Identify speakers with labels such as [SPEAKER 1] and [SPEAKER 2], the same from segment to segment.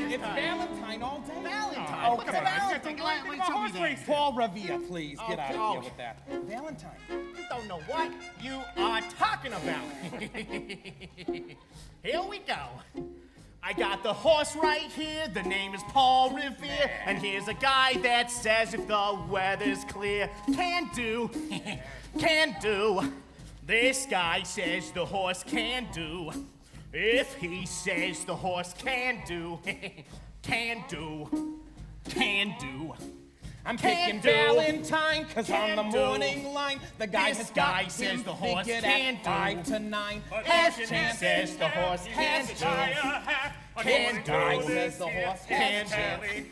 [SPEAKER 1] It's Valentine all day.
[SPEAKER 2] Valentine?
[SPEAKER 1] Okay.
[SPEAKER 2] What's a Valentine?
[SPEAKER 1] Horse race. Paul Revere, please. Get out of here with that. Valentine.
[SPEAKER 2] You don't know what you are talking about. Here we go. I got the horse right here, the name is Paul Revere, and here's a guy that says if the weather's clear, can do. This guy says the horse can do. If he says the horse can do.
[SPEAKER 1] I'm picking Valentine, cause on the morning line, the guy
[SPEAKER 2] This
[SPEAKER 1] has
[SPEAKER 2] guy
[SPEAKER 1] got
[SPEAKER 2] says
[SPEAKER 1] him
[SPEAKER 2] the horse
[SPEAKER 1] figured
[SPEAKER 2] can
[SPEAKER 1] at
[SPEAKER 2] do.
[SPEAKER 1] 5 to 9.
[SPEAKER 2] If he says the horse can do. Can do.
[SPEAKER 1] Says the horse
[SPEAKER 2] Can
[SPEAKER 1] has
[SPEAKER 2] do.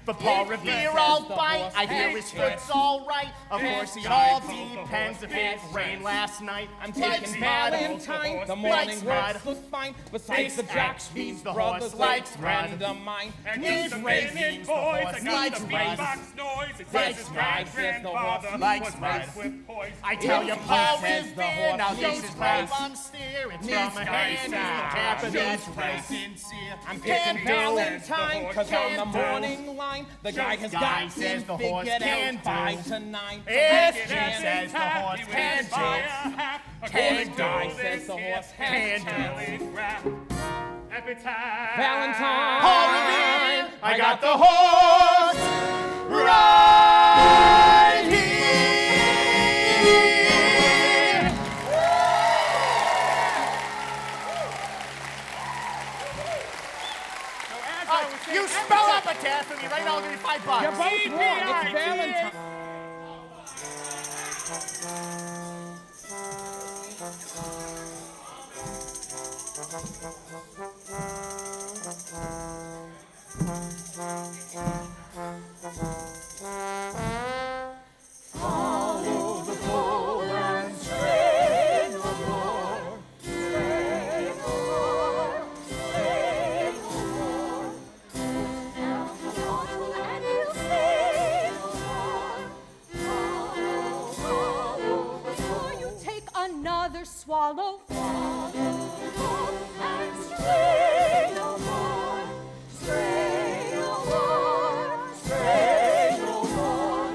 [SPEAKER 2] But Paul Revere all bite, I hear his foot's all right. Of course, it all depends if it rained last night.
[SPEAKER 1] I'm taking Valentine, the morning works look fine. Besides the jocks, these
[SPEAKER 2] the
[SPEAKER 1] brothers
[SPEAKER 2] horse likes
[SPEAKER 1] friend of mine.
[SPEAKER 3] And
[SPEAKER 1] He's
[SPEAKER 3] he's
[SPEAKER 1] racing
[SPEAKER 3] raining
[SPEAKER 1] the
[SPEAKER 3] boys,
[SPEAKER 1] horse
[SPEAKER 3] I got
[SPEAKER 1] likes
[SPEAKER 3] the
[SPEAKER 1] race.
[SPEAKER 3] beatbox noise. It
[SPEAKER 1] This
[SPEAKER 3] says his
[SPEAKER 1] guy says the horse
[SPEAKER 3] great-grandfather
[SPEAKER 2] likes
[SPEAKER 3] was
[SPEAKER 2] race.
[SPEAKER 3] raised with poise.
[SPEAKER 2] I tell you,
[SPEAKER 1] He
[SPEAKER 2] Paul
[SPEAKER 1] says the
[SPEAKER 2] Revere,
[SPEAKER 1] horse
[SPEAKER 2] now this
[SPEAKER 1] needs
[SPEAKER 2] is
[SPEAKER 1] race.
[SPEAKER 2] where I'm steering
[SPEAKER 1] This
[SPEAKER 2] from a
[SPEAKER 1] guy
[SPEAKER 2] hand in the
[SPEAKER 1] says
[SPEAKER 2] cap of
[SPEAKER 1] needs
[SPEAKER 2] this
[SPEAKER 1] race.
[SPEAKER 2] race sincere.
[SPEAKER 1] I'm
[SPEAKER 2] Can
[SPEAKER 1] picking
[SPEAKER 2] do.
[SPEAKER 1] Valentine, cause on the
[SPEAKER 2] Can do.
[SPEAKER 1] morning line, the guy has
[SPEAKER 2] Guy
[SPEAKER 1] got
[SPEAKER 2] says
[SPEAKER 1] him
[SPEAKER 2] the horse
[SPEAKER 1] figured
[SPEAKER 2] can
[SPEAKER 1] out
[SPEAKER 2] do.
[SPEAKER 1] 5 to 9.
[SPEAKER 2] If he
[SPEAKER 1] Can
[SPEAKER 2] says the horse can do.
[SPEAKER 1] This guy says the horse has Valentine.
[SPEAKER 2] Paul Revere, I got the horse right here. You spell epitaph for me right now, I'll give you $5.
[SPEAKER 1] You're both wrong. It's Valentine.
[SPEAKER 4] Follow the pole and stray no more. Stray no more. Stray no more. Down the bottle and you'll stay no more. Follow before you take another swallow. Follow the pole and stray no more. Stray no more. Stray no more.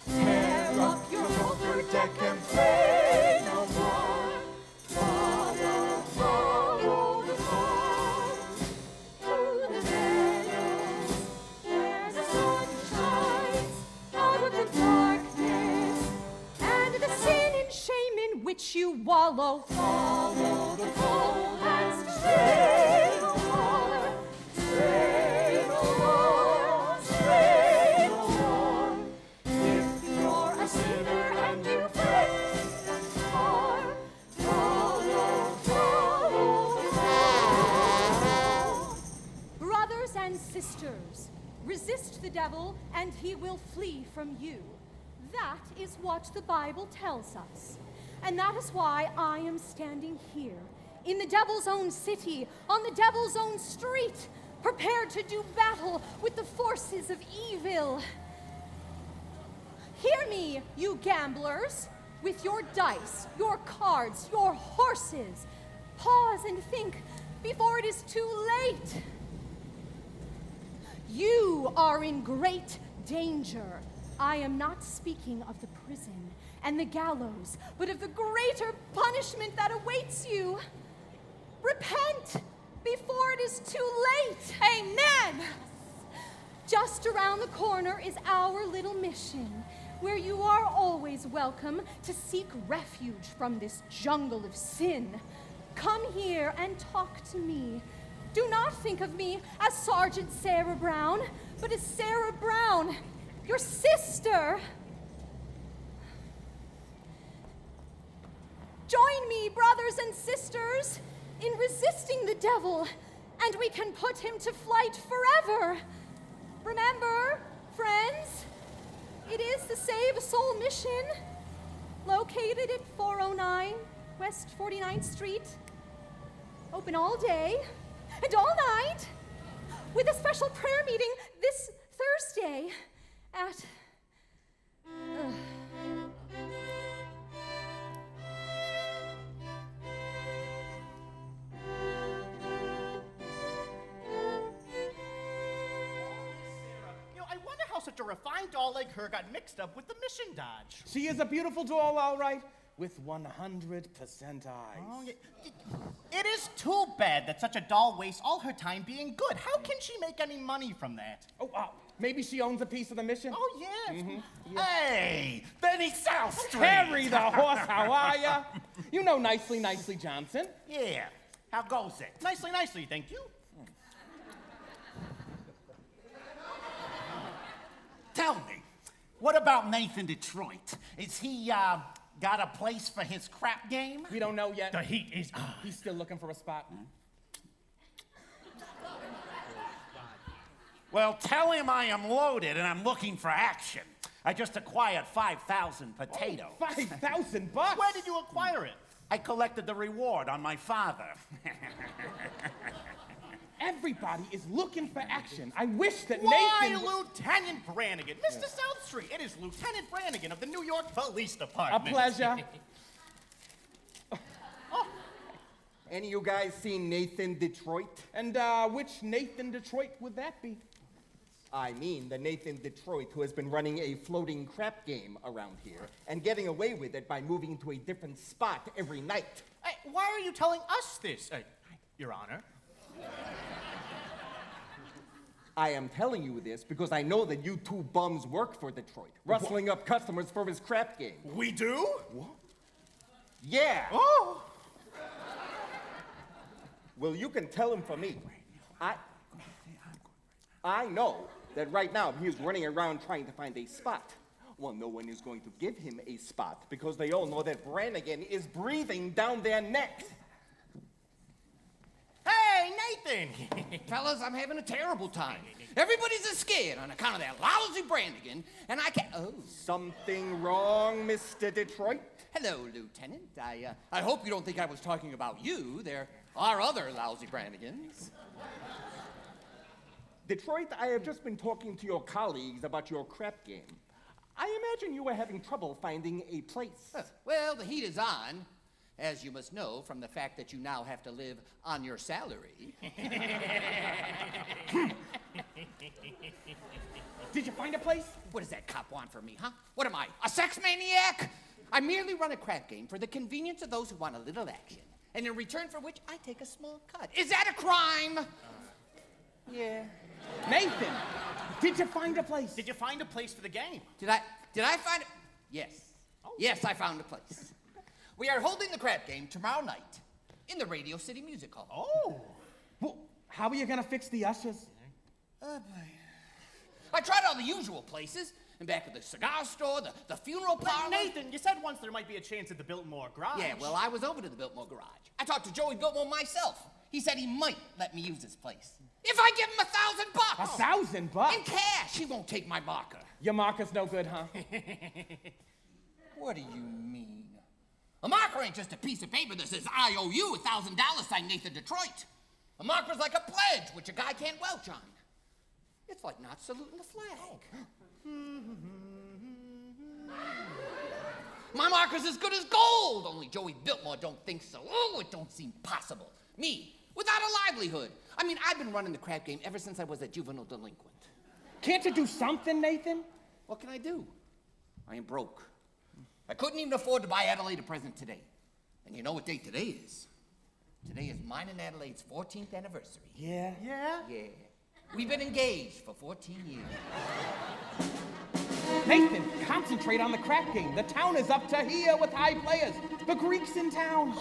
[SPEAKER 4] Tear up your motor deck and play no more. Follow the call through the meadows where the sun shines out of the darkness and the sin and shame in which you wallow. Follow the call and stray no more. Stray no more. Stray no more. If you're a sinner and you pray for, follow. Brothers and sisters, resist the devil and he will flee from you. That is what the Bible tells us. And that is why I am standing here, in the devil's own city, on the devil's own street, prepared to do battle with the forces of evil. Hear me, you gamblers, with your dice, your cards, your horses. Pause and think before it is too late. You are in great danger. I am not speaking of the prison and the gallows, but of the greater punishment that awaits you. Repent before it is too late. Amen. Just around the corner is our little mission, where you are always welcome to seek refuge from this jungle of sin. Come here and talk to me. Do not think of me as Sergeant Sarah Brown, but as Sarah Brown, your sister. Join me, brothers and sisters, in resisting the devil, and we can put him to flight forever. Remember, friends, it is the Save a Soul mission, located at 409 West 49th Street, open all day and all night, with a special prayer meeting this Thursday at...
[SPEAKER 2] such a refined doll like her got mixed up with the mission dodge.
[SPEAKER 1] She is a beautiful doll, all right, with 100% eyes.
[SPEAKER 2] Oh, yeah. It is too bad that such a doll wastes all her time being good. How can she make any money from that?
[SPEAKER 1] Oh, maybe she owns a piece of the mission?
[SPEAKER 2] Oh, yeah.
[SPEAKER 3] Hey, Benny South Street.
[SPEAKER 1] Harry the horse, how are ya? You know Nicely Johnson.
[SPEAKER 3] Yeah, how goes it?
[SPEAKER 2] Nicely, thank you.
[SPEAKER 3] Tell me, what about Nathan Detroit? Is he, got a place for his crap game?
[SPEAKER 1] We don't know yet.
[SPEAKER 2] The heat is on.
[SPEAKER 1] He's still looking for a spot.
[SPEAKER 3] Well, tell him I am loaded and I'm looking for action. I just acquired 5,000 potatoes.
[SPEAKER 1] 5,000 bucks?
[SPEAKER 2] Where did you acquire it?
[SPEAKER 3] I collected the reward on my father.
[SPEAKER 1] Everybody is looking for action. I wish that
[SPEAKER 2] Why,
[SPEAKER 1] Nathan...
[SPEAKER 2] Lieutenant Brannigan? Mr. South Street, it is Lieutenant Brannigan of the New York Police
[SPEAKER 1] A
[SPEAKER 2] Department.
[SPEAKER 1] pleasure.
[SPEAKER 5] Any of you guys seen Nathan Detroit?
[SPEAKER 1] And which Nathan Detroit would that be?
[SPEAKER 5] I mean the Nathan Detroit who has been running a floating crap game around here and getting away with it by moving to a different spot every night.
[SPEAKER 2] Hey, why are you telling us this, Your Honor?
[SPEAKER 5] I am telling you this because I know that you two bums work for Detroit, rustling up customers for his crap game.
[SPEAKER 2] We do?
[SPEAKER 5] Yeah.
[SPEAKER 2] Oh!
[SPEAKER 5] Well, you can tell him for me. I know that right now he is running around trying to find a spot. Well, no one is going to give him a spot because they all know that Brannigan is breathing down their necks.
[SPEAKER 2] Hey, Nathan!
[SPEAKER 6] Fellas, I'm having a terrible time. Everybody's scared on account of that lousy Brannigan, and I can't... Oh.
[SPEAKER 5] Something wrong, Mr. Detroit?
[SPEAKER 6] Hello, Lieutenant. I hope you don't think I was talking about you. There are other lousy Brannigans.
[SPEAKER 5] Detroit, I have just been talking to your colleagues about your crap game. I imagine you were having trouble finding a place.
[SPEAKER 6] Well, the heat is on, as you must know from the fact that you now have to live on your salary.
[SPEAKER 1] Did you find a place?
[SPEAKER 6] What does that cop want from me, huh? What am I, a sex maniac? I merely run a crap game for the convenience of those who want a little action, and in return for which I take a small cut. Is that a crime?
[SPEAKER 1] Yeah. Nathan, did you find a place?
[SPEAKER 2] Did you find a place for the game?
[SPEAKER 6] Did I find it? Yes. Yes, I found a place. We are holding the crap game tomorrow night in the Radio City Music Hall.
[SPEAKER 2] Oh!
[SPEAKER 1] Well, how are you gonna fix the ushers?
[SPEAKER 6] Oh, boy. I tried all the usual places, and back at the cigar store, the funeral parlor.
[SPEAKER 2] Nathan, you said once there might be a chance at the Biltmore Garage.
[SPEAKER 6] Yeah, well, I was over to the Biltmore Garage. I talked to Joey Biltmore myself. He said he might let me use this place. If I give him $1,000!
[SPEAKER 1] $1,000?
[SPEAKER 6] In cash! He won't take my marker.
[SPEAKER 1] Your marker's no good, huh?
[SPEAKER 6] What do you mean? A marker ain't just a piece of paper that says, I owe you $1,000, signed Nathan Detroit. A marker's like a pledge, which a guy can't welch on. It's like not saluting the flag. My marker's as good as gold, only Joey Biltmore don't think so. Oh, it don't seem possible. Me, without a livelihood. I mean, I've been running the crap game ever since I was a juvenile delinquent.
[SPEAKER 1] Can't you do something, Nathan?
[SPEAKER 6] What can I do? I am broke. I couldn't even afford to buy Adelaide a present today. And you know what date today is? Today is mine and Adelaide's 14th anniversary.
[SPEAKER 1] Yeah.
[SPEAKER 2] Yeah?
[SPEAKER 6] Yeah. We've been engaged for 14 years.
[SPEAKER 1] Nathan, concentrate on the crap game. The town is up to here with high players. The Greek's in town.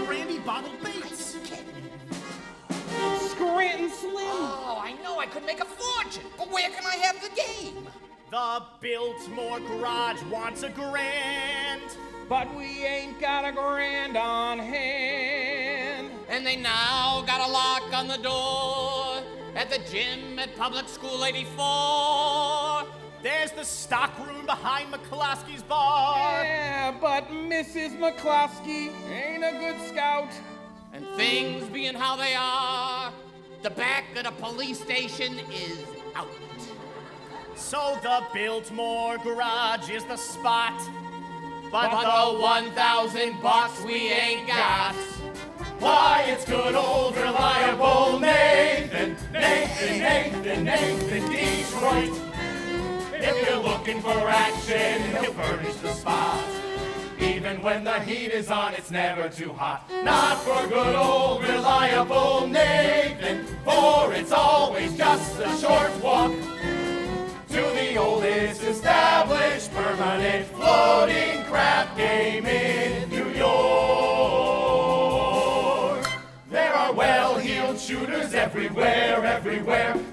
[SPEAKER 2] Randy Bottled Bates.
[SPEAKER 1] Scranton Slim.
[SPEAKER 6] Oh, I know I could make a fortune, but where can I have the game?
[SPEAKER 2] The Biltmore Garage wants a grand.
[SPEAKER 1] But we ain't got a grand on hand.
[SPEAKER 6] And they now got a lock on the door at the gym at Public School 84.
[SPEAKER 2] There's the stockroom behind McCloskey's bar.
[SPEAKER 1] Yeah, but Mrs. McCloskey ain't a good scout.
[SPEAKER 6] And things being how they are, the back of the police station is out.
[SPEAKER 2] So the Biltmore Garage is the spot.
[SPEAKER 6] But the 1,000 bucks we ain't got.
[SPEAKER 2] Why, it's good old reliable Nathan. Nathan, Detroit. If you're looking for action, he'll furnish the spot. Even when the heat is on, it's never too hot. Not for good old reliable Nathan, for it's always just a short walk to the oldest established permanent floating crap game in New York. There are well-heeled shooters everywhere.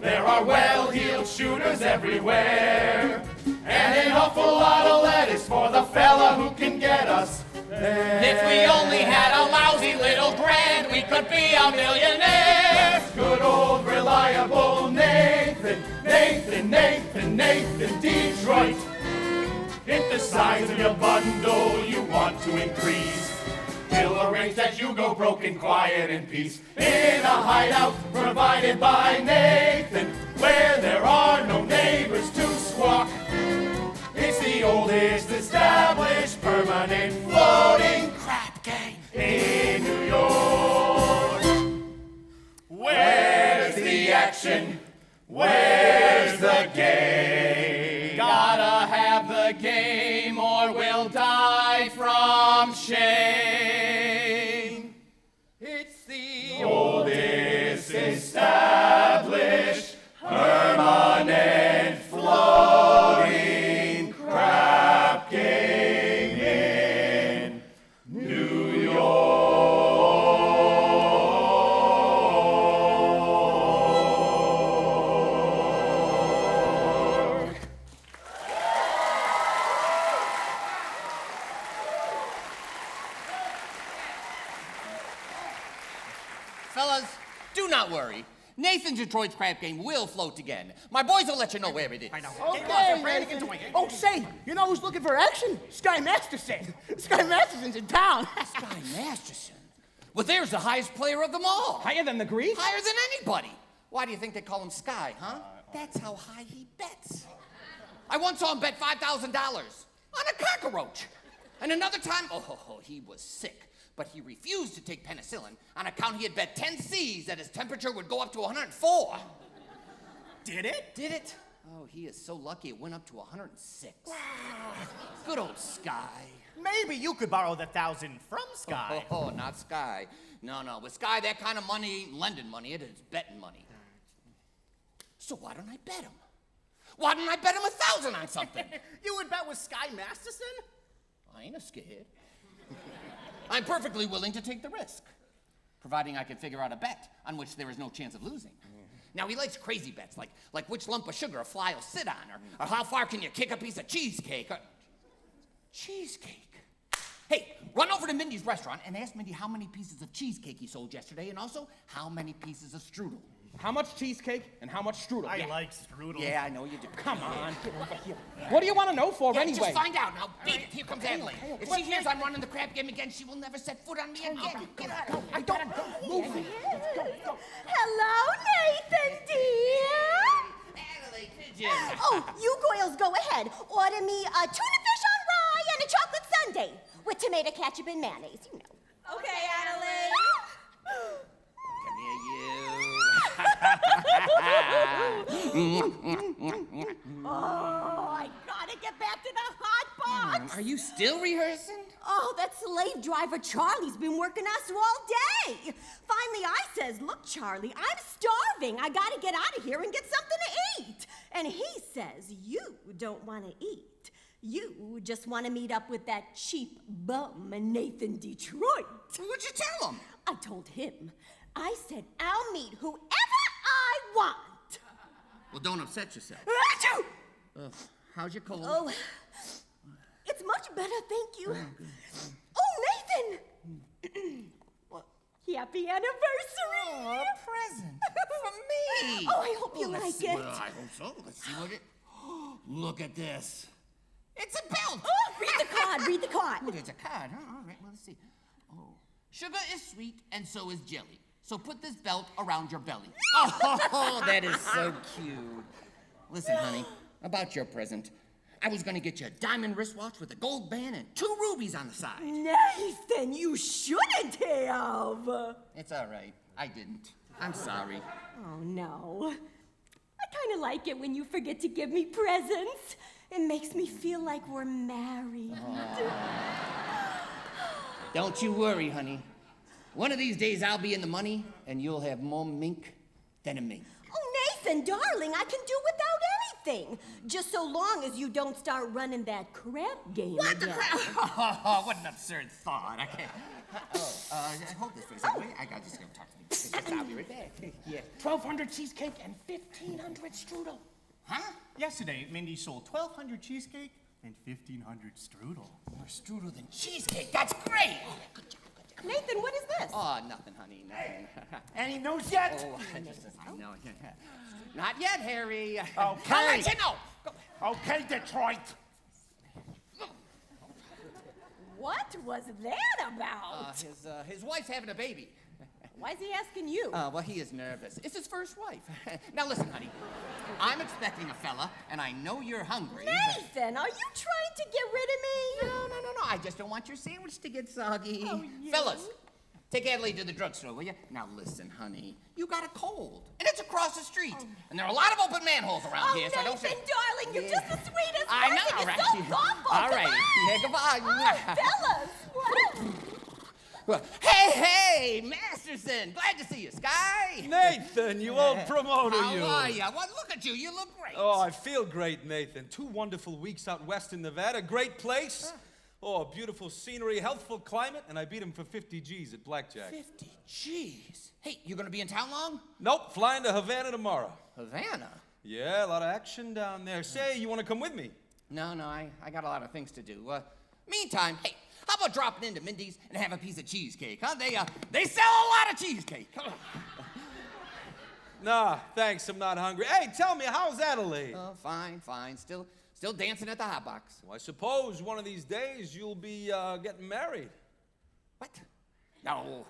[SPEAKER 2] There are well-heeled shooters everywhere. And an awful lot of lettuce for the fella who can get us there.
[SPEAKER 6] If we only had a lousy little grant, we could be a millionaire.
[SPEAKER 2] Good old reliable Nathan, Detroit. Hit the size of your bundle you want to increase. He'll arrange that you go broke in quiet and peace. In a hideout provided by Nathan, where there are no neighbors to squawk. It's the oldest established permanent floating crap gang in New York. Where's the action? Where's the game? Gotta have the game or we'll die from shame. It's the oldest established permanent floating crap game in New York.
[SPEAKER 6] Fellas, do not worry. Nathan Detroit's crap game will float again. My boys will let you know where it is.
[SPEAKER 2] I know.
[SPEAKER 7] Okay, Nathan. Oh, say, you know who's looking for action? Sky Masterson. Sky Masterson's in town.
[SPEAKER 6] Sky Masterson. Well, there's the highest player of them all.
[SPEAKER 1] Higher than the Greeks?
[SPEAKER 6] Higher than anybody. Why do you think they call him Sky, huh? That's how high he bets. I once saw him bet $5,000 on a cockroach. And another time, he was sick. But he refused to take penicillin on account he had bet 10 C's that his temperature would go up to 104.
[SPEAKER 2] Did it?
[SPEAKER 6] Did it? Oh, he is so lucky it went up to 106. Wow. Good old Sky.
[SPEAKER 2] Maybe you could borrow the 1,000 from Sky.
[SPEAKER 6] Oh, not Sky. No. With Sky, that kind of money ain't lending money. It is betting money. So why don't I bet him? Why didn't I bet him 1,000 on something?
[SPEAKER 2] You would bet with Sky Masterson?
[SPEAKER 6] I ain't a scared. I'm perfectly willing to take the risk, providing I can figure out a bet on which there is no chance of losing. Now, he likes crazy bets, like which lump of sugar a fly will sit on, or how far can you kick a piece of cheesecake, or... Cheesecake? Hey, run over to Mindy's restaurant and ask Mindy how many pieces of cheesecake he sold yesterday, and also how many pieces of strudel.
[SPEAKER 1] How much cheesecake and how much strudel?
[SPEAKER 2] I like strudel.
[SPEAKER 6] Yeah, I know you do.
[SPEAKER 1] Come on, get over here. What do you want to know for anyway?
[SPEAKER 6] Just find out. Now, beat it. Here comes Adelaide. If she hears I'm running the crap game again, she will never set foot on me again. Get out of here.
[SPEAKER 1] I don't move. Let's go.
[SPEAKER 4] Hello, Nathan, dear.
[SPEAKER 6] Adelaide, pigeon.
[SPEAKER 4] Oh, you girls go ahead. Order me a tuna fish on rye and a chocolate sundae with tomato ketchup and mayonnaise, you know. Okay, Adelaide.
[SPEAKER 6] Come here, you.
[SPEAKER 4] Oh, I gotta get back to the hot box.
[SPEAKER 6] Are you still rehearsing?
[SPEAKER 4] Oh, that slave driver Charlie's been working us all day. Finally, I says, look, Charlie, I'm starving. I gotta get out of here and get something to eat. And he says, you don't want to eat. You just want to meet up with that cheap bum Nathan Detroit.
[SPEAKER 6] What'd you tell him?
[SPEAKER 4] I told him. I said, I'll meet whoever I want.
[SPEAKER 6] Well, don't upset yourself.
[SPEAKER 4] Achoo!
[SPEAKER 6] How's your cold?
[SPEAKER 4] Oh, it's much better, thank you. Oh, Nathan!
[SPEAKER 6] What?
[SPEAKER 4] Happy anniversary!
[SPEAKER 6] Oh, a present for me.
[SPEAKER 4] Oh, I hope you like it.
[SPEAKER 6] Well, I hope so. Let's see what it... Look at this. It's a belt.
[SPEAKER 4] Oh, read the card, read the card.
[SPEAKER 6] Oh, there's a card, huh? All right, well, let's see. Oh, sugar is sweet and so is jelly. So put this belt around your belly. Oh, that is so cute. Listen, honey, about your present. I was gonna get you a diamond wristwatch with a gold band and 2 rubies on the side.
[SPEAKER 4] Nathan, you shouldn't have.
[SPEAKER 6] It's all right. I didn't. I'm sorry.
[SPEAKER 4] Oh, no. I kind of like it when you forget to give me presents. It makes me feel like we're married.
[SPEAKER 6] Don't you worry, honey. One of these days I'll be in the money, and you'll have more mink than a mink.
[SPEAKER 4] Oh, Nathan, darling, I can do without anything. Just so long as you don't start running that crap game
[SPEAKER 6] What the
[SPEAKER 4] again.
[SPEAKER 6] crap? Oh, what an absurd thought. I can't. Hold this for a second. I got just gonna talk to me. I'll be right back. Yeah.
[SPEAKER 1] 1,200 cheesecake and 1,500 strudel.
[SPEAKER 6] Huh?
[SPEAKER 8] Yesterday, Mindy sold 1,200 cheesecake and 1,500 strudel.
[SPEAKER 6] More strudel than cheesecake. That's great. Good job.
[SPEAKER 4] Nathan, what is this?
[SPEAKER 6] Oh, nothing, honey. Nothing.
[SPEAKER 3] Any news yet?
[SPEAKER 6] Oh, I know. Not yet, Harry.
[SPEAKER 3] Okay.
[SPEAKER 6] I'll let you know. Go.
[SPEAKER 3] Okay, Detroit.
[SPEAKER 4] What was that about?
[SPEAKER 6] His wife's having a baby.
[SPEAKER 4] Why is he asking you?
[SPEAKER 6] Well, he is nervous. It's his first wife. Now listen, honey. I'm expecting a fella, and I know you're hungry.
[SPEAKER 4] Nathan, are you trying to get rid of me?
[SPEAKER 6] No. I just don't want your sandwich to get soggy.
[SPEAKER 4] Oh, yeah.
[SPEAKER 6] Fellas, take Adelaide to the drugstore, will you? Now listen, honey. You got a cold, and it's across the street. And there are a lot of open manholes around here, so I don't
[SPEAKER 4] Nathan,
[SPEAKER 6] think...
[SPEAKER 4] darling, you're just the sweetest
[SPEAKER 6] I know,
[SPEAKER 4] person.
[SPEAKER 6] right?
[SPEAKER 4] You're so thoughtful.
[SPEAKER 6] All right.
[SPEAKER 4] Come on.
[SPEAKER 6] Yeah, goodbye.
[SPEAKER 4] Fellas, what?
[SPEAKER 6] Hey, Masterson! Glad to see you, Sky.
[SPEAKER 9] Nathan, you old promoter,
[SPEAKER 6] How
[SPEAKER 9] you.
[SPEAKER 6] are you? Well, look at you. You look great.
[SPEAKER 9] Oh, I feel great, Nathan. 2 wonderful weeks out west in Nevada. Great place. Oh, beautiful scenery, healthful climate, and I beat him for 50 G's at blackjack.
[SPEAKER 6] 50 G's. Hey, you gonna be in town long?
[SPEAKER 9] Nope, flying to Havana tomorrow.
[SPEAKER 6] Havana?
[SPEAKER 9] Yeah, a lot of action down there. Say, you want to come with me?
[SPEAKER 6] No, I got a lot of things to do. Meantime, hey, how about dropping into Mindy's and have a piece of cheesecake, huh? They sell a lot of cheesecake. Come on.
[SPEAKER 9] Nah, thanks, I'm not hungry. Hey, tell me, how's Adelaide?
[SPEAKER 6] Oh, fine. Still dancing at the hot box.
[SPEAKER 9] Well, I suppose one of these days you'll be getting married.
[SPEAKER 6] What? No,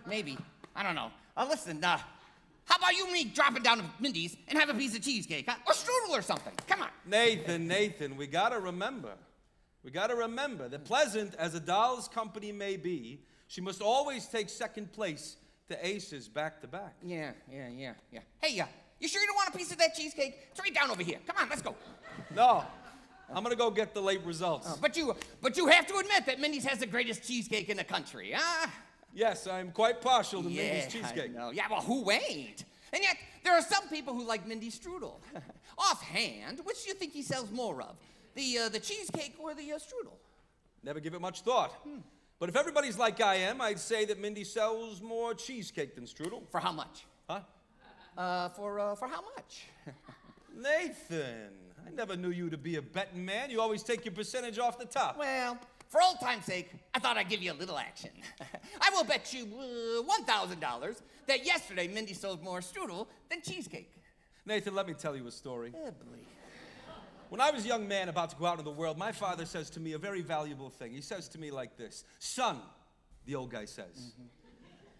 [SPEAKER 6] maybe. I don't know. Listen, how about you and me dropping down to Mindy's and have a piece of cheesecake, huh? Or strudel or something. Come on.
[SPEAKER 9] Nathan, we gotta remember that pleasant as a doll's company may be, she must always take second place to aces back to back.
[SPEAKER 6] Yeah. Hey, you sure you don't want a piece of that cheesecake? It's right down over here. Come on, let's go.
[SPEAKER 9] No, I'm gonna go get the late results.
[SPEAKER 6] But you have to admit that Mindy's has the greatest cheesecake in the country, huh?
[SPEAKER 9] Yes, I'm quite partial to Mindy's cheesecake.
[SPEAKER 6] I know. Yeah, well, who ain't? And yet, there are some people who like Mindy's strudel. Offhand, which do you think he sells more of? The cheesecake or the strudel?
[SPEAKER 9] Never give it much thought. But if everybody's like I am, I'd say that Mindy sells more cheesecake than strudel.
[SPEAKER 6] For how much?
[SPEAKER 9] Huh?
[SPEAKER 6] For how much?
[SPEAKER 9] Nathan, I never knew you to be a betting man. You always take your percentage off the top.
[SPEAKER 6] Well, for old time's sake, I thought I'd give you a little action. I will bet you $1,000 that yesterday Mindy sold more strudel than cheesecake.
[SPEAKER 9] Nathan, let me tell you a story.
[SPEAKER 6] Oh, boy.
[SPEAKER 9] When I was a young man about to go out into the world, my father says to me a very valuable thing. He says to me like this, "Son," the old guy says,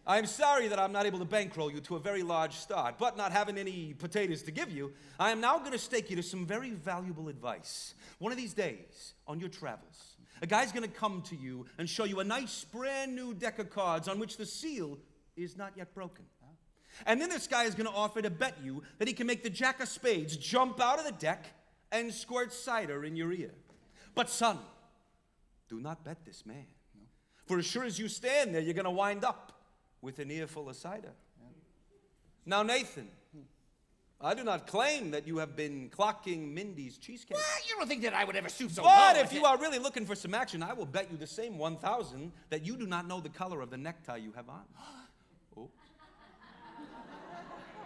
[SPEAKER 9] "I'm sorry that I'm not able to bankroll you to a very large start, but not having any potatoes to give you, I am now going to stake you to some very valuable advice. One of these days, on your travels, a guy's going to come to you and show you a nice brand new deck of cards on which the seal is not yet broken. And then this guy is going to offer to bet you that he can make the jack of spades jump out of the deck and squirt cider in your ear. But son, do not bet this man. For as sure as you stand there, you're going to wind up with an ear full of cider." Now, Nathan, I do not claim that you have been clocking Mindy's cheesecake.
[SPEAKER 6] What? You don't think that I would ever stoop so
[SPEAKER 9] But
[SPEAKER 6] low?
[SPEAKER 9] if you are really looking for some action, I will bet you the same 1,000 that you do not know the color of the necktie you have on.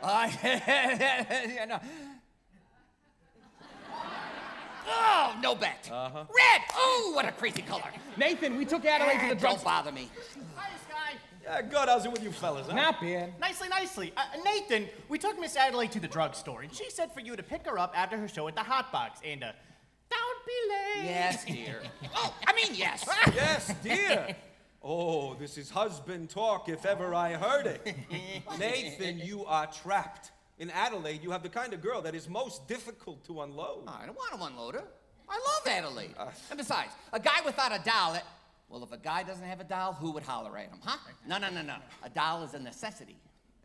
[SPEAKER 9] Oh.
[SPEAKER 6] Yeah, no. Oh, no bet. Red! Oh, what a crazy color.
[SPEAKER 1] Nathan, we took Adelaide to the
[SPEAKER 6] Don't
[SPEAKER 1] drugstore.
[SPEAKER 6] bother me.
[SPEAKER 8] Hi, Sky.
[SPEAKER 9] Yeah, good. How's it with you fellas, huh?
[SPEAKER 1] Not bad.
[SPEAKER 8] Nicely. Nathan, we took Miss Adelaide to the drugstore, and she said for you to pick her up after her show at the Hot Box, and don't be late.
[SPEAKER 6] Yes, dear. Oh, I mean yes.
[SPEAKER 9] Yes, dear. Oh, this is husband talk if ever I heard it. Nathan, you are trapped. In Adelaide, you have the kind of girl that is most difficult to unload.
[SPEAKER 6] I don't want to unload her. I love Adelaide. And besides, a guy without a doll, well, if a guy doesn't have a doll, who would holler at him, huh? No. A doll is a necessity.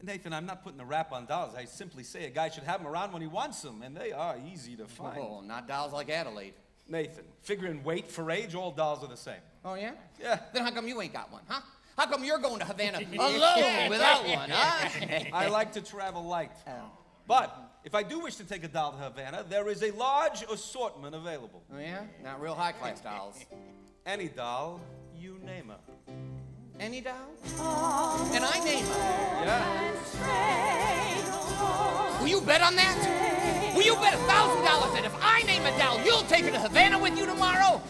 [SPEAKER 9] Nathan, I'm not putting a rap on dolls. I simply say a guy should have them around when he wants them, and they are easy to find.
[SPEAKER 6] Oh, not dolls like Adelaide.
[SPEAKER 9] Nathan, figuring weight for age, all dolls are the same.
[SPEAKER 6] Oh, yeah?
[SPEAKER 9] Yeah.
[SPEAKER 6] Then how come you ain't got one, huh? How come you're going to Havana alone without one, huh?
[SPEAKER 9] I like to travel light. But if I do wish to take a doll to Havana, there is a large assortment available.
[SPEAKER 6] Oh, yeah? Not real high-class dolls.
[SPEAKER 9] Any doll, you name her.
[SPEAKER 6] Any doll? And I name her.
[SPEAKER 9] Yeah.
[SPEAKER 6] Will you bet on that? Will you bet $1,000 that if I name a doll, you'll take her to Havana with you tomorrow?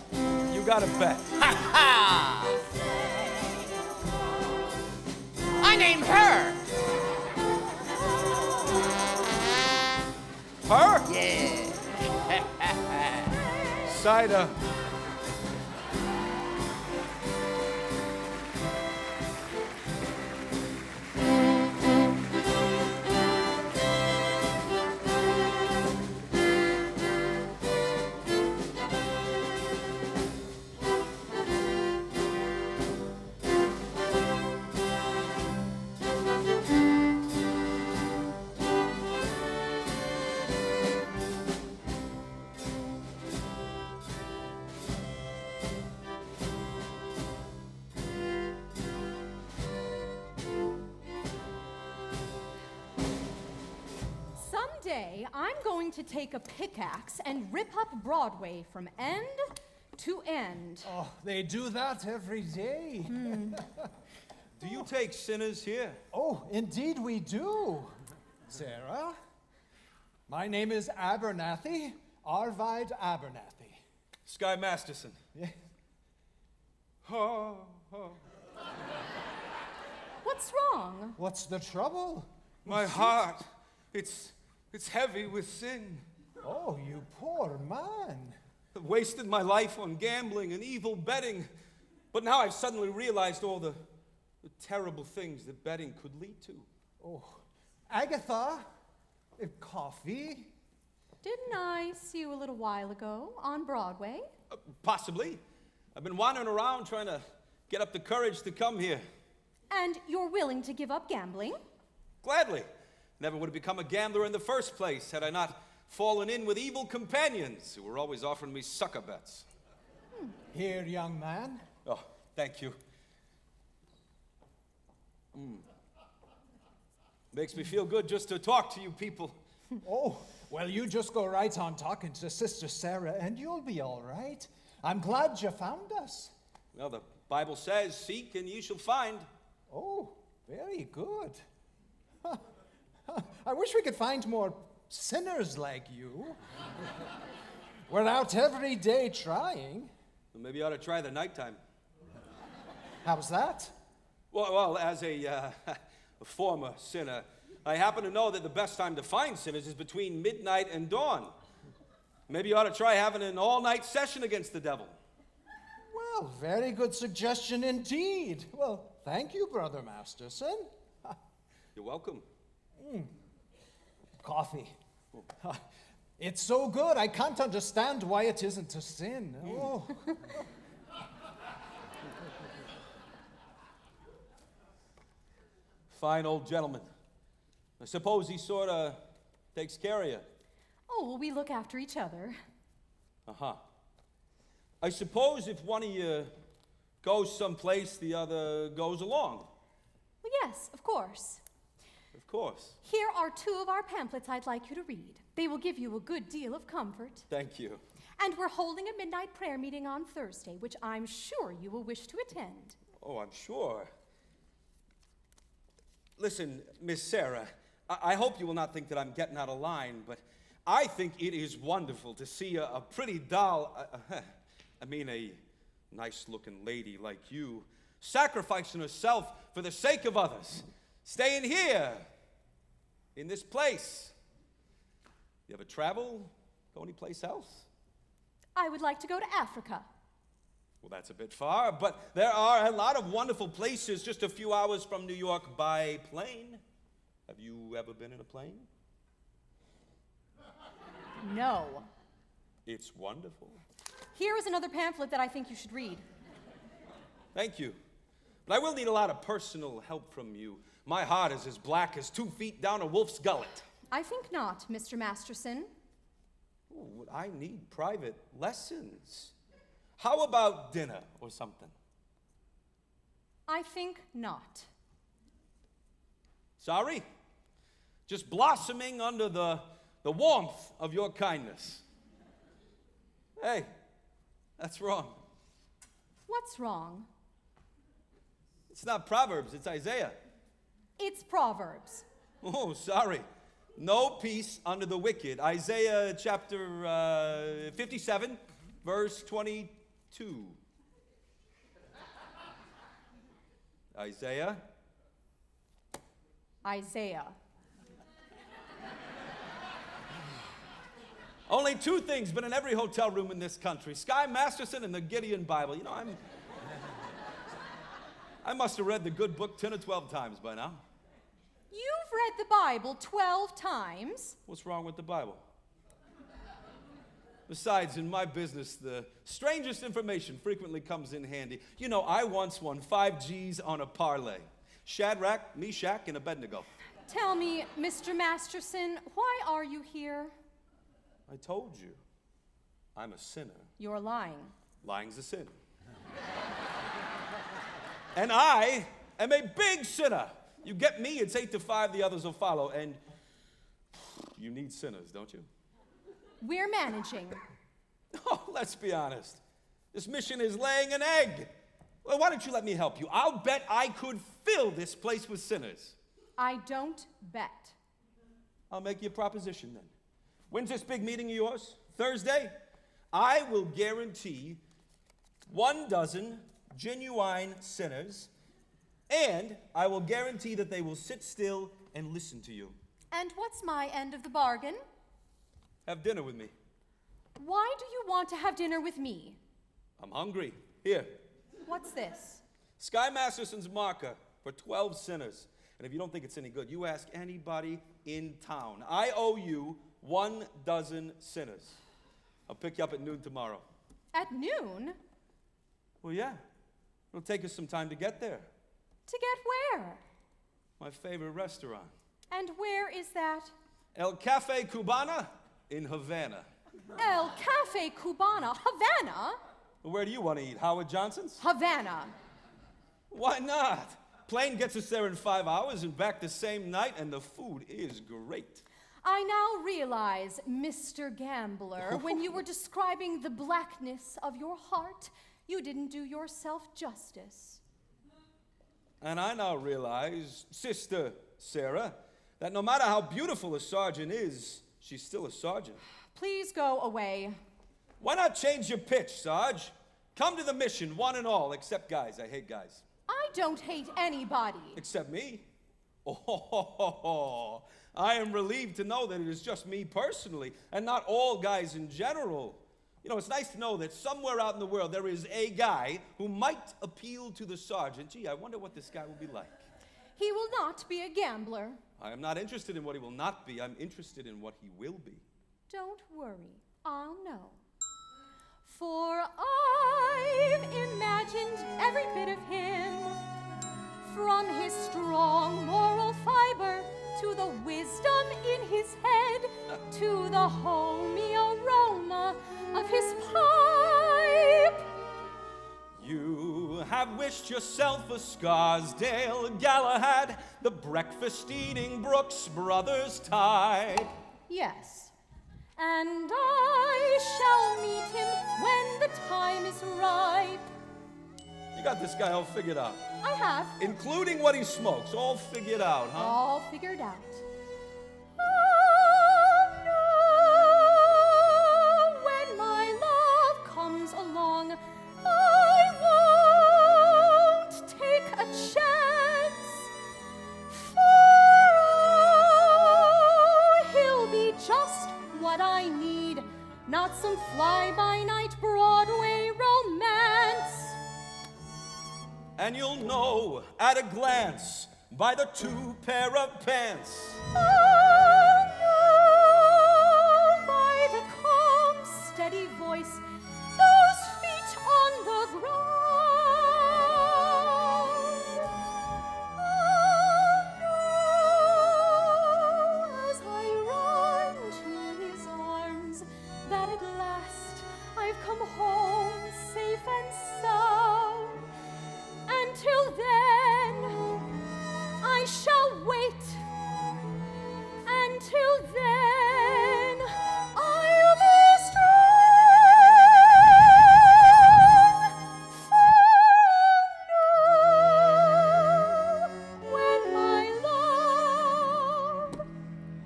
[SPEAKER 9] You got to bet.
[SPEAKER 6] Ha ha! I named her.
[SPEAKER 9] Her?
[SPEAKER 6] Yeah.
[SPEAKER 9] Cider.
[SPEAKER 4] Someday, I'm going to take a pickaxe and rip up Broadway from end to end.
[SPEAKER 10] Oh, they do that every day.
[SPEAKER 9] Do you take sinners here?
[SPEAKER 10] Oh, indeed we do, Sarah. My name is Abernathy, Arvide Abernathy.
[SPEAKER 9] Sky Masterson.
[SPEAKER 10] Yeah.
[SPEAKER 9] Oh, oh.
[SPEAKER 4] What's wrong?
[SPEAKER 10] What's the trouble?
[SPEAKER 9] My heart, it's heavy with sin.
[SPEAKER 10] Oh, you poor man.
[SPEAKER 9] I've wasted my life on gambling and evil betting, but now I've suddenly realized all the terrible things that betting could lead to.
[SPEAKER 10] Oh, Agatha, coffee?
[SPEAKER 4] Didn't I see you a little while ago on Broadway?
[SPEAKER 9] Possibly. I've been wandering around trying to get up the courage to come here.
[SPEAKER 4] And you're willing to give up gambling?
[SPEAKER 9] Gladly. Never would have become a gambler in the first place had I not fallen in with evil companions who were always offering me sucker bets.
[SPEAKER 10] Here, young man.
[SPEAKER 9] Oh, thank you. Makes me feel good just to talk to you people.
[SPEAKER 10] Oh, well, you just go right on talking to Sister Sarah and you'll be all right. I'm glad you found us.
[SPEAKER 9] Well, the Bible says, seek and ye shall find.
[SPEAKER 10] Oh, very good. I wish we could find more sinners like you. We're out every day trying.
[SPEAKER 9] Well, maybe you ought to try the nighttime.
[SPEAKER 10] How's that?
[SPEAKER 9] Well, as a former sinner, I happen to know that the best time to find sinners is between midnight and dawn. Maybe you ought to try having an all-night session against the devil.
[SPEAKER 10] Well, very good suggestion indeed. Well, thank you, Brother Masterson.
[SPEAKER 9] You're welcome.
[SPEAKER 10] Coffee. It's so good, I can't understand why it isn't a sin. Oh.
[SPEAKER 9] Fine old gentleman. I suppose he sort of takes care of you.
[SPEAKER 4] Oh, well, we look after each other.
[SPEAKER 9] Uh-huh. I suppose if one of you goes someplace, the other goes along.
[SPEAKER 4] Well, yes, of course.
[SPEAKER 9] Of course.
[SPEAKER 4] Here are 2 of our pamphlets I'd like you to read. They will give you a good deal of comfort.
[SPEAKER 9] Thank you.
[SPEAKER 4] And we're holding a midnight prayer meeting on Thursday, which I'm sure you will wish to attend.
[SPEAKER 9] Oh, I'm sure. Listen, Miss Sarah, I hope you will not think that I'm getting out of line, but I think it is wonderful to see a pretty doll, a nice-looking lady like you, sacrificing herself for the sake of others, staying here, in this place. You ever travel? Go anyplace else?
[SPEAKER 4] I would like to go to Africa.
[SPEAKER 9] Well, that's a bit far, but there are a lot of wonderful places just a few hours from New York by plane. Have you ever been in a plane?
[SPEAKER 4] No.
[SPEAKER 9] It's wonderful.
[SPEAKER 4] Here is another pamphlet that I think you should read.
[SPEAKER 9] Thank you. But I will need a lot of personal help from you. My heart is as black as 2 feet down a wolf's gullet.
[SPEAKER 4] I think not, Mr. Masterson.
[SPEAKER 9] Ooh, I need private lessons. How about dinner or something?
[SPEAKER 4] I think not.
[SPEAKER 9] Sorry? Just blossoming under the warmth of your kindness. Hey, that's wrong.
[SPEAKER 4] What's wrong?
[SPEAKER 9] It's not Proverbs, it's Isaiah.
[SPEAKER 4] It's Proverbs.
[SPEAKER 9] Oh, sorry. No peace under the wicked. Isaiah chapter 57, verse 22. Isaiah.
[SPEAKER 4] Isaiah.
[SPEAKER 9] Only 2 things been in every hotel room in this country: Sky Masterson and the Gideon Bible. You know, I must have read the good book 10 or 12 times by now.
[SPEAKER 4] You've read the Bible 12 times?
[SPEAKER 9] What's wrong with the Bible? Besides, in my business, the strangest information frequently comes in handy. You know, I once won 5 G's on a parlay. Shadrach, Meshach, and Abednego.
[SPEAKER 4] Tell me, Mr. Masterson, why are you here?
[SPEAKER 9] I told you, I'm a sinner.
[SPEAKER 4] You're lying.
[SPEAKER 9] Lying's a sin. And I am a big sinner. You get me, it's 8 to 5, the others will follow. And you need sinners, don't you?
[SPEAKER 4] We're managing.
[SPEAKER 9] Oh, let's be honest. This mission is laying an egg. Well, why don't you let me help you? I'll bet I could fill this place with sinners.
[SPEAKER 4] I don't bet.
[SPEAKER 9] I'll make you a proposition then. When's this big meeting of yours? Thursday? I will guarantee 12 genuine sinners, and I will guarantee that they will sit still and listen to you.
[SPEAKER 4] And what's my end of the bargain?
[SPEAKER 9] Have dinner with me.
[SPEAKER 4] Why do you want to have dinner with me?
[SPEAKER 9] I'm hungry. Here.
[SPEAKER 4] What's this?
[SPEAKER 9] Sky Masterson's marker for 12 sinners. And if you don't think it's any good, you ask anybody in town. I owe you 12 sinners. I'll pick you up at noon tomorrow.
[SPEAKER 4] At noon?
[SPEAKER 9] Well, yeah. It'll take us some time to get there.
[SPEAKER 4] To get where?
[SPEAKER 9] My favorite restaurant.
[SPEAKER 4] And where is that?
[SPEAKER 9] El Cafe Cubana in Havana.
[SPEAKER 4] El Cafe Cubana. Havana?
[SPEAKER 9] Where do you want to eat? Howard Johnson's?
[SPEAKER 4] Havana.
[SPEAKER 9] Why not? Plane gets us there in 5 hours and back the same night, and the food is great.
[SPEAKER 4] I now realize, Mr. Gambler, when you were describing the blackness of your heart, you didn't do yourself justice.
[SPEAKER 9] And I now realize, Sister Sarah, that no matter how beautiful a sergeant is, she's still a sergeant.
[SPEAKER 4] Please go away.
[SPEAKER 9] Why not change your pitch, Sarge? Come to the mission, one and all, except guys. I hate guys.
[SPEAKER 4] I don't hate anybody.
[SPEAKER 9] Except me. Oh, I am relieved to know that it is just me personally, and not all guys in general. You know, it's nice to know that somewhere out in the world there is a guy who might appeal to the sergeant. Gee, I wonder what this guy will be like.
[SPEAKER 4] He will not be a gambler.
[SPEAKER 9] I am not interested in what he will not be. I'm interested in what he will be.
[SPEAKER 4] Don't worry, I'll know. For I've imagined every bit of him, from his strong moral fiber to the wisdom in his head, to the homey aroma of his pipe.
[SPEAKER 9] You have wished yourself a Scarsdale Galahad, the breakfast-eating Brooks Brothers type.
[SPEAKER 4] Yes, and I shall meet him when the time is ripe.
[SPEAKER 9] You got this guy all figured out.
[SPEAKER 4] I have.
[SPEAKER 9] Including what he smokes, all figured out, huh?
[SPEAKER 4] All figured out. Oh, no, when my love comes along, I won't take a chance. For oh, he'll be just what I need, not some fly-by-night Broadway romance.
[SPEAKER 9] And you'll know at a glance by the 2 pair of pants.
[SPEAKER 4] Oh, no, by the calm, steady voice, those feet on the ground. Until then, I shall wait. Until then, I'll be strong. For now, when my love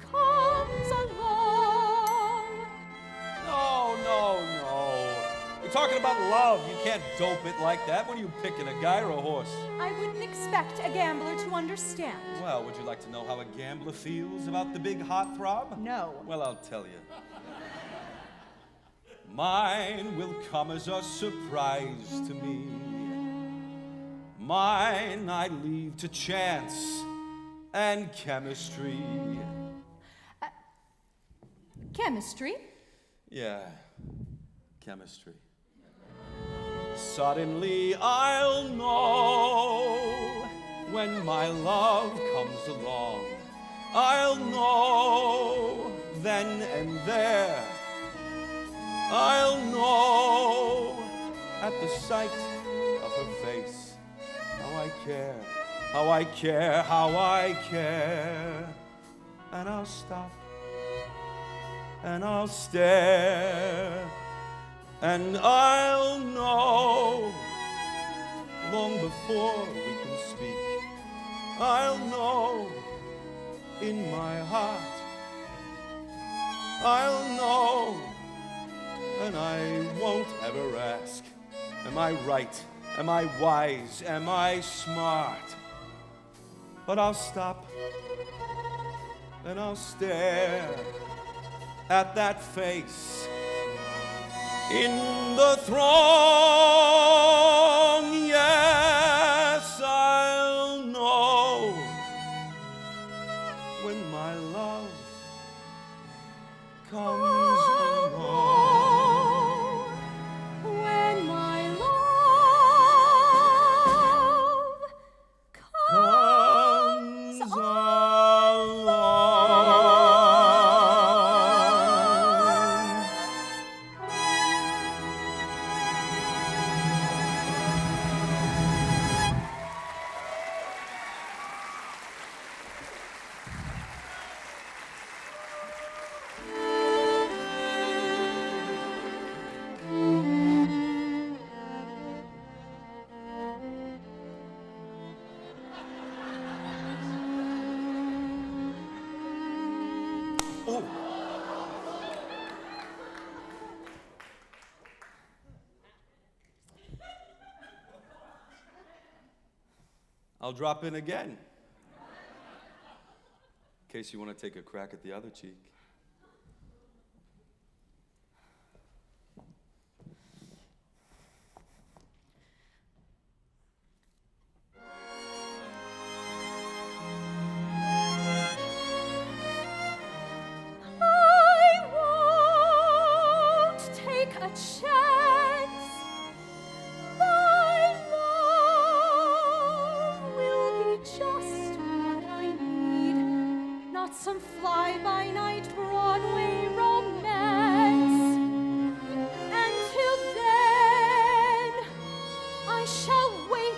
[SPEAKER 4] comes along.
[SPEAKER 9] No. You're talking about love. You can't dope it like that. What are you picking, a guy or a horse?
[SPEAKER 4] I wouldn't expect a gambler to understand.
[SPEAKER 9] Well, would you like to know how a gambler feels about the big hot throb?
[SPEAKER 4] No.
[SPEAKER 9] Well, I'll tell you. Mine will come as a surprise to me. Mine I leave to chance and chemistry.
[SPEAKER 4] Chemistry?
[SPEAKER 9] Yeah, chemistry. Suddenly I'll know when my love comes along. I'll know then and there. I'll know at the sight of her face how I care, how I care, how I care. And I'll stop and I'll stare. And I'll know long before we can speak. I'll know in my heart. I'll know, and I won't ever ask, am I right? Am I wise? Am I smart? But I'll stop and I'll stare at that face in the throng. Yes, I'll know when my love comes along.
[SPEAKER 4] When my love comes
[SPEAKER 9] along. I'll drop in again. In case you want to take a crack at the other cheek.
[SPEAKER 4] I won't take a chance. My love will be just what I need, not some fly-by-night Broadway romance. Until then, I shall wait.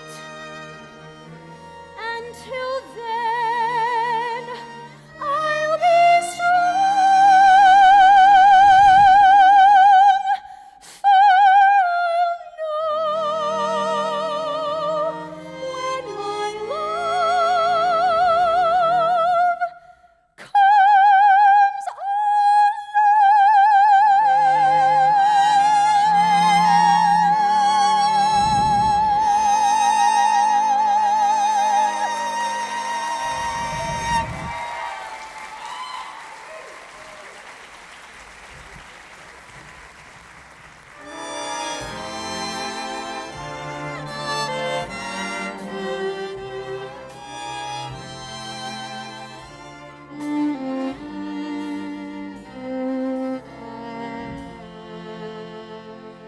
[SPEAKER 4] Until then, I'll be strong. For I'll know when my love comes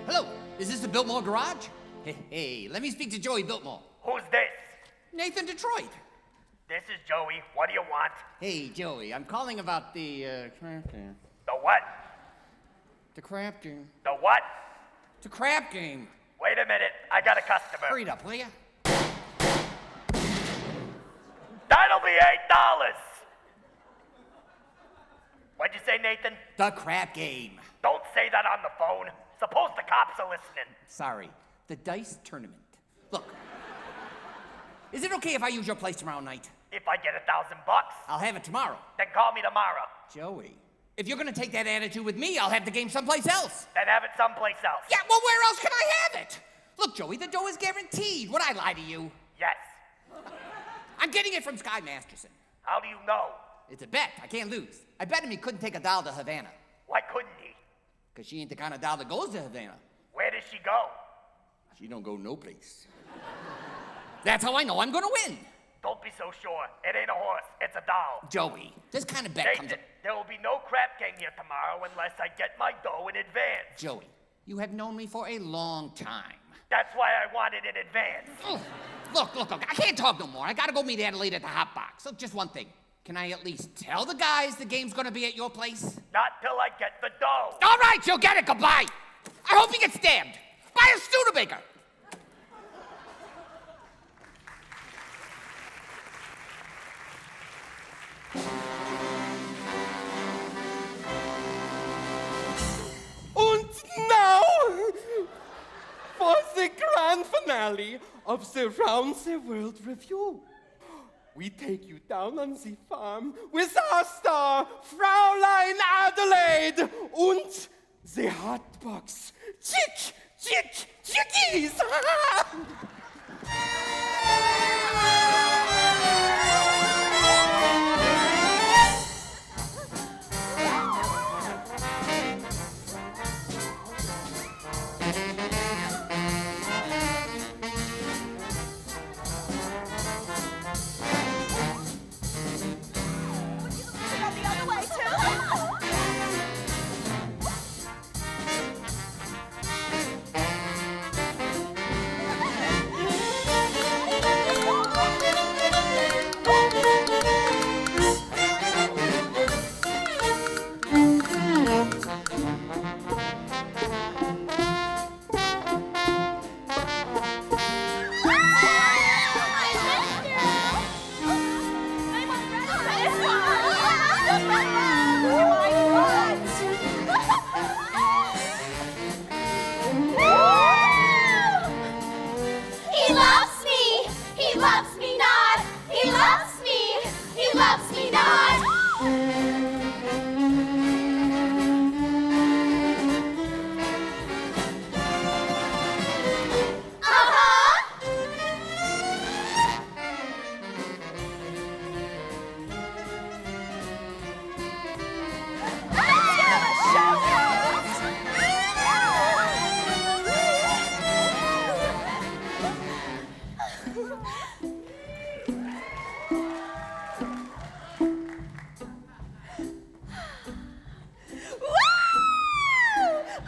[SPEAKER 6] Hello, is this the Biltmore Garage? Hey, let me speak to Joey Biltmore.
[SPEAKER 11] Who's this?
[SPEAKER 6] Nathan Detroit.
[SPEAKER 11] This is Joey. What do you want?
[SPEAKER 6] Hey, Joey, I'm calling about the crap game.
[SPEAKER 11] The what?
[SPEAKER 6] The crap game.
[SPEAKER 11] The what?
[SPEAKER 6] The crap game.
[SPEAKER 11] Wait a minute. I got a customer.
[SPEAKER 6] Hurry it up, will ya?
[SPEAKER 11] me $8. What'd you say, Nathan?
[SPEAKER 6] The crap game.
[SPEAKER 11] Don't say that on the phone. Suppose the cops are listening.
[SPEAKER 6] Sorry, the dice tournament. Look, is it okay if I use your place tomorrow night?
[SPEAKER 11] If I get $1,000,
[SPEAKER 6] I'll have it tomorrow.
[SPEAKER 11] then call me tomorrow.
[SPEAKER 6] Joey, if you're gonna take that attitude with me, I'll have the game someplace else.
[SPEAKER 11] Then have it someplace else.
[SPEAKER 6] Yeah, well, where else can I have it? Look, Joey, the dough is guaranteed. Would I lie to you?
[SPEAKER 11] Yes.
[SPEAKER 6] I'm getting it from Sky Masterson.
[SPEAKER 11] How do you know?
[SPEAKER 6] It's a bet. I can't lose. I bet him he couldn't take a doll to Havana.
[SPEAKER 11] Why couldn't he?
[SPEAKER 6] Because she ain't the kind of doll that goes to Havana.
[SPEAKER 11] Where does she go?
[SPEAKER 6] She don't go no place. That's how I know I'm gonna win.
[SPEAKER 11] Don't be so sure. It ain't a horse. It's a doll.
[SPEAKER 6] Joey, this kind of bet comes
[SPEAKER 11] Nathan,
[SPEAKER 6] up.
[SPEAKER 11] there will be no crap game here tomorrow unless I get my dough in advance.
[SPEAKER 6] Joey, you have known me for a long time.
[SPEAKER 11] That's why I want it in advance.
[SPEAKER 6] Oh, look, I can't talk no more. I gotta go meet Adelaide at the hot box. Look, just one thing. Can I at least tell the guys the game's gonna be at your place?
[SPEAKER 11] Not till I get the dough.
[SPEAKER 6] All right, you'll get it. Goodbye. I hope you get stabbed by a Studebaker.
[SPEAKER 5] And now, for the grand finale of the Round the World Review, we take you down on the farm with our star, Fraulein Adelaide, and the hot box. Chickies!
[SPEAKER 4] He loves me! He loves me not! He loves me! He loves me not!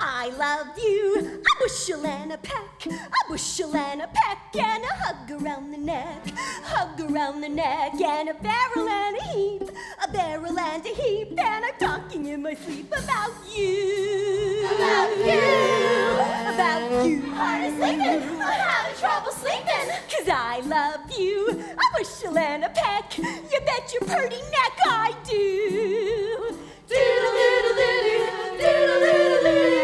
[SPEAKER 4] I love you, a bushel and a peck, a bushel and a peck, and a hug around the neck, and a barrel and a heap, a barrel and a heap, and I'm talking in my sleep about you. About you. About you. Hard as sleeping, I'm having trouble sleeping. 'Cause I love you, a bushel and a peck, you bet your pretty neck I do. Doodle-doodle-doo, doodle-doodle-doo.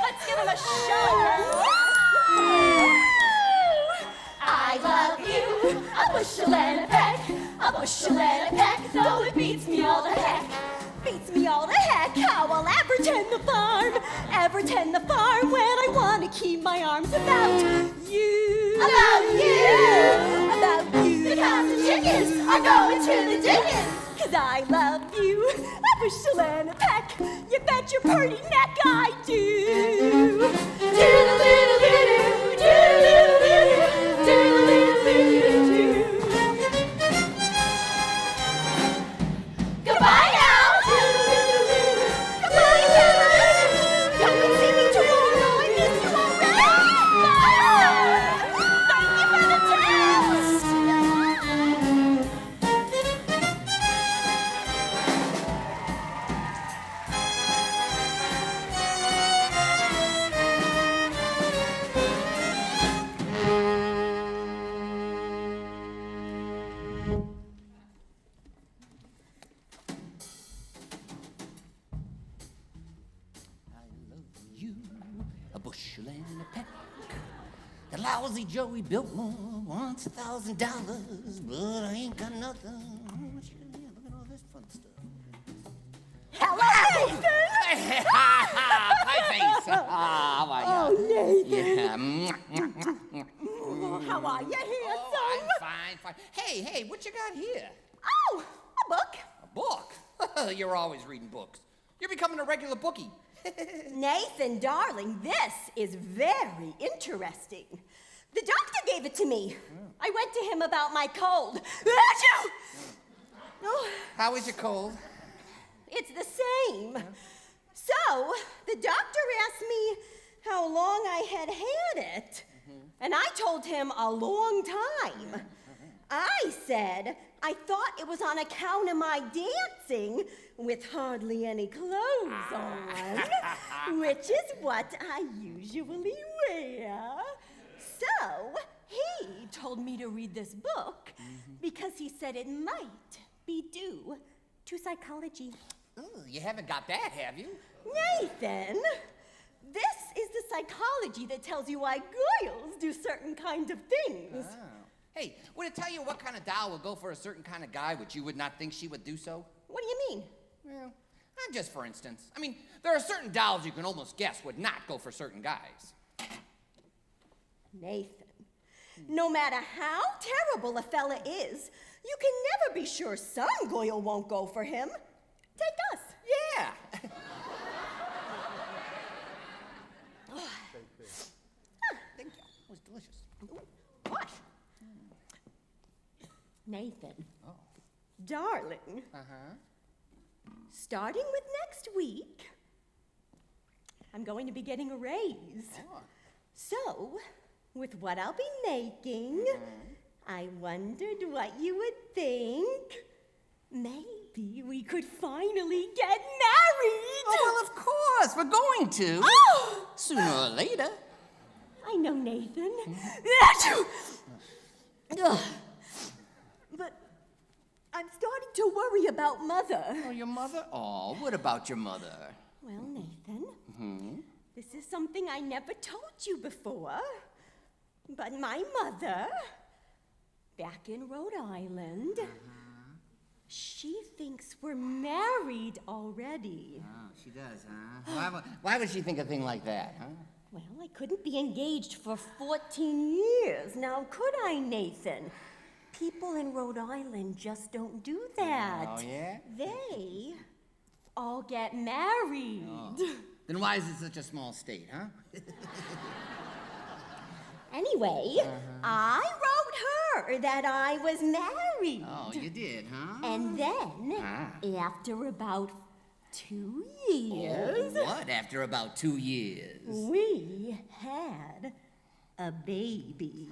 [SPEAKER 4] Let's give him a show. I love you, a bushel and a peck, a bushel and a peck, though it beats me all the heck. Beats me all the heck how I'll ever tend the farm when I want to keep my arms about you. About you. About you. Because the chickens are going to the dickens. 'Cause I love you, a bushel and a peck, you bet your pretty neck I do. Doodle-doodle-doo-doo, doodle-doodle-doo-doo, doodle-doodle-doo-doo. Goodbye now. Goodbye now. Come and see me tomorrow. I miss you already. Thank you for the text.
[SPEAKER 6] The lousy Joey Biltmore wants $1,000, but I ain't got nothing. What you gonna do? Look at all this fun stuff.
[SPEAKER 4] Hello, Nathan!
[SPEAKER 6] Pie face! How are you?
[SPEAKER 4] Oh, Nathan.
[SPEAKER 6] Yeah.
[SPEAKER 4] How are you, handsome?
[SPEAKER 6] Oh, I'm fine. Hey, what you got here?
[SPEAKER 4] Oh, a book.
[SPEAKER 6] A book? You're always reading books. You're becoming a regular bookie.
[SPEAKER 4] Nathan, darling, this is very interesting. The doctor gave it to me. I went to him about my cold. Achoo! Oh,
[SPEAKER 6] How is your cold?
[SPEAKER 4] it's the same. So, the doctor asked me how long I had it. And I told him a long time. I said I thought it was on account of my dancing with hardly any clothes on, which is what I usually wear. So, he told me to read this book because he said it might be due to psychology.
[SPEAKER 6] Ooh, you haven't got that, have you?
[SPEAKER 4] Nathan, this is the psychology that tells you why girls do certain kinds of things.
[SPEAKER 6] Oh. Hey, would it tell you what kind of doll would go for a certain kind of guy, which you would not think she would do so?
[SPEAKER 4] What do you mean?
[SPEAKER 6] Well, just for instance. I mean, there are certain dolls you can almost guess would not go for certain guys.
[SPEAKER 4] Nathan, no matter how terrible a fella is, you can never be sure some girl won't go for him. Take us.
[SPEAKER 6] Yeah. Thank you. It was delicious.
[SPEAKER 4] Wash. Nathan. Darling. Starting with next week, I'm going to be getting a raise. So, with what I'll be making, I wondered what you would think. Maybe we could finally get married.
[SPEAKER 6] Oh, well, of course. We're going to.
[SPEAKER 4] Oh!
[SPEAKER 6] Sooner or later.
[SPEAKER 4] I know, Nathan. Achoo! Ugh. But I'm starting to worry about Mother.
[SPEAKER 6] Oh, your mother? Oh, what about your mother?
[SPEAKER 4] Well, Nathan, this is something I never told you before. But my mother, back in Rhode Island, she thinks we're married already.
[SPEAKER 6] Oh, she does, huh? Why would she think a thing like that, huh?
[SPEAKER 4] Well, I couldn't be engaged for 14 years. Now, could I, Nathan? People in Rhode Island just don't do that.
[SPEAKER 6] Oh, yeah?
[SPEAKER 4] They all get married.
[SPEAKER 6] Oh. Then why is it such a small state, huh?
[SPEAKER 4] Anyway, I wrote her that I was married.
[SPEAKER 6] Oh, you did, huh?
[SPEAKER 4] And then, after about 2 years,
[SPEAKER 6] What, after about 2 years?
[SPEAKER 4] we had a baby.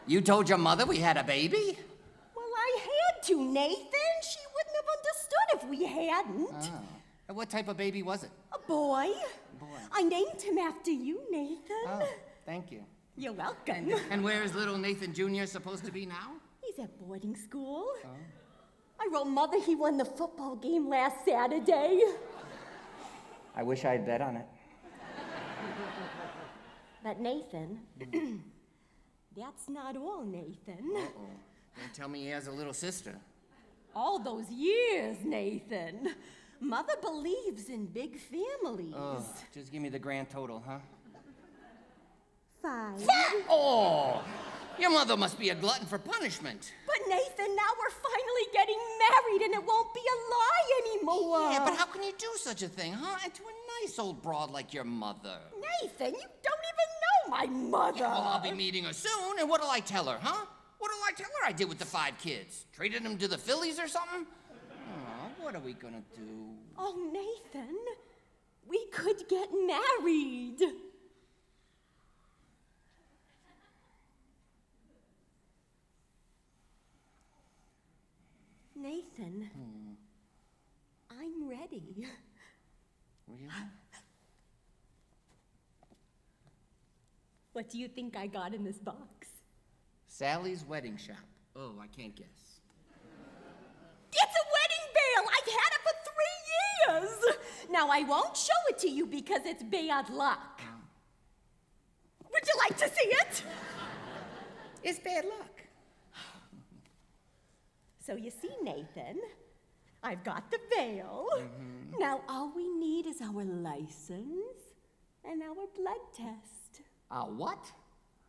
[SPEAKER 6] You told your mother we had a baby?
[SPEAKER 4] Well, I had to, Nathan. She wouldn't have understood if we hadn't.
[SPEAKER 6] Oh. And what type of baby was it?
[SPEAKER 4] A boy.
[SPEAKER 6] Boy.
[SPEAKER 4] I named him after you, Nathan.
[SPEAKER 6] Oh, thank you.
[SPEAKER 4] You're welcome.
[SPEAKER 6] And where is little Nathan Jr. supposed to be now?
[SPEAKER 4] He's at boarding school. I wrote Mother he won the football game last Saturday.
[SPEAKER 6] I wish I'd bet on it.
[SPEAKER 4] But Nathan, that's not all, Nathan.
[SPEAKER 6] Uh-oh. Don't tell me he has a little sister.
[SPEAKER 4] All those years, Nathan. Mother believes in big families.
[SPEAKER 6] Oh, just give me the grand total, huh?
[SPEAKER 4] 5.
[SPEAKER 6] Oh! Your mother must be a glutton for punishment.
[SPEAKER 4] But Nathan, now we're finally getting married and it won't be a lie anymore.
[SPEAKER 6] Yeah, but how can you do such a thing, huh? And to a nice old broad like your mother.
[SPEAKER 4] Nathan, you don't even know my mother.
[SPEAKER 6] Yeah, well, I'll be meeting her soon, and what'll I tell her, huh? What'll I tell her I did with the 5 kids? Traded them to the Phillies or something? Oh, what are we gonna do?
[SPEAKER 4] Oh, Nathan, we could get married. Nathan, I'm ready.
[SPEAKER 6] Really?
[SPEAKER 4] What do you think I got in this box?
[SPEAKER 6] Sally's wedding shop. Oh, I can't guess.
[SPEAKER 4] It's a wedding veil! I've had it for 3 years! Now, I won't show it to you because it's bad luck. Would you like to see it?
[SPEAKER 6] It's bad luck.
[SPEAKER 4] So you see, Nathan, I've got the veil. Now all we need is our license and our blood test.
[SPEAKER 6] What?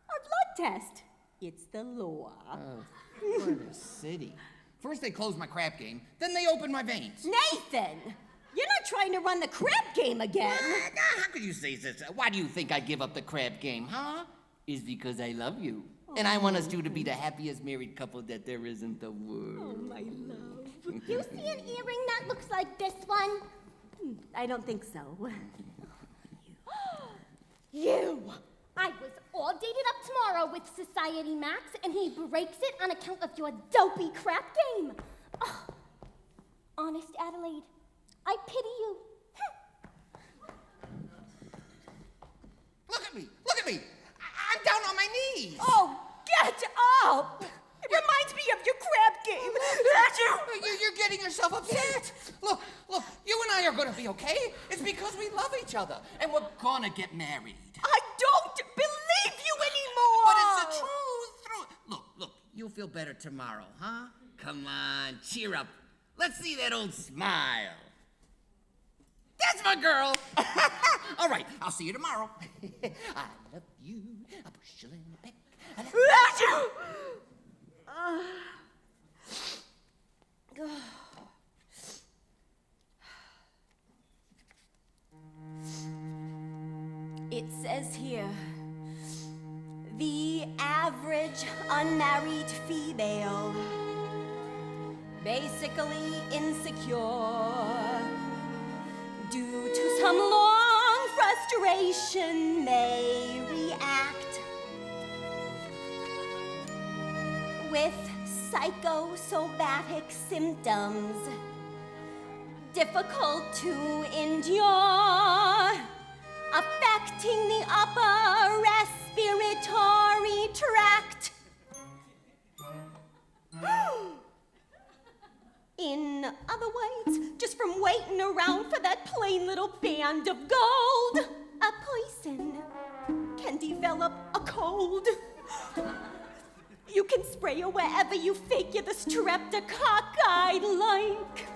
[SPEAKER 4] Our blood test. It's the law.
[SPEAKER 6] What a city. First they close my crap game, then they open my veins.
[SPEAKER 4] Nathan, you're not trying to run the crab game again.
[SPEAKER 6] How could you say this? Why do you think I give up the crab game, huh? It's because I love you. And I want us two to be the happiest married couple that there is in the world.
[SPEAKER 4] Oh, my love.
[SPEAKER 12] You see an earring that looks like this one?
[SPEAKER 4] I don't think so.
[SPEAKER 12] You! I was all dated up tomorrow with Society Max, and he breaks it on account of your dopey crap game. Oh, honest, Adelaide, I pity you.
[SPEAKER 6] Look at me! Look at me! I'm down on my knees!
[SPEAKER 4] Oh, get up! It reminds me of your crab game.
[SPEAKER 6] You're getting yourself upset. Look, you and I are gonna be okay. It's because we love each other, and we're gonna get married.
[SPEAKER 4] I don't believe you anymore!
[SPEAKER 6] But it's the truth. Look, you'll feel better tomorrow, huh? Come on, cheer up. Let's see that old smile. That's my girl. All right, I'll see you tomorrow. I love you. I push you in the back. I love you.
[SPEAKER 4] It says here, the average unmarried female, basically insecure, due to some long frustration may react with psychosomatic symptoms difficult to endure, affecting the upper respiratory tract. In other words, just from waiting around for that plain little band of gold, a person can develop a cold. You can spray her wherever you figure the streptococcus I'd like.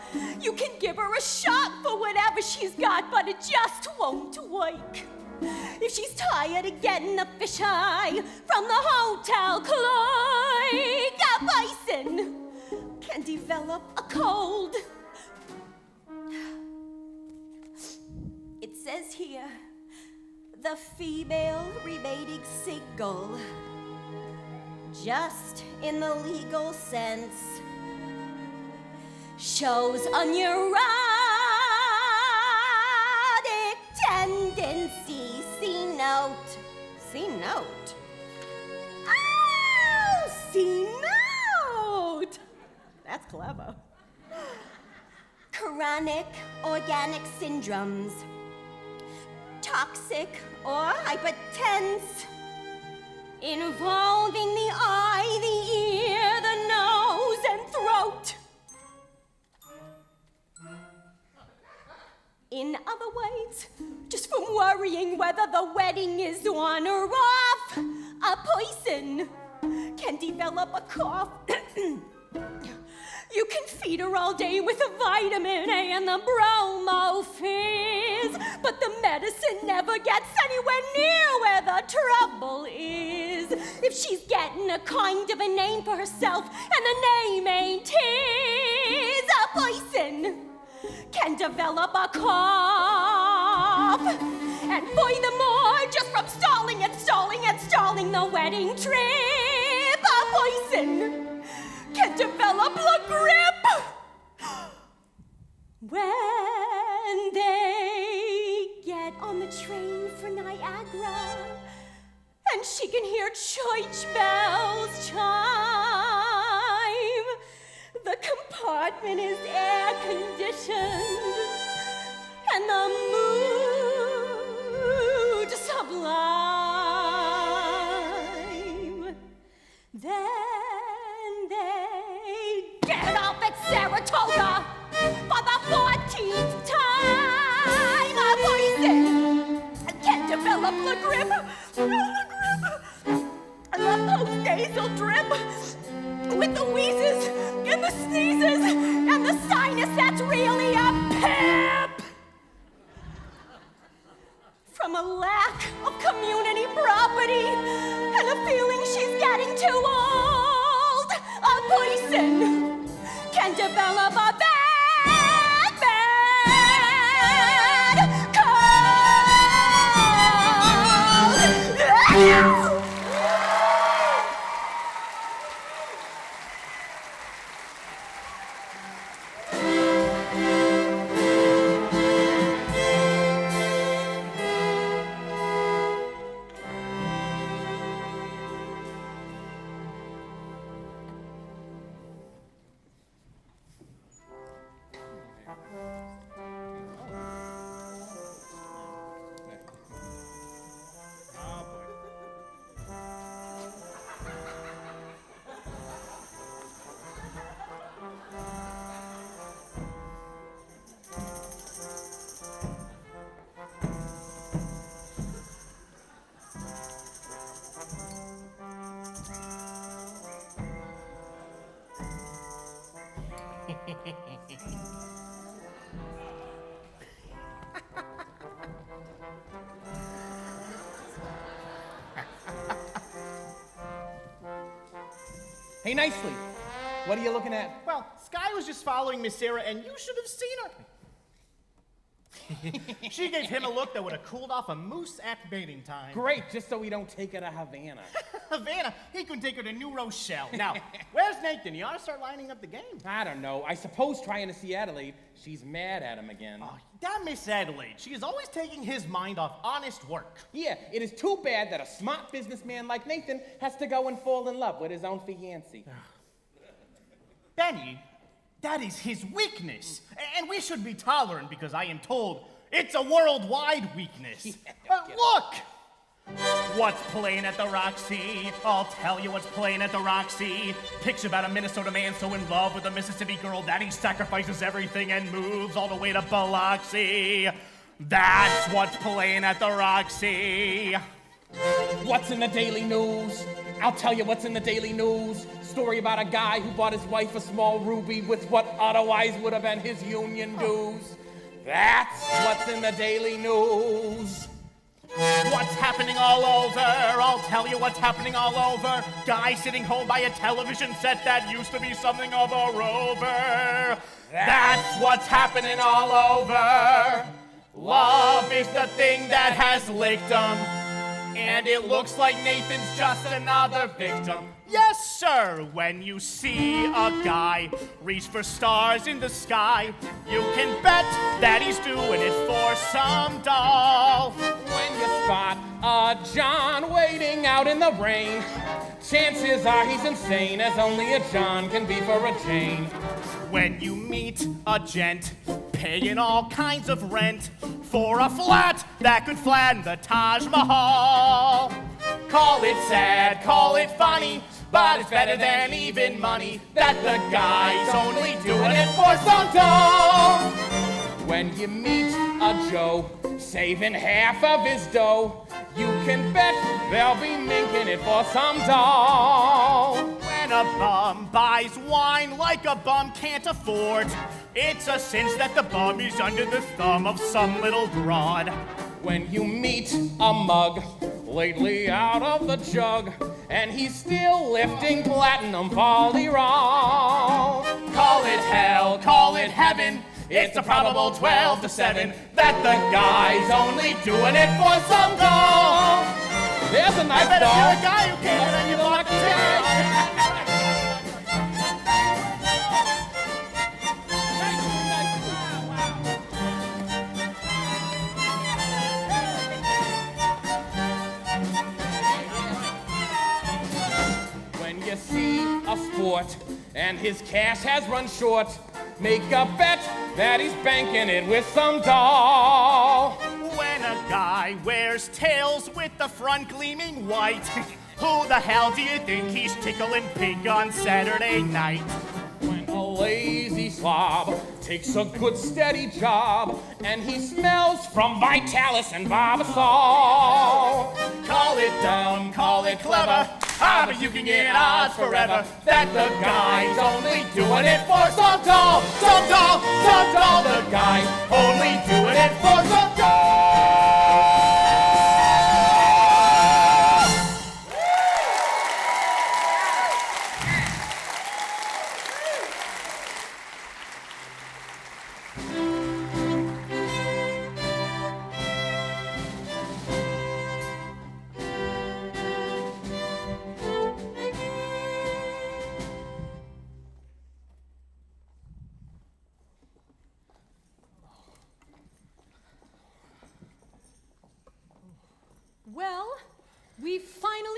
[SPEAKER 4] You can give her a shot for whatever she's got, but it just won't work. If she's tired of getting a fisheye from the hotel clerk, a bison can develop a cold. It says here, the female remaining single, just in the legal sense, shows a neurotic tendency. C note. C note? Oh, C note! That's clever. Chronic organic syndromes, toxic or hypertense, involving the eye, the ear, the nose, and throat. In other words, just from worrying whether the wedding is on or off, a person can develop a cough. You can feed her all day with a vitamin A and the bromo fizz, but the medicine never gets anywhere near where the trouble is. If she's getting a kind of a name for herself and the name ain't his, a person can develop a cough. And furthermore, just from stalling the wedding trip, a person can develop the grip when they get on the train for Niagara and she can hear church bells chime. The compartment is air conditioned and the mood sublime. Then they get off at Saratoga for the 14th time. A person can develop the grip. person can develop a bad, bad cold.
[SPEAKER 1] Hey, Nicely, what are you looking at?
[SPEAKER 8] Well, Sky was just following Miss Sarah, and you should have seen her. She gave him a look that would have cooled off a moose at mating time.
[SPEAKER 1] Great, just so we don't take her to Havana.
[SPEAKER 8] Havana, he can take her to New Rochelle. Now, where's Nathan? You ought to start lining up the game.
[SPEAKER 1] I don't know. I suppose trying to see Adelaide, she's mad at him again.
[SPEAKER 8] Oh, that Miss Adelaide. She is always taking his mind off honest work.
[SPEAKER 1] Yeah, it is too bad that a smart businessman like Nathan has to go and fall in love with his own fiancée.
[SPEAKER 8] Benny, that is his weakness. And we should be tolerant because I am told it's a worldwide weakness. Look! What's playing at the Roxy? I'll tell you what's playing at the Roxy. Picture about a Minnesota man so in love with a Mississippi girl that he sacrifices everything and moves all the way to Biloxi. That's what's playing at the Roxy.
[SPEAKER 1] What's in the Daily News? I'll tell you what's in the Daily News. Story about a guy who bought his wife a small ruby with what otherwise would have been his union dues. That's what's in the Daily News.
[SPEAKER 8] What's happening all over? I'll tell you what's happening all over. Guy sitting home by a television set that used to be something of a rover. That's what's happening all over. Love is the thing that has licked 'em. And it looks like Nathan's just another victim. Yes, sir. When you see a guy reach for stars in the sky, you can bet that he's doing it for some doll.
[SPEAKER 1] When you spot a John waiting out in the rain, chances are he's insane, as only a John can be for a Jane.
[SPEAKER 8] When you meet a gent paying all kinds of rent for a flat that could flatten the Taj Mahal, call it sad, call it funny, but it's better than even money that the guy's only doing it for some dough.
[SPEAKER 1] When you meet a Joe saving half of his dough, you can bet they'll be minking it for some doll.
[SPEAKER 8] When a bum buys wine like a bum can't afford, it's a cinch that the bum is under the thumb of some little broad.
[SPEAKER 1] When you meet a mug lately out of the jug, and he's still lifting platinum folderol,
[SPEAKER 8] call it hell, call it heaven, it's a probable 12 to 7 that the guy's only doing it for some doll.
[SPEAKER 1] There's a nice
[SPEAKER 8] doll.
[SPEAKER 1] doll.
[SPEAKER 8] You're a guy who came in and you blocked the ticket.
[SPEAKER 1] When you see a sport and his cash has run short, make a bet that he's banking it with some doll.
[SPEAKER 8] When a guy wears tails with the front gleaming white, who the hell do you think he's tickling pink on Saturday night?
[SPEAKER 1] When a lazy slob takes a good steady job and he smells from Vitalis and Barbasol,
[SPEAKER 8] call it dumb, call it clever, but you can get odds forever that the guy's only doing it for some doll, some doll, some doll. The guy's only doing it for some doll.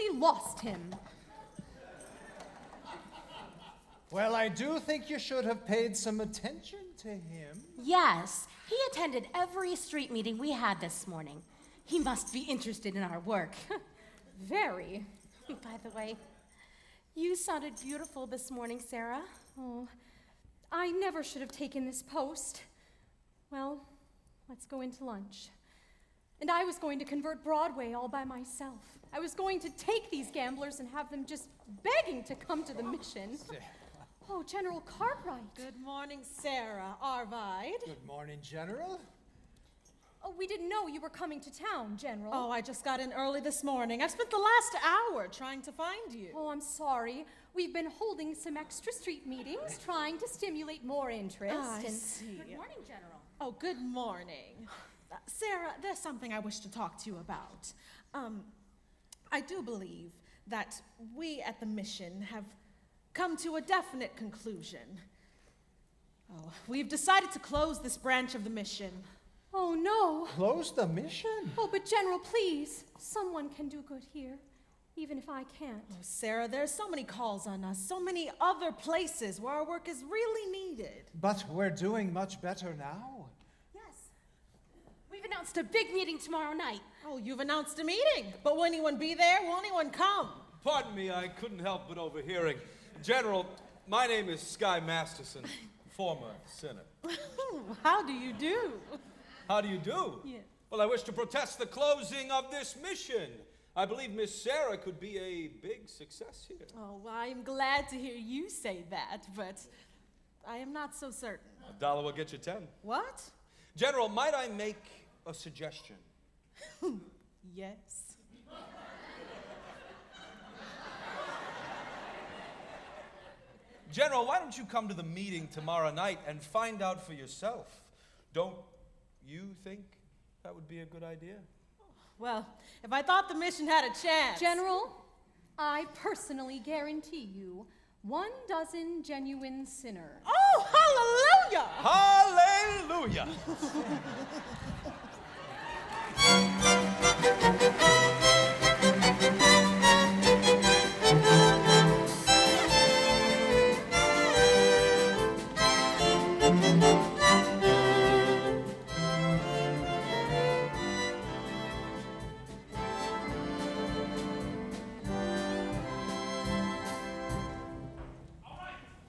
[SPEAKER 4] totally lost him.
[SPEAKER 10] Well, I do think you should have paid some attention to him.
[SPEAKER 13] Yes, he attended every street meeting we had this morning. He must be interested in our work.
[SPEAKER 4] Very.
[SPEAKER 13] By the way, you sounded beautiful this morning, Sarah.
[SPEAKER 4] Oh, I never should have taken this post. Well, let's go into lunch. And I was going to convert Broadway all by myself. I was going to take these gamblers and have them just begging to come to the mission. Oh, General Cartwright.
[SPEAKER 14] Good morning, Sarah Arvide.
[SPEAKER 10] Good morning, General.
[SPEAKER 4] Oh, we didn't know you were coming to town, General.
[SPEAKER 14] Oh, I just got in early this morning. I've spent the last hour trying to find you.
[SPEAKER 4] Oh, I'm sorry. We've been holding some extra street meetings, trying to stimulate more interest.
[SPEAKER 14] I see.
[SPEAKER 13] Good morning, General.
[SPEAKER 14] Oh, good morning. Sarah, there's something I wish to talk to you about. I do believe that we at the mission have come to a definite conclusion. Oh, we've decided to close this branch of the mission.
[SPEAKER 4] Oh, no.
[SPEAKER 10] Close the mission?
[SPEAKER 4] Oh, but General, please. Someone can do good here, even if I can't.
[SPEAKER 14] Oh, Sarah, there's so many calls on us, so many other places where our work is really needed.
[SPEAKER 10] But we're doing much better now.
[SPEAKER 13] Yes. We've announced a big meeting tomorrow night.
[SPEAKER 14] Oh, you've announced a meeting, but will anyone be there? Will anyone come?
[SPEAKER 9] Pardon me, I couldn't help but overhearing. General, my name is Sky Masterson, former sinner.
[SPEAKER 14] How do you do?
[SPEAKER 9] How do you do?
[SPEAKER 14] Yeah.
[SPEAKER 9] Well, I wish to protest the closing of this mission. I believe Miss Sarah could be a big success here.
[SPEAKER 14] Oh, well, I'm glad to hear you say that, but I am not so certain.
[SPEAKER 9] $1 will get you 10.
[SPEAKER 14] What?
[SPEAKER 9] General, might I make a suggestion?
[SPEAKER 14] Yes.
[SPEAKER 9] General, why don't you come to the meeting tomorrow night and find out for yourself? Don't you think that would be a good idea?
[SPEAKER 14] Well, if I thought the mission had a chance.
[SPEAKER 4] General, I personally guarantee you 12 genuine sinners.
[SPEAKER 14] Oh, hallelujah!
[SPEAKER 9] Hallelujah!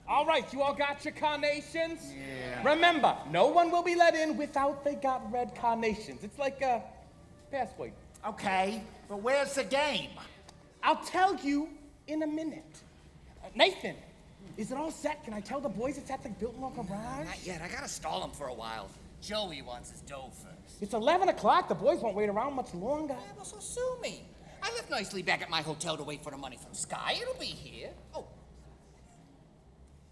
[SPEAKER 1] All right, you all got your carnations? Yeah. Remember, no one will be let in without they got red carnations. It's like a password.
[SPEAKER 3] Okay, but where's the game?
[SPEAKER 1] I'll tell you in a minute. Nathan, is it all set? Can I tell the boys it's at the Biltmore Garage?
[SPEAKER 6] Not yet. I gotta stall him for a while. Joey wants his dough first.
[SPEAKER 1] It's 11 o'clock. The boys won't wait around much longer.
[SPEAKER 6] Yeah, well, so sue me. I left nicely back at my hotel to wait for the money from Sky. It'll be here. Oh.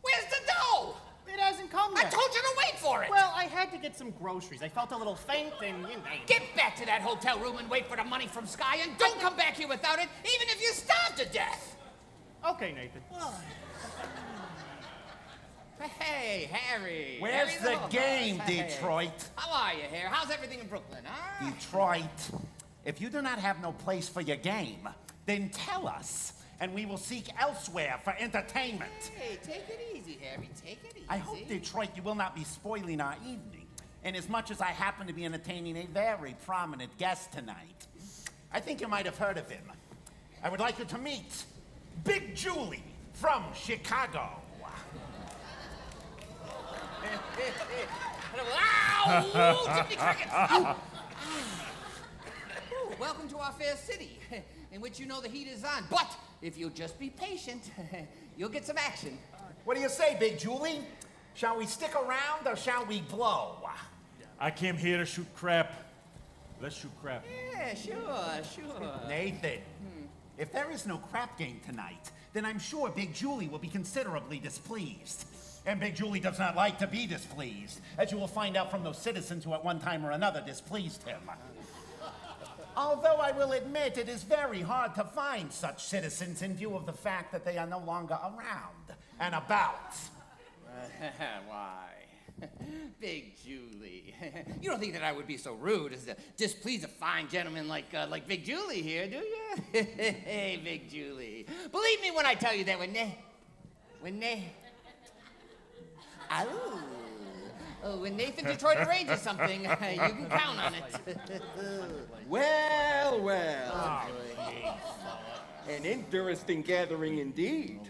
[SPEAKER 6] Where's the dough?
[SPEAKER 7] It hasn't come yet.
[SPEAKER 6] I told you to wait for it.
[SPEAKER 7] Well, I had to get some groceries. I felt a little faint and, you know.
[SPEAKER 6] Get back to that hotel room and wait for the money from Sky, and don't come back here without it, even if you starve to death.
[SPEAKER 7] Okay, Nathan.
[SPEAKER 6] Hey, Harry.
[SPEAKER 3] Where's
[SPEAKER 6] Harry
[SPEAKER 3] the game,
[SPEAKER 6] Hey.
[SPEAKER 3] Detroit?
[SPEAKER 6] How are you, Harry? How's everything in Brooklyn, huh?
[SPEAKER 3] Detroit, if you do not have no place for your game, then tell us, and we will seek elsewhere for entertainment.
[SPEAKER 6] Hey, take it easy, Harry. Take it easy.
[SPEAKER 3] I hope, Detroit, you will not be spoiling our evening. And as much as I happen to be entertaining a very prominent guest tonight, I think you might have heard of him. I would like you to meet Big Julie from Chicago.
[SPEAKER 6] Ow! Jiminy Cricket! Ow! Ooh, welcome to our fair city, in which you know the heat is on. But if you'll just be patient, you'll get some action.
[SPEAKER 3] What do you say, Big Julie? Shall we stick around or shall we blow?
[SPEAKER 15] I came here to shoot crap. Let's shoot crap.
[SPEAKER 6] Yeah, sure.
[SPEAKER 3] Nathan, if there is no crap game tonight, then I'm sure Big Julie will be considerably displeased. And Big Julie does not like to be displeased, as you will find out from those citizens who at one time or another displeased him. Although I will admit it is very hard to find such citizens in view of the fact that they are no longer around and about.
[SPEAKER 1] Why?
[SPEAKER 6] Big Julie. You don't think that I would be so rude as to displease a fine gentleman like Big Julie here, do you? Hey, Big Julie. Believe me when I tell you that when Nathan Detroit arranges something, you can count on it.
[SPEAKER 5] Well, well. An interesting gathering indeed.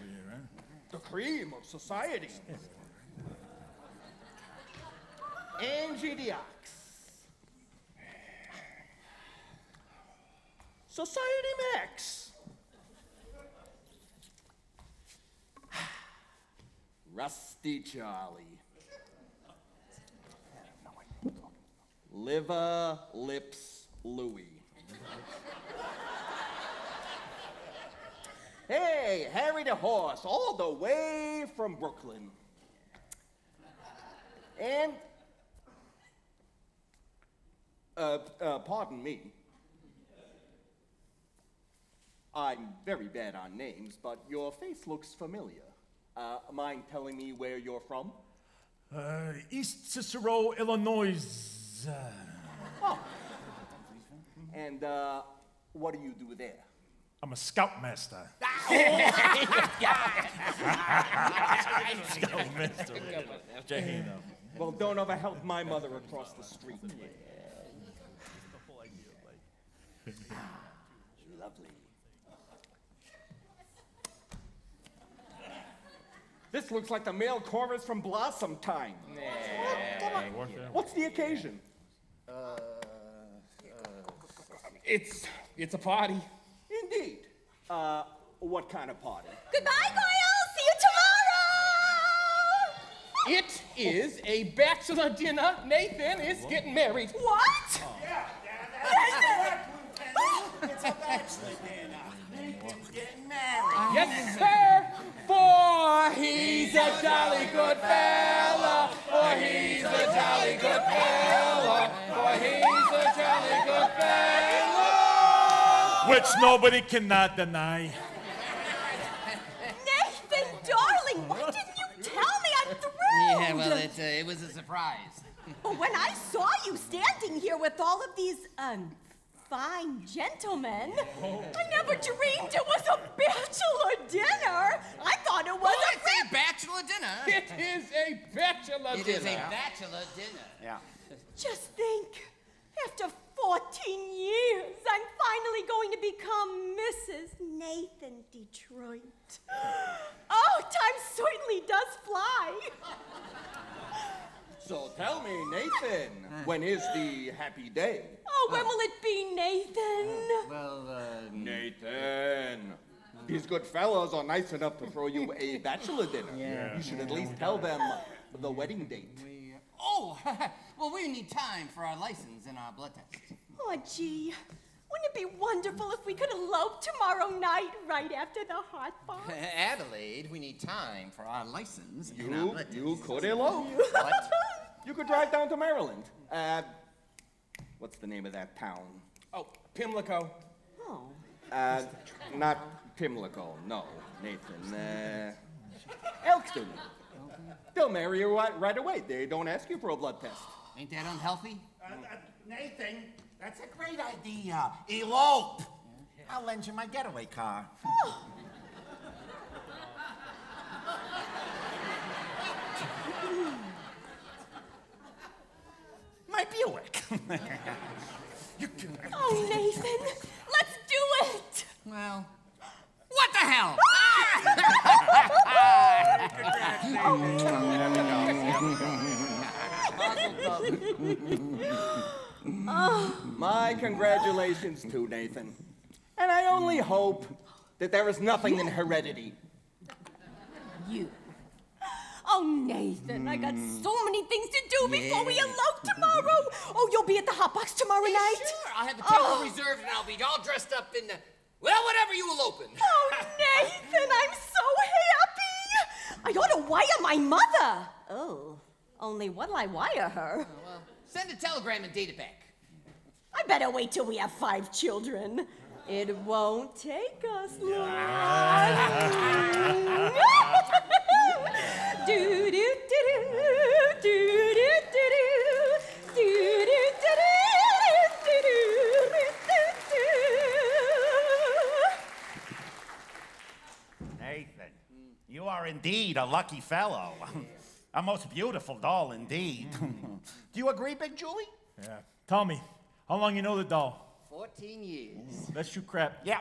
[SPEAKER 5] The cream of society. NTG. Society Max. Rusty Charlie. Liver Lips Louie. Hey, Harry the Horse, all the way from Brooklyn. And, pardon me. I'm very bad on names, but your face looks familiar. Mind telling me where you're from?
[SPEAKER 15] East Cicero, Illinois.
[SPEAKER 5] Oh. And, what do you do there?
[SPEAKER 15] I'm a scoutmaster. Scoutmaster. Jahino.
[SPEAKER 5] Well, don't ever help my mother across the street. Lovely. This looks like the male chorus from Blossom Time. What's the occasion?
[SPEAKER 1] It's a party.
[SPEAKER 5] Indeed. What kind of party?
[SPEAKER 12] Goodbye, Goyle. See you tomorrow.
[SPEAKER 1] It is a bachelor dinner. Nathan is getting married.
[SPEAKER 12] What?
[SPEAKER 3] It's a bachelor dinner. Nathan's getting married.
[SPEAKER 1] Yes, sir. For he's a jolly good fella. For he's a jolly good fella. For he's a jolly good fella.
[SPEAKER 15] Which nobody cannot deny.
[SPEAKER 12] Nathan, darling, why didn't you tell me? I'm thrilled.
[SPEAKER 6] Yeah, well, it was a surprise.
[SPEAKER 12] But when I saw you standing here with all of these, fine gentlemen, I never dreamed it was a bachelor dinner. I thought it was
[SPEAKER 6] It's a bachelor dinner.
[SPEAKER 1] It is a bachelor dinner.
[SPEAKER 6] It is a bachelor dinner.
[SPEAKER 3] Yeah.
[SPEAKER 12] Just think, after 14 years, I'm finally going to become Mrs. Nathan Detroit. Oh, time certainly does fly.
[SPEAKER 5] So tell me, Nathan, when is the happy day?
[SPEAKER 12] Oh, when will it be, Nathan?
[SPEAKER 5] Nathan. These good fellows are nice enough to throw you a bachelor dinner.
[SPEAKER 6] Yeah.
[SPEAKER 5] You should at least tell them the wedding date.
[SPEAKER 6] Well, we need time for our license and our blood test.
[SPEAKER 12] Oh, gee. Wouldn't it be wonderful if we could elope tomorrow night right after the hot bar?
[SPEAKER 6] Adelaide, we need time for our license and our blood test.
[SPEAKER 5] You could elope.
[SPEAKER 6] What?
[SPEAKER 5] You could drive down to Maryland. What's the name of that town?
[SPEAKER 1] Oh, Pimlico.
[SPEAKER 12] Oh.
[SPEAKER 5] Not Pimlico, no, Nathan. Elkston. They'll marry you right away. They don't ask you for a blood test.
[SPEAKER 6] Ain't that unhealthy?
[SPEAKER 3] Nathan, that's a great idea. Elope. I'll lend you my getaway car. My Buick.
[SPEAKER 12] Oh, Nathan, let's do it.
[SPEAKER 6] Well, what the hell?
[SPEAKER 5] My congratulations too, Nathan. And I only hope that there is nothing in heredity.
[SPEAKER 12] You. Oh, Nathan, I got so many things to do before we elope tomorrow. Oh, you'll be at the hot box tomorrow night?
[SPEAKER 6] Sure, I'll have the table reserved and I'll be all dressed up in, whatever you will open.
[SPEAKER 12] Oh, Nathan, I'm so happy. I ought to wire my mother. Oh, only what'll I wire her?
[SPEAKER 6] Oh, well, send a telegram and date it back.
[SPEAKER 12] I better wait till we have 5 children. It won't take us long. do do do do do.
[SPEAKER 3] lucky fellow. A most beautiful doll indeed. Do you agree, Big Julie?
[SPEAKER 15] Yeah. Tell me, how long you know the doll?
[SPEAKER 6] 14 years.
[SPEAKER 15] Let's shoot crap.
[SPEAKER 3] Yeah.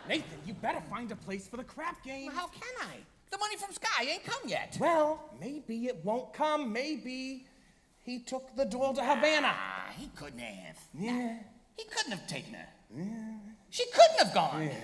[SPEAKER 1] Nathan, you better find a place for the crap game.
[SPEAKER 6] Well, how can I? The money from Sky ain't come yet.
[SPEAKER 1] Well, maybe it won't come. Maybe he took the doll to Havana.
[SPEAKER 6] He couldn't have.
[SPEAKER 1] Yeah.
[SPEAKER 6] He couldn't have taken her. Yeah. She couldn't have gone.
[SPEAKER 1] Yeah.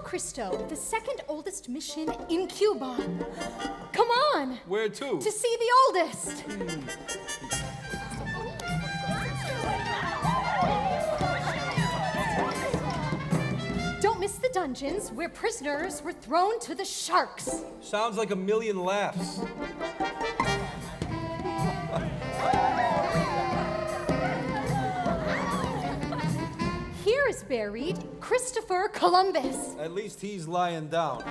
[SPEAKER 4] Cristo, the second oldest mission in Cuba. Come on.
[SPEAKER 9] Where to?
[SPEAKER 4] To see the oldest. Don't miss the dungeons where prisoners were thrown to the sharks.
[SPEAKER 9] Sounds like a million laughs.
[SPEAKER 4] Here is buried Christopher Columbus.
[SPEAKER 9] At least he's lying down.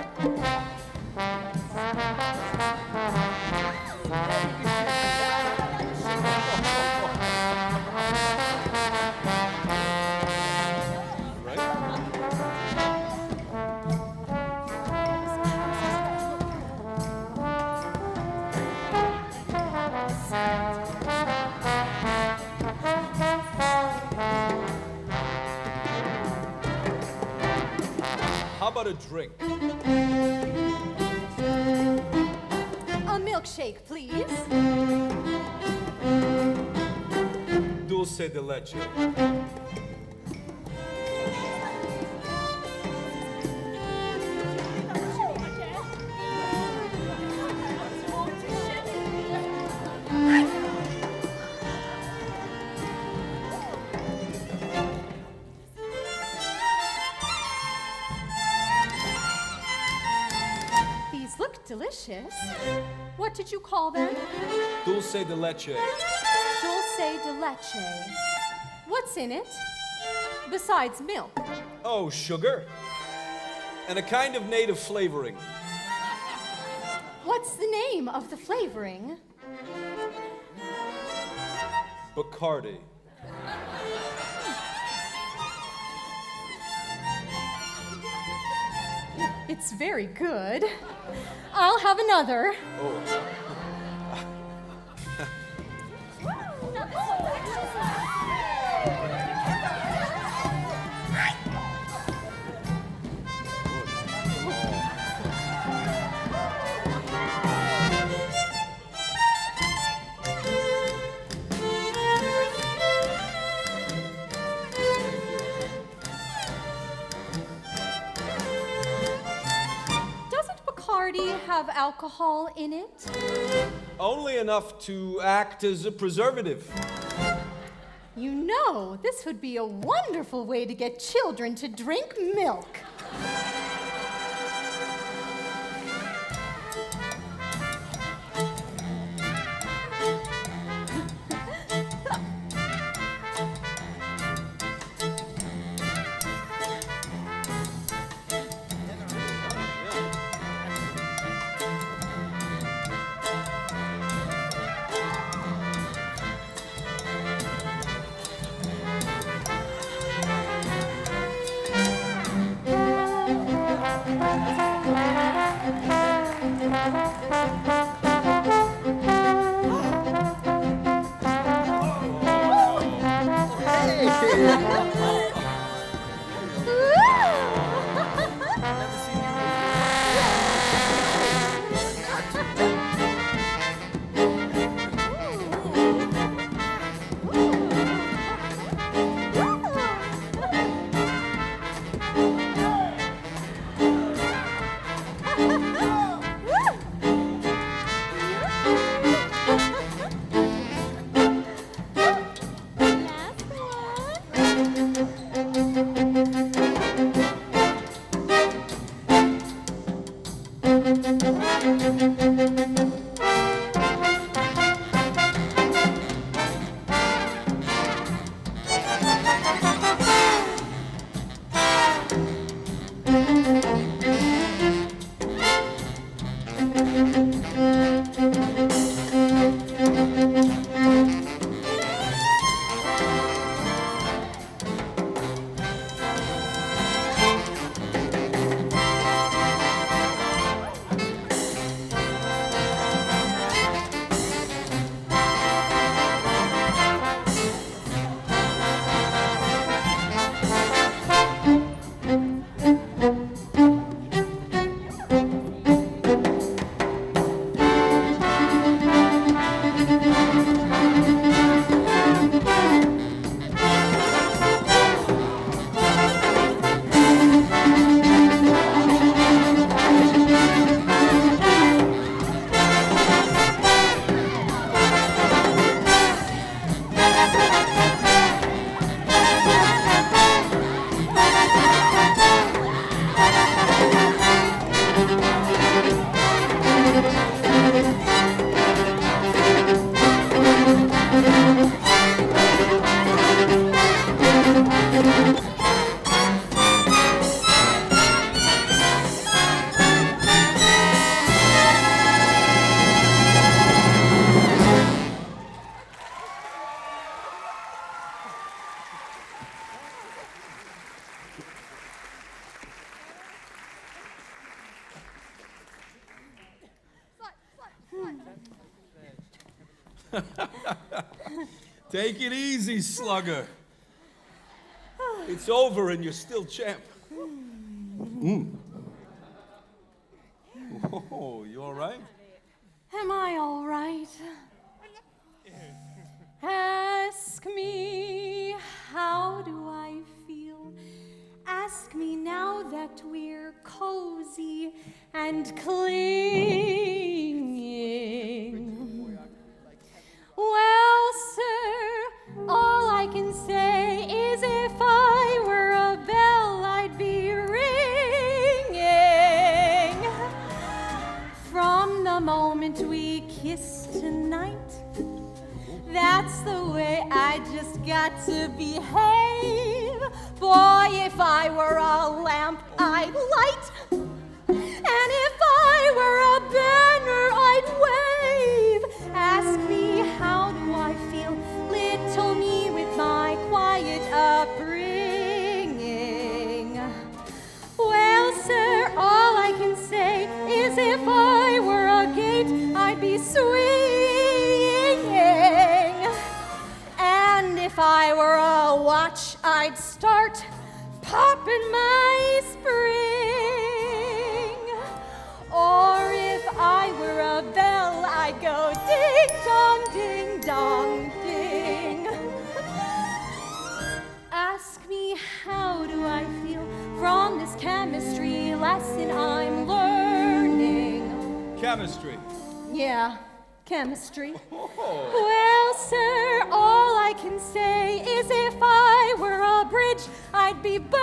[SPEAKER 9] How about a drink?
[SPEAKER 4] A milkshake, please.
[SPEAKER 9] Dulce de leche.
[SPEAKER 4] These look delicious. What did you call them?
[SPEAKER 9] Dulce de leche.
[SPEAKER 4] Dulce de leche. What's in it? Besides milk.
[SPEAKER 9] Oh, sugar. And a kind of native flavoring.
[SPEAKER 4] What's the name of the flavoring?
[SPEAKER 9] Bacardi.
[SPEAKER 4] It's very good. I'll have another.
[SPEAKER 9] Oh.
[SPEAKER 4] Doesn't Bacardi have alcohol in it?
[SPEAKER 9] Only enough to act as a preservative.
[SPEAKER 4] You know, this would be a wonderful way to get children to drink milk.
[SPEAKER 9] Take it easy, slugger. It's over and you're still champ. Oh, you all right?
[SPEAKER 4] Am I all right? Ask me, how do I feel? Ask me now that we're cozy and clinging. Well, sir, all I can say is if I were a bell, I'd be ringing. From the moment we kissed tonight, that's the way I just got to behave. Boy, if I were a lamp, I'd light. And if I were a banner, I'd wave. Ask me, how do I feel? Little me with my quiet upbringing. Well, sir, all I can say is if I were a gate, I'd be swinging. And if I were a watch, I'd start popping my spring. Or if I were a bell, I'd go ding dong, ding. Ask me, how do I feel from this chemistry lesson I'm learning?
[SPEAKER 9] Chemistry.
[SPEAKER 4] Yeah, chemistry. Well, sir, all I can say is if I were a bridge, I'd be burning.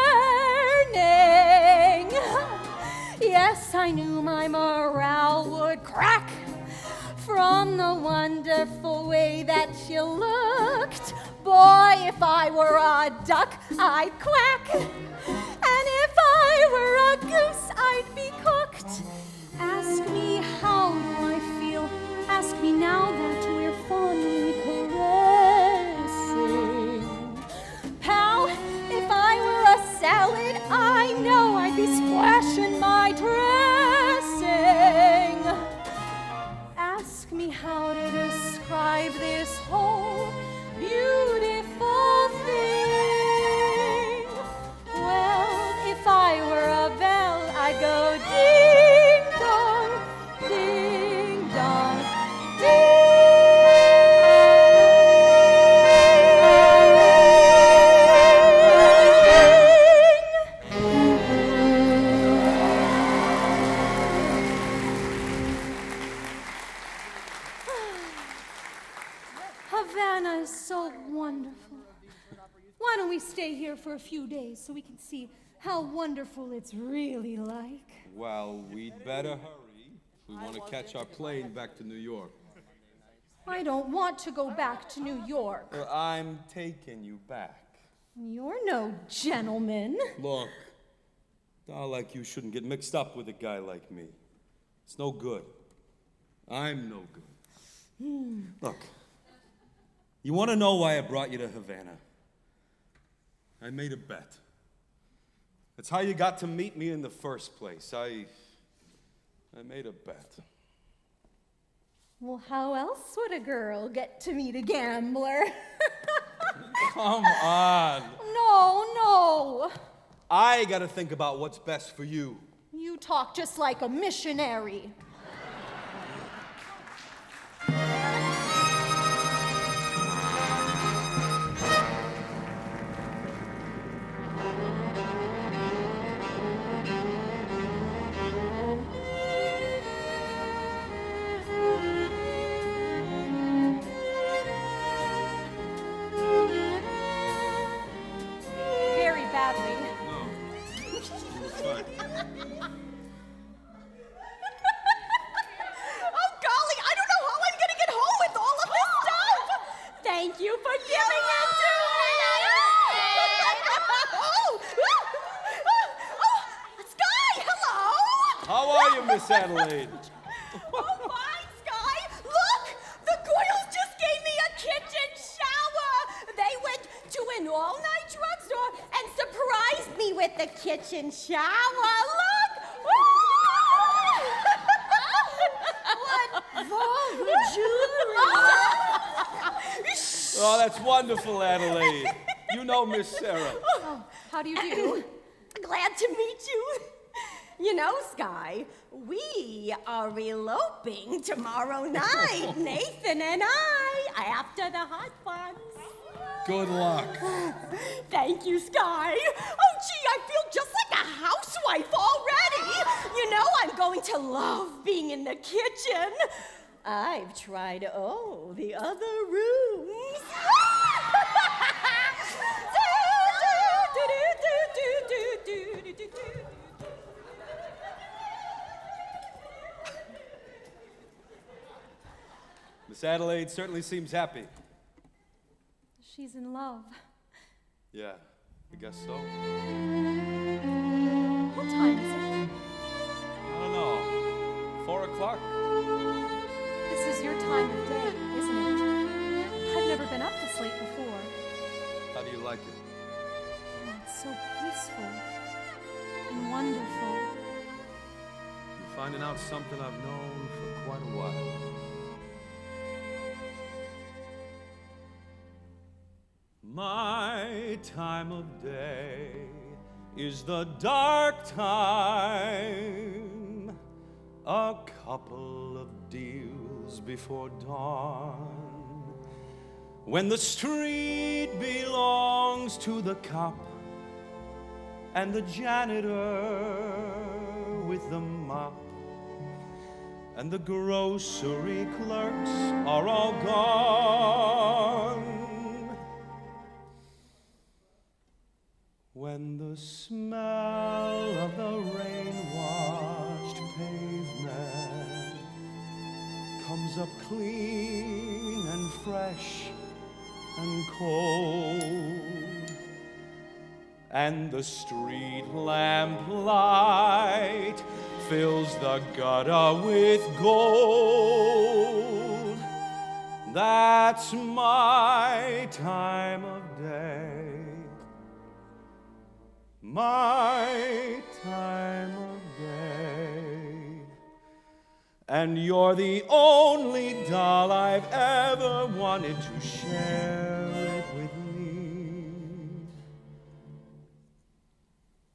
[SPEAKER 4] Yes, I knew my morale would crack from the wonderful way that you looked. Boy, if I were a duck, I'd quack. And if I were a goose, I'd be cooked. Ask me, how do I feel? Ask me now that we're fondly caressing. Pal, if I were a salad, I know I'd be splashing my dressing. Ask me how to describe this whole beautiful thing. Well, if I were a bell, I'd go ding dong, ding dong, ding. Havana is so wonderful. Why don't we stay here for a few days so we can see how wonderful it's really like?
[SPEAKER 9] Well, we'd better hurry if we want to catch our plane back to New York.
[SPEAKER 4] I don't want to go back to New York.
[SPEAKER 9] I'm taking you back.
[SPEAKER 4] You're no gentleman.
[SPEAKER 9] Look, a doll like you shouldn't get mixed up with a guy like me. It's no good. I'm no good. Look, you want to know why I brought you to Havana? I made a bet. That's how you got to meet me in the first place. I made a bet.
[SPEAKER 4] Well, how else would a girl get to meet a gambler?
[SPEAKER 9] Come on.
[SPEAKER 4] No.
[SPEAKER 9] I got to think about what's best for you.
[SPEAKER 4] You talk just like a missionary. Very badly.
[SPEAKER 9] No. It's fine.
[SPEAKER 4] Oh, golly, I don't know how I'm going to get home with all of this stuff. Thank you for giving it to me. Sky, hello.
[SPEAKER 9] How are you, Miss Adelaide?
[SPEAKER 4] Oh, fine, Sky. Look, the Goyles just gave me a kitchen shower. They went to an all-night drugstore and surprised me with the kitchen shower. Look. What jewelry.
[SPEAKER 9] Oh, that's wonderful, Adelaide. You know Miss Sarah.
[SPEAKER 4] Oh, how do you do? Glad to meet you. You know, Sky, we are eloping tomorrow night, Nathan and I, after the hot buns.
[SPEAKER 9] Good luck.
[SPEAKER 4] Thank you, Sky. Oh, gee, I feel just like a housewife already. You know, I'm going to love being in the kitchen. I've tried all the other rooms.
[SPEAKER 9] Miss Adelaide certainly seems happy.
[SPEAKER 4] She's in love.
[SPEAKER 9] Yeah, I guess so.
[SPEAKER 4] What time is it?
[SPEAKER 9] I don't know. 4 o'clock?
[SPEAKER 4] This is your time of day, isn't it? I've never been up this late before.
[SPEAKER 9] How do you like it?
[SPEAKER 4] Oh, it's so peaceful and wonderful.
[SPEAKER 9] You're finding out something I've known for quite a while. My time of day is the dark time, a couple of deals before dawn, when the street belongs to the cop and the janitor with the mop, and the grocery clerks are all gone. When the smell of the rain-washed pavement comes up clean and fresh and cold, and the street lamp light fills the gutter with gold, that's my time of day. My time of day. And you're the only doll I've ever wanted to share it with me.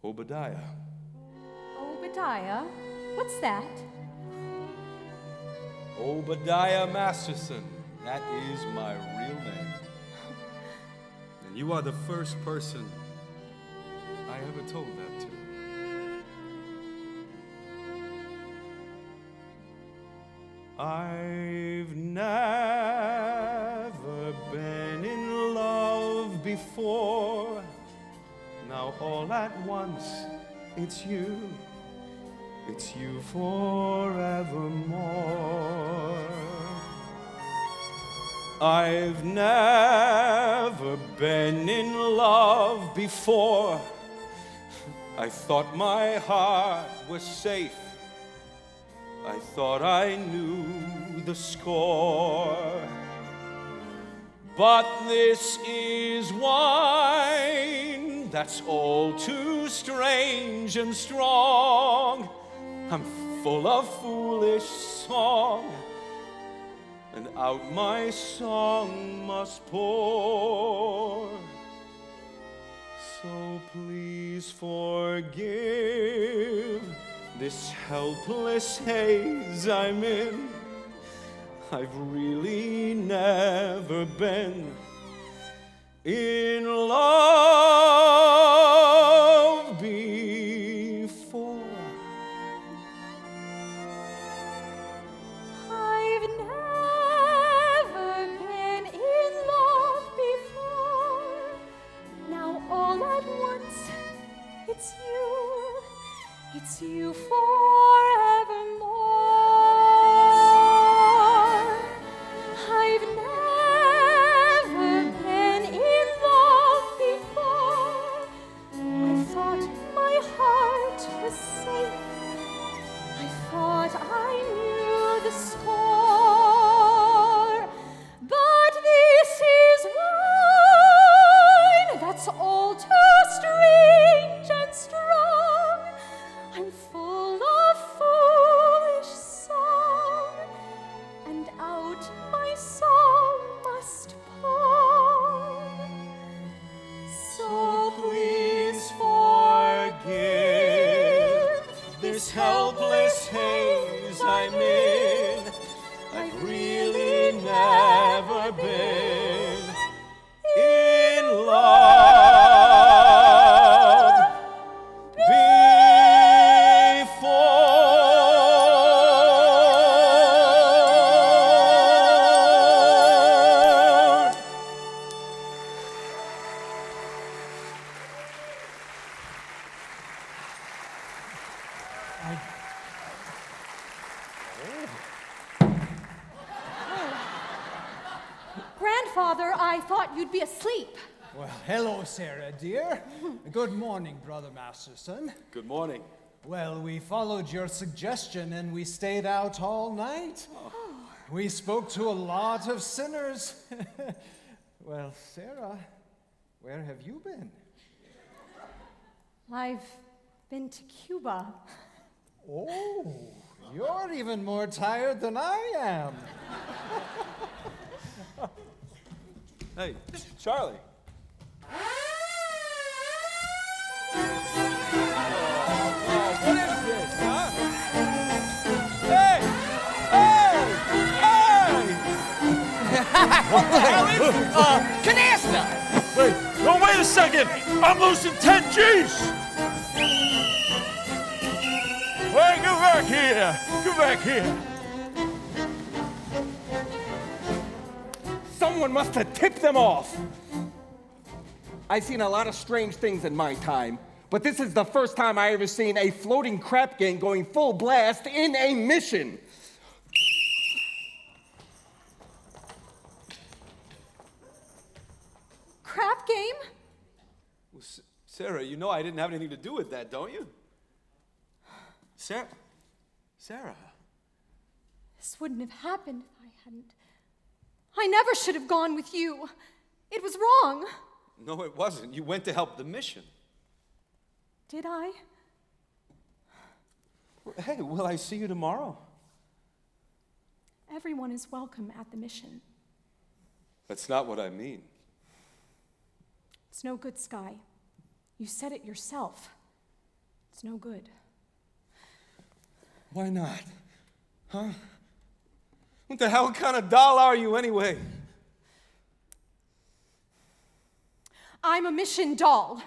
[SPEAKER 9] Obadiah.
[SPEAKER 4] Obadiah? What's that?
[SPEAKER 9] Obadiah Masterson. That is my real name. And you are the first person I ever told that to. I've never been in love before. Now all at once, it's you forevermore. I've never been in love before. I thought my heart was safe. I thought I knew the score. But this is wine that's all too strange and strong. I'm full of foolish song, and out my song must pour. So please forgive this helpless haze I'm in. I've really never been in love before.
[SPEAKER 4] I've never been in love before. Now all at once, it's you forevermore. I've never been in love before. I thought my heart was safe. I thought I knew the score. But this is wine that's all too strange and strong. I'm full of foolish song, and out my song must pour. So please forgive
[SPEAKER 5] this helpless haze I'm in. I've really never been in love before.
[SPEAKER 4] Grandfather, I thought you'd be asleep.
[SPEAKER 10] Well, hello, Sarah, dear. Good morning, Brother Masterson.
[SPEAKER 9] Good morning.
[SPEAKER 10] Well, we followed your suggestion and we stayed out all night. We spoke to a lot of sinners. Well, Sarah, where have you been?
[SPEAKER 4] I've been to Cuba.
[SPEAKER 10] Oh, you're even more tired than I am.
[SPEAKER 9] Hey, Charlie. What is this, huh? Hey!
[SPEAKER 5] What the hell is this? Canasta!
[SPEAKER 15] Wait, no, wait a second! I'm losing 10 G's! Wait, get back here! Get back here!
[SPEAKER 1] Someone must have tipped them off. I've seen a lot of strange things in my time, but this is the first time I ever seen a floating crap game going full blast in a mission.
[SPEAKER 4] Crap game?
[SPEAKER 9] Well, Sarah, you know I didn't have anything to do with that, don't you? Sarah?
[SPEAKER 4] This wouldn't have happened if I hadn't. I never should have gone with you. It was wrong.
[SPEAKER 9] No, it wasn't. You went to help the mission.
[SPEAKER 4] Did I?
[SPEAKER 9] Hey, will I see you tomorrow?
[SPEAKER 4] Everyone is welcome at the mission.
[SPEAKER 9] That's not what I mean.
[SPEAKER 4] It's no good, Sky. You said it yourself. It's no good.
[SPEAKER 9] Why not? Huh? What the hell kind of doll are you anyway?
[SPEAKER 4] I'm a mission doll.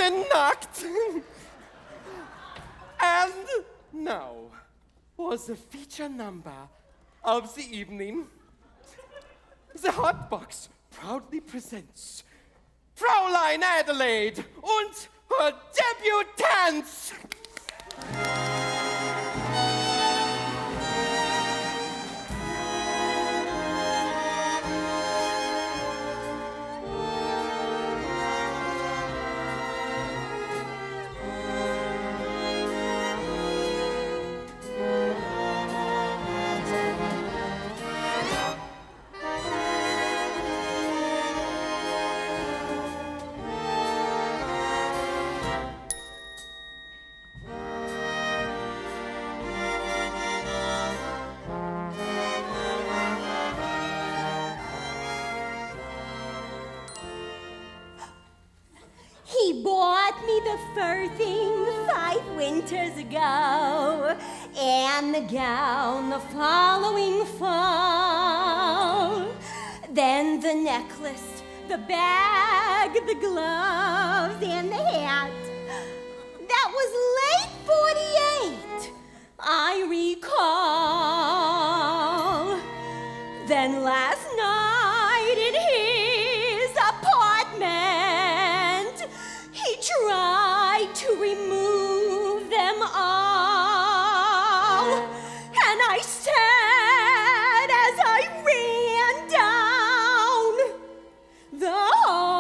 [SPEAKER 5] been knocked. And now was the feature number of the evening. The Hot Box proudly presents Fraulein Adelaide und her debutantes.
[SPEAKER 12] He bought me the fur thing 5 winters ago, and the gown the following fall. Then the necklace, the bag, the gloves, and the hat. That was late 48, I recall. Then last night in his apartment, he tried to remove them all. And I said as I ran down the hall,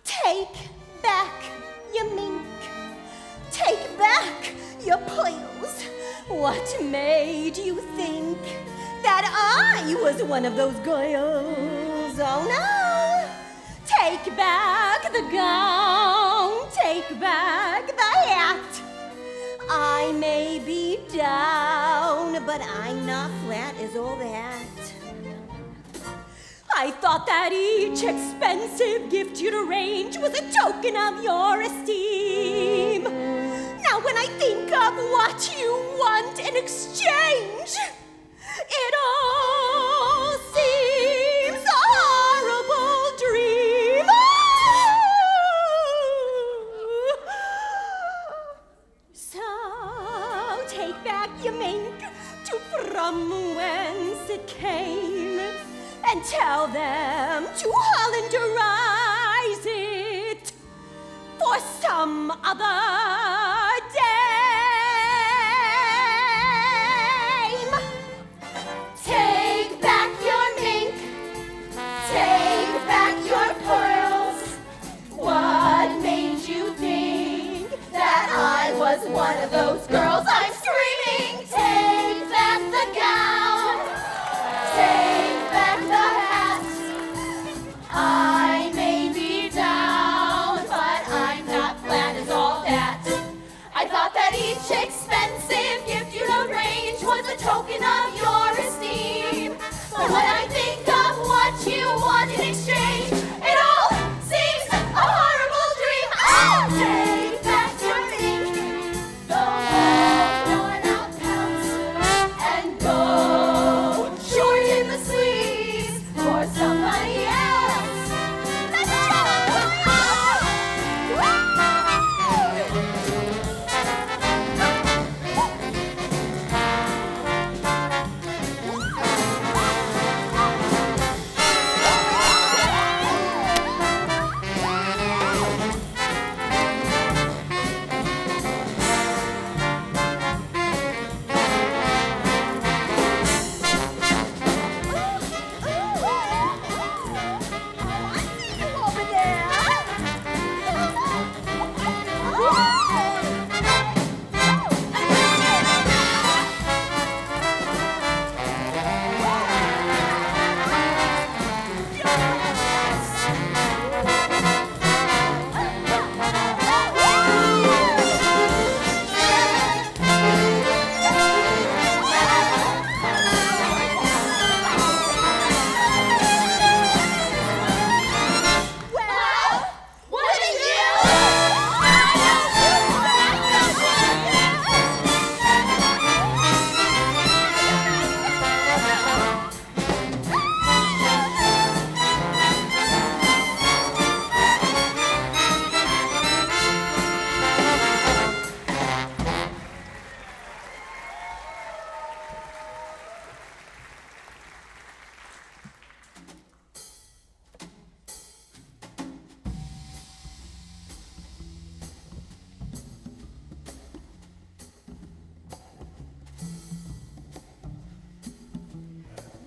[SPEAKER 12] take back your mink, take back your pearls. What made you think that I was one of those girls? Oh no! Take back the gown, take back the hat. I may be down, but I'm not flat as all that. I thought that each expensive gift you'd arrange was a token of your esteem. Now when I think of what you want in exchange, it all seems a horrible dream. So take back your mink to from whence it came, and tell them to Hollanderize it for some other dame. Take back your mink, take back your pearls. What made you think that I was one of those girls? I'm screaming, take back the gown, take back the hat. I may be down, but I'm not flat as all that.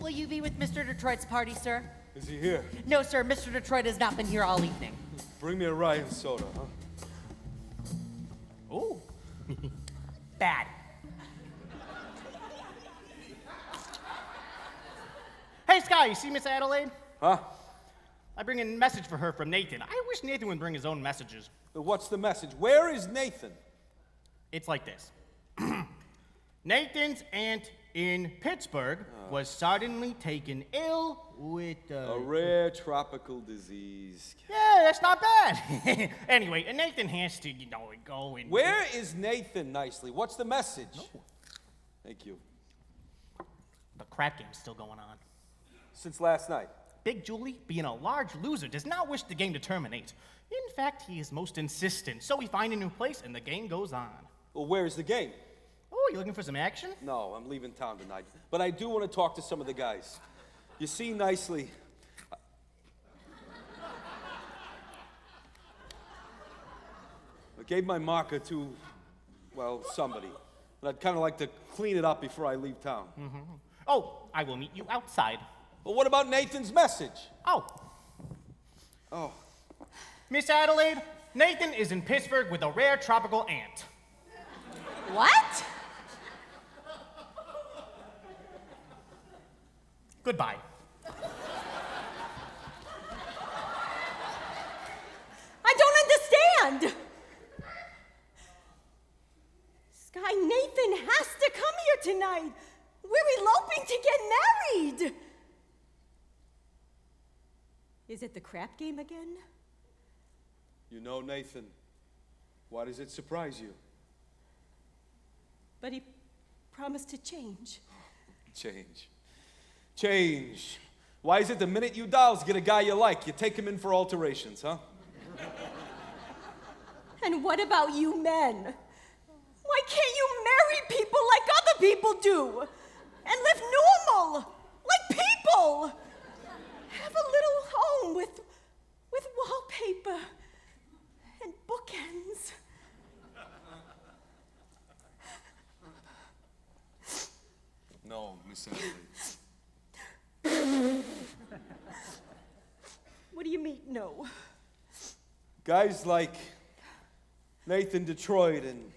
[SPEAKER 16] Will you be with Mr. Detroit's party, sir?
[SPEAKER 9] Is he here?
[SPEAKER 16] No, sir. Mr. Detroit has not been here all evening.
[SPEAKER 9] Bring me a rye and soda, huh?
[SPEAKER 7] Ooh. Bad. Hey, Sky, you see Miss Adelaide?
[SPEAKER 9] Huh?
[SPEAKER 7] I bring a message for her from Nathan. I wish Nathan would bring his own messages.
[SPEAKER 9] What's the message? Where is Nathan?
[SPEAKER 7] It's like this. Nathan's aunt in Pittsburgh was suddenly taken ill with
[SPEAKER 9] A rare tropical disease.
[SPEAKER 7] Yeah, that's not bad. Anyway, Nathan has to, go and...
[SPEAKER 9] Where is Nathan, nicely? What's the message?
[SPEAKER 7] No.
[SPEAKER 9] Thank you.
[SPEAKER 7] The crap game's still going on.
[SPEAKER 9] Since last night?
[SPEAKER 7] Big Julie, being a large loser, does not wish the game to terminate. In fact, he is most insistent, so we find a new place and the game goes on.
[SPEAKER 9] Well, where's the game?
[SPEAKER 7] Oh, you looking for some action?
[SPEAKER 9] No, I'm leaving town tonight. But I do want to talk to some of the guys. You see, nicely, I gave my marker to, well, somebody. And I'd kind of like to clean it up before I leave town.
[SPEAKER 7] Mm-hmm. Oh, I will meet you outside.
[SPEAKER 9] But what about Nathan's message?
[SPEAKER 7] Oh. Miss Adelaide, Nathan is in Pittsburgh with a rare tropical ant.
[SPEAKER 16] What?
[SPEAKER 7] Goodbye.
[SPEAKER 4] I don't understand. Sky, Nathan has to come here tonight. We're eloping to get married. Is it the crap game again?
[SPEAKER 9] You know, Nathan, why does it surprise you?
[SPEAKER 4] But he promised to change.
[SPEAKER 9] Change. Why is it the minute you dolls get a guy you like, you take him in for alterations, huh?
[SPEAKER 4] And what about you men? Why can't you marry people like other people do? And live normal, like people? Have a little home with wallpaper and bookends.
[SPEAKER 9] No, Miss Adelaide.
[SPEAKER 4] What do you mean, no?
[SPEAKER 9] Guys like Nathan Detroit and,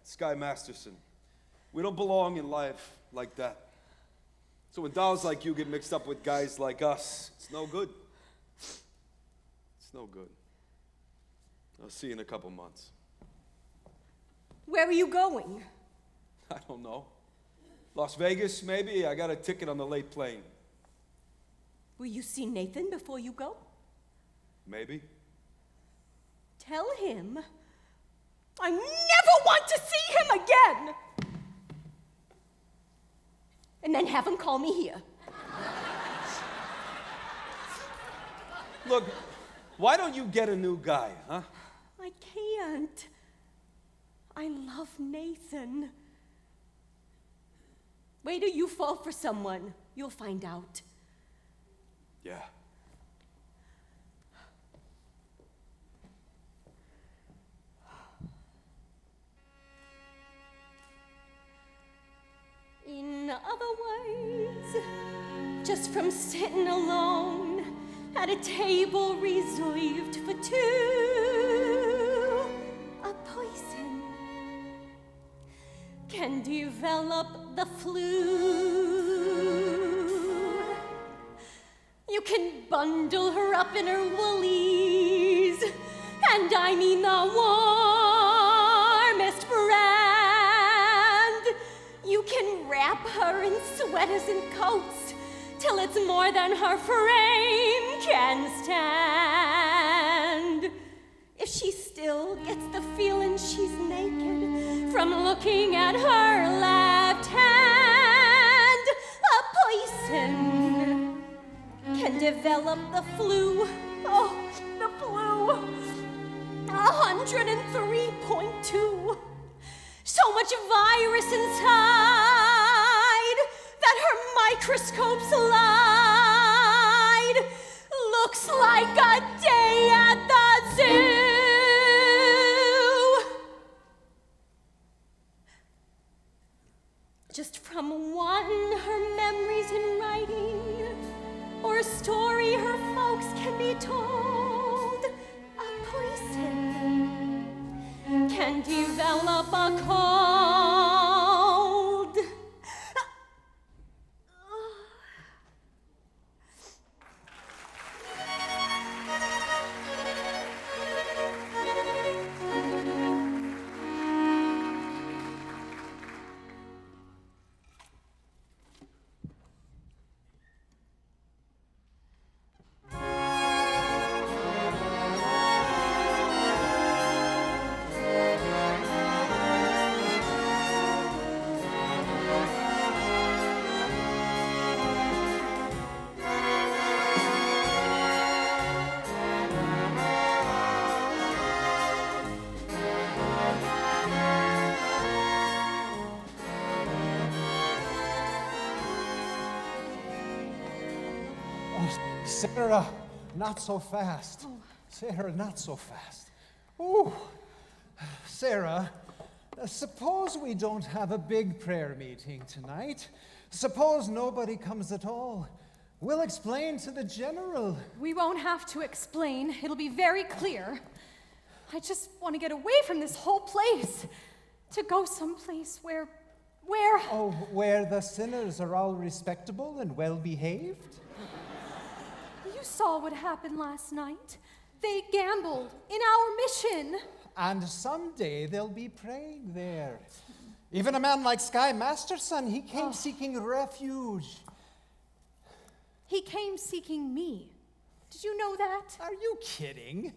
[SPEAKER 9] Sky Masterson. We don't belong in life like that. So when dolls like you get mixed up with guys like us, it's no good. It's no good. I'll see you in a couple months.
[SPEAKER 4] Where are you going?
[SPEAKER 9] I don't know. Las Vegas, maybe? I got a ticket on the late plane.
[SPEAKER 4] Will you see Nathan before you go?
[SPEAKER 9] Maybe.
[SPEAKER 4] Tell him I never want to see him again. And then have him call me here.
[SPEAKER 9] Look, why don't you get a new guy, huh?
[SPEAKER 4] I can't. I love Nathan. Wait till you fall for someone. You'll find out.
[SPEAKER 9] Yeah.
[SPEAKER 4] In other words, just from sitting alone at a table reserved for two, a person can develop the flu. You can bundle her up in her woolies, and I mean the warmest brand. You can wrap her in sweaters and coats till it's more than her frame can stand. If she still gets the feeling she's naked from looking at her left hand, a poison can develop the flu. Oh, the flu. 103.2. So much virus inside that her microscopes lied. Looks like a day at the zoo. Just from one, her memories in writing up a cold.
[SPEAKER 10] Sarah, not so fast. Sarah, not so fast. Ooh. Sarah, suppose we don't have a big prayer meeting tonight. Suppose nobody comes at all. We'll explain to the general.
[SPEAKER 4] We won't have to explain. It'll be very clear. I just want to get away from this whole place. To go someplace where...
[SPEAKER 10] Oh, where the sinners are all respectable and well-behaved?
[SPEAKER 4] You saw what happened last night. They gambled in our mission.
[SPEAKER 10] And someday they'll be praying there. Even a man like Sky Masterson, he came seeking refuge.
[SPEAKER 4] He came seeking me. Did you know that?
[SPEAKER 10] Are you kidding?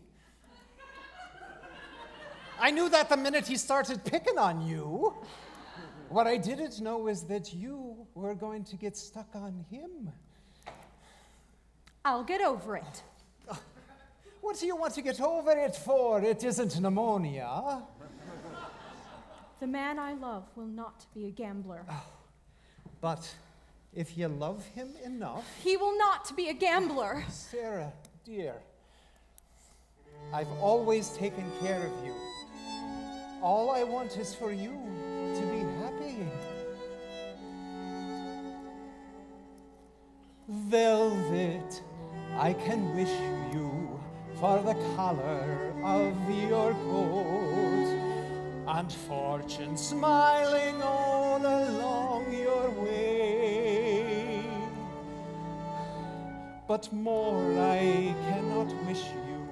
[SPEAKER 10] I knew that the minute he started picking on you. What I didn't know is that you were going to get stuck on him.
[SPEAKER 4] I'll get over it.
[SPEAKER 10] What do you want to get over it for? It isn't pneumonia.
[SPEAKER 4] The man I love will not be a gambler.
[SPEAKER 10] But if you love him enough...
[SPEAKER 4] He will not be a gambler.
[SPEAKER 10] Sarah, dear, I've always taken care of you. All I want is for you to be happy. Velvet, I can wish you for the color of your coat, and fortune smiling all along your way. But more I cannot wish you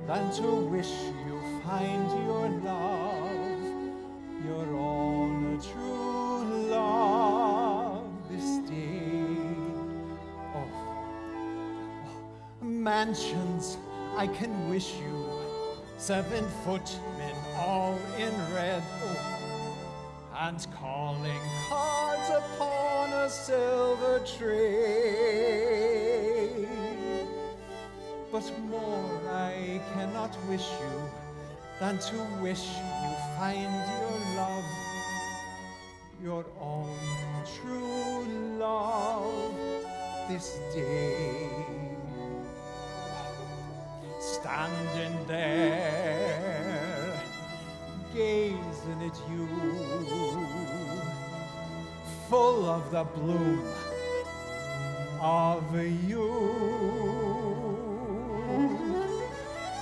[SPEAKER 10] than to wish you find your love, your own true love this day. Mansions I can wish you, 7 footmen all in red, and calling cards upon a silver tray. But more I cannot wish you than to wish you find your love, your own true love this day. Standing there, gazing at you, full of the bloom of you.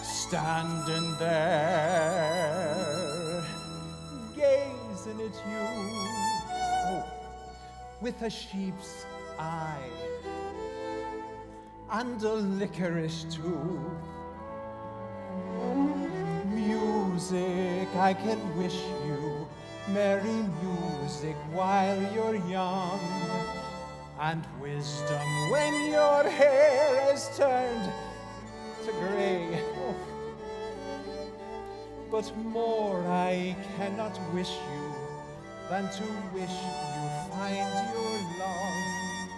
[SPEAKER 10] Standing there, gazing at you, with a sheep's eye and a licorice tooth. Music, I can wish you merry music while you're young, and wisdom when your hair has turned to gray. But more I cannot wish you than to wish you find your love,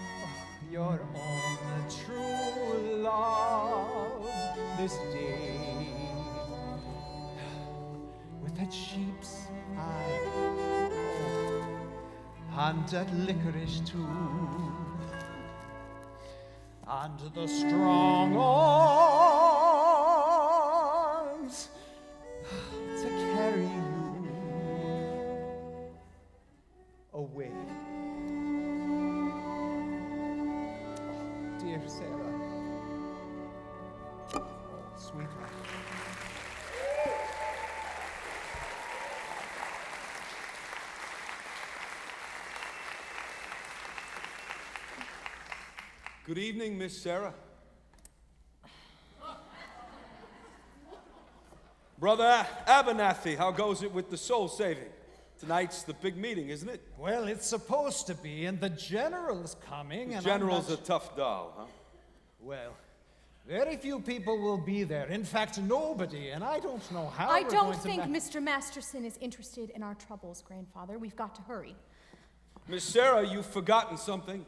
[SPEAKER 10] your own true love this day. With that sheep's eye and that licorice too, and the strong arms to carry you away. Oh, dear Sarah, sweetheart.
[SPEAKER 9] Good evening, Miss Sarah. Brother Abernathy, how goes it with the soul saving? Tonight's the big meeting, isn't it?
[SPEAKER 10] Well, it's supposed to be, and the general's coming.
[SPEAKER 9] The
[SPEAKER 10] and
[SPEAKER 9] general's
[SPEAKER 10] I'm
[SPEAKER 9] a tough doll, huh?
[SPEAKER 10] Well, very few people will be there. In fact, nobody, and I don't know how
[SPEAKER 4] I
[SPEAKER 10] we're
[SPEAKER 4] don't
[SPEAKER 10] going to
[SPEAKER 4] think
[SPEAKER 10] ma-
[SPEAKER 4] Mr. Masterson is interested in our troubles, grandfather. We've got to hurry.
[SPEAKER 9] Miss Sarah, you've forgotten something.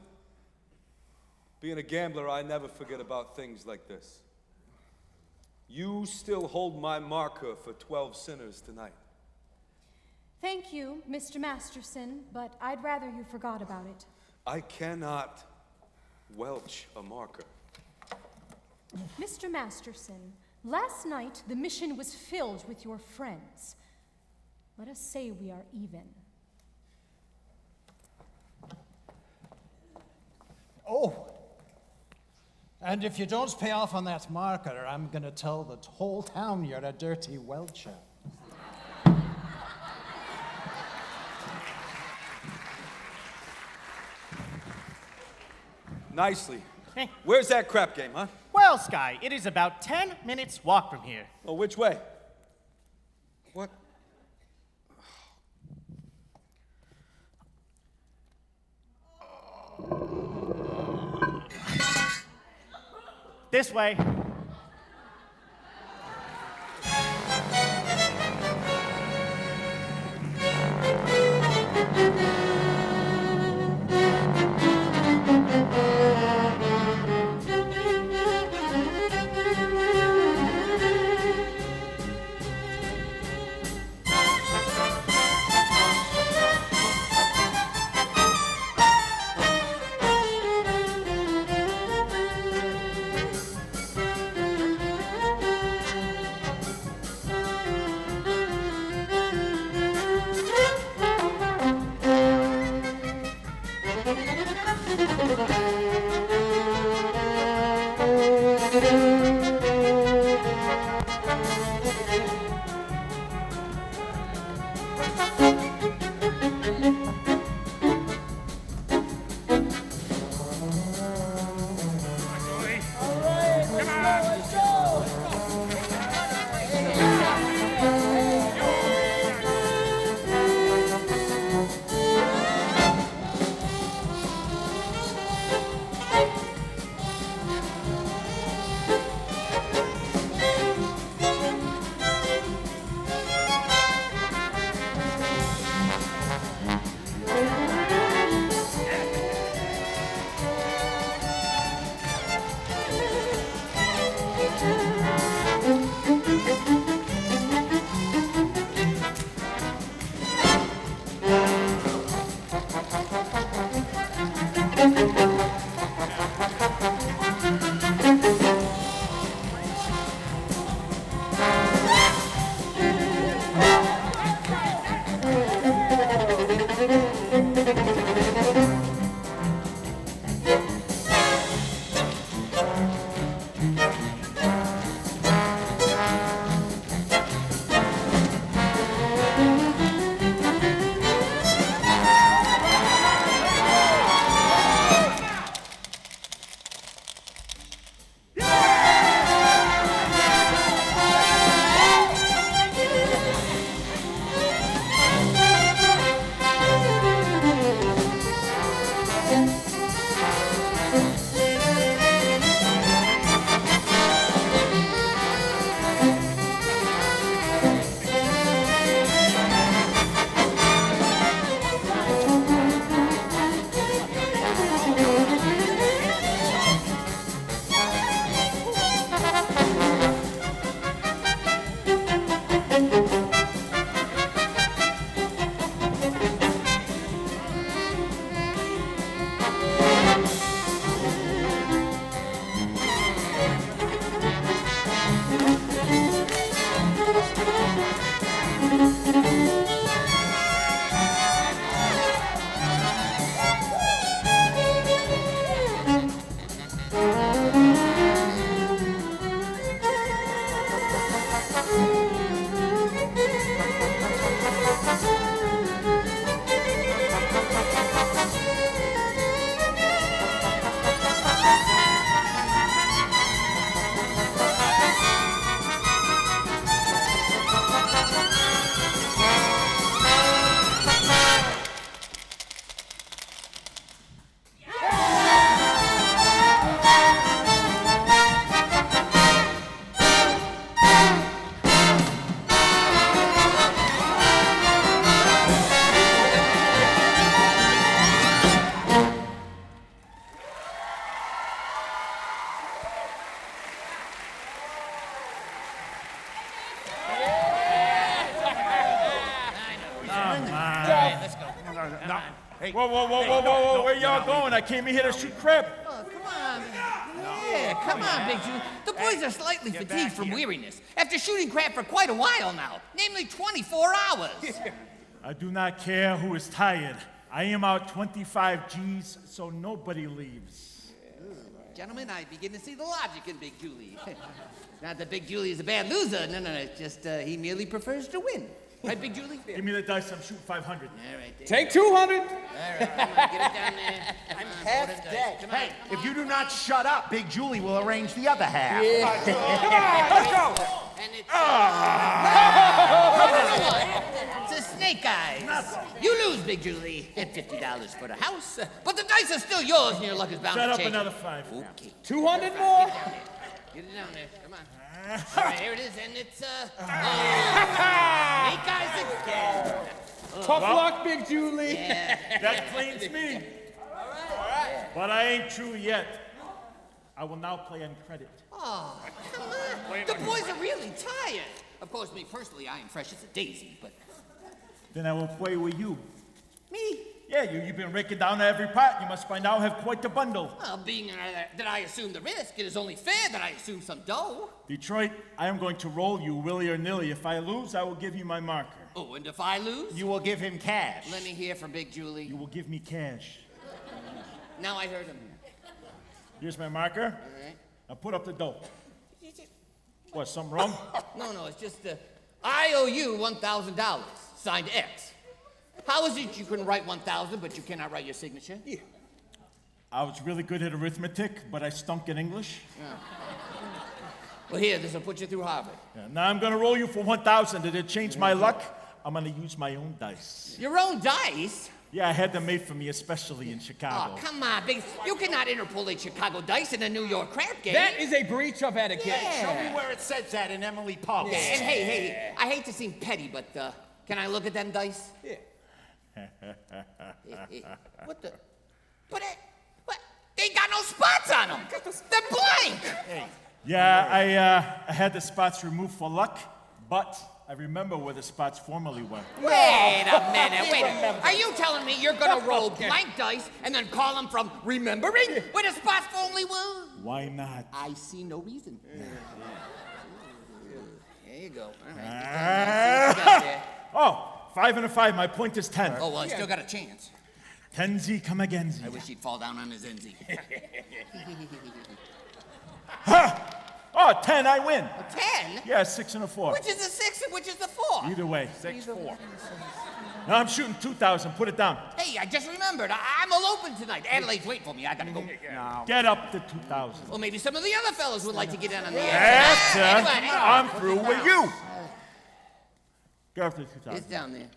[SPEAKER 9] Being a gambler, I never forget about things like this. You still hold my marker for 12 sinners tonight.
[SPEAKER 4] Thank you, Mr. Masterson, but I'd rather you forgot about it.
[SPEAKER 9] I cannot welch a marker.
[SPEAKER 4] Mr. Masterson, last night the mission was filled with your friends. Let us say we are even.
[SPEAKER 10] Oh! And if you don't pay off on that marker, I'm gonna tell the whole town you're a dirty welcher.
[SPEAKER 9] Nicely.
[SPEAKER 7] Hey.
[SPEAKER 9] Where's that crap game, huh?
[SPEAKER 7] Well, Sky, it is about 10 minutes walk from here.
[SPEAKER 9] Oh, which way? What?
[SPEAKER 7] This way.
[SPEAKER 15] Whoa, where y'all going? I came in here to shoot crap.
[SPEAKER 6] Oh, come on. Yeah, come on, Big Julie. The boys are slightly fatigued from weariness after shooting crap for quite a while now, namely 24 hours.
[SPEAKER 15] I do not care who is tired. I am out 25 G's, so nobody leaves.
[SPEAKER 6] Gentlemen, I begin to see the logic in Big Julie. Not that Big Julie is a bad loser. No, it's just he merely prefers to win. Right, Big Julie?
[SPEAKER 15] Give me the dice. I'm shooting 500.
[SPEAKER 6] All right. There.
[SPEAKER 1] Take 200.
[SPEAKER 6] All right, come on, get it down there. I'm
[SPEAKER 3] half dead.
[SPEAKER 6] Come on.
[SPEAKER 3] Hey, if you do not shut up, Big Julie will arrange the other half.
[SPEAKER 1] Come on, let's go.
[SPEAKER 6] And it's... It's a snake eyes. You lose, Big Julie. Get $50 for the house. But the dice are still yours and your luck is bound
[SPEAKER 15] Shut
[SPEAKER 6] to
[SPEAKER 15] up
[SPEAKER 6] change.
[SPEAKER 15] another 5.
[SPEAKER 6] Okay.
[SPEAKER 1] 200 more.
[SPEAKER 6] Get it down there. Come on. All right, here it is, and it's, snake eyes again.
[SPEAKER 1] Tough luck, Big Julie.
[SPEAKER 6] Yeah.
[SPEAKER 15] That cleans me.
[SPEAKER 6] All right.
[SPEAKER 15] But I ain't through yet. I will now play on credit.
[SPEAKER 6] Oh, come on. The boys are really tired. Of course, me personally, I am fresh as a daisy, but...
[SPEAKER 15] Then I will play with you.
[SPEAKER 6] Me?
[SPEAKER 15] Yeah, you've been raking down every pot. You must by now have quite the bundle.
[SPEAKER 6] Well, being that I assume the risk, it is only fair that I assume some dough.
[SPEAKER 15] Detroit, I am going to roll you, willy or nilly. If I lose, I will give you my marker.
[SPEAKER 6] Oh, and if I lose?
[SPEAKER 3] You will give him cash.
[SPEAKER 6] Let me hear from Big Julie.
[SPEAKER 15] You will give me cash.
[SPEAKER 6] Now I heard him.
[SPEAKER 15] Here's my marker.
[SPEAKER 6] All right.
[SPEAKER 15] Now put up the dough. What, something wrong?
[SPEAKER 6] No, it's just, I owe you $1,000, signed X. How is it you can write 1,000, but you cannot write your signature? Yeah.
[SPEAKER 15] I was really good at arithmetic, but I stunk in English.
[SPEAKER 6] Yeah. Well, here, this will put you through Harvard.
[SPEAKER 15] Yeah, now I'm gonna roll you for 1,000. Did it change my luck? I'm gonna use my own dice.
[SPEAKER 6] Your own dice?
[SPEAKER 15] Yeah, I had them made for me, especially in Chicago.
[SPEAKER 6] Oh, come on, Big. You cannot interpolate Chicago dice in a New York crap game.
[SPEAKER 1] That is a breach of etiquette.
[SPEAKER 3] Yeah. Show me where it says that in Emily Post.
[SPEAKER 6] Yeah. And hey, I hate to seem petty, but can I look at them dice?
[SPEAKER 1] Yeah.
[SPEAKER 6] What the? What? They ain't got no spots on them. They're blank.
[SPEAKER 3] Hey.
[SPEAKER 15] Yeah, I had the spots removed for luck, but I remember where the spots formerly were.
[SPEAKER 6] Wait a minute. Are you telling me you're gonna roll blank dice and then call them from remembering where the spots formerly were?
[SPEAKER 15] Why not?
[SPEAKER 6] I see no reason. There you go. All right.
[SPEAKER 15] Oh, 5 and a 5. My point is 10.
[SPEAKER 6] Oh, well, I still got a chance.
[SPEAKER 15] Tenzi come again.
[SPEAKER 6] I wish he'd fall down on his Enzy.
[SPEAKER 15] Oh, 10, I win.
[SPEAKER 6] 10?
[SPEAKER 15] Yeah, 6 and a 4.
[SPEAKER 6] Which is the 6 and which is the 4?
[SPEAKER 15] Either way.
[SPEAKER 3] 6-4.
[SPEAKER 15] Now I'm shooting 2,000. Put it down.
[SPEAKER 6] Hey, I just remembered. I'm all open tonight. Adelaide's waiting for me. I gotta go.
[SPEAKER 3] No.
[SPEAKER 15] Get up to 2,000.
[SPEAKER 6] Well, maybe some of the other fellows would like to get in on the
[SPEAKER 15] That's
[SPEAKER 6] action.
[SPEAKER 15] it. I'm through with you. Get up to 2,000.
[SPEAKER 6] It's down there.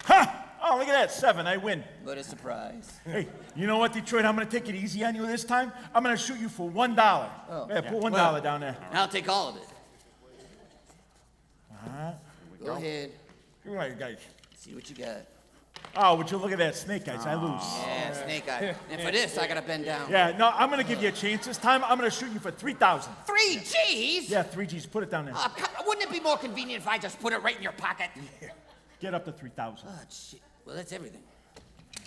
[SPEAKER 15] Ha! Oh, look at that. 7. I win.
[SPEAKER 6] What a surprise.
[SPEAKER 15] Hey, you know what, Detroit? I'm going to take it easy on you this time. I'm going to shoot you for $1.
[SPEAKER 6] Oh.
[SPEAKER 15] Yeah, put $1 down there.
[SPEAKER 6] I'll take all of it.
[SPEAKER 15] Go
[SPEAKER 6] ahead.
[SPEAKER 15] You're right, guys.
[SPEAKER 6] See what you got.
[SPEAKER 15] Oh, would you look at that, snake eyes? I lose.
[SPEAKER 6] Yeah, snake eye. And for this, I gotta bend down.
[SPEAKER 15] Yeah, no, I'm going to give you a chance this time. I'm going to shoot you for 3,000.
[SPEAKER 6] 3 G's?
[SPEAKER 15] Yeah, 3 G's. Put it down there.
[SPEAKER 6] Wouldn't it be more convenient if I just put it right in your pocket?
[SPEAKER 15] Get up to 3,000.
[SPEAKER 6] Oh, shit. Well, that's everything.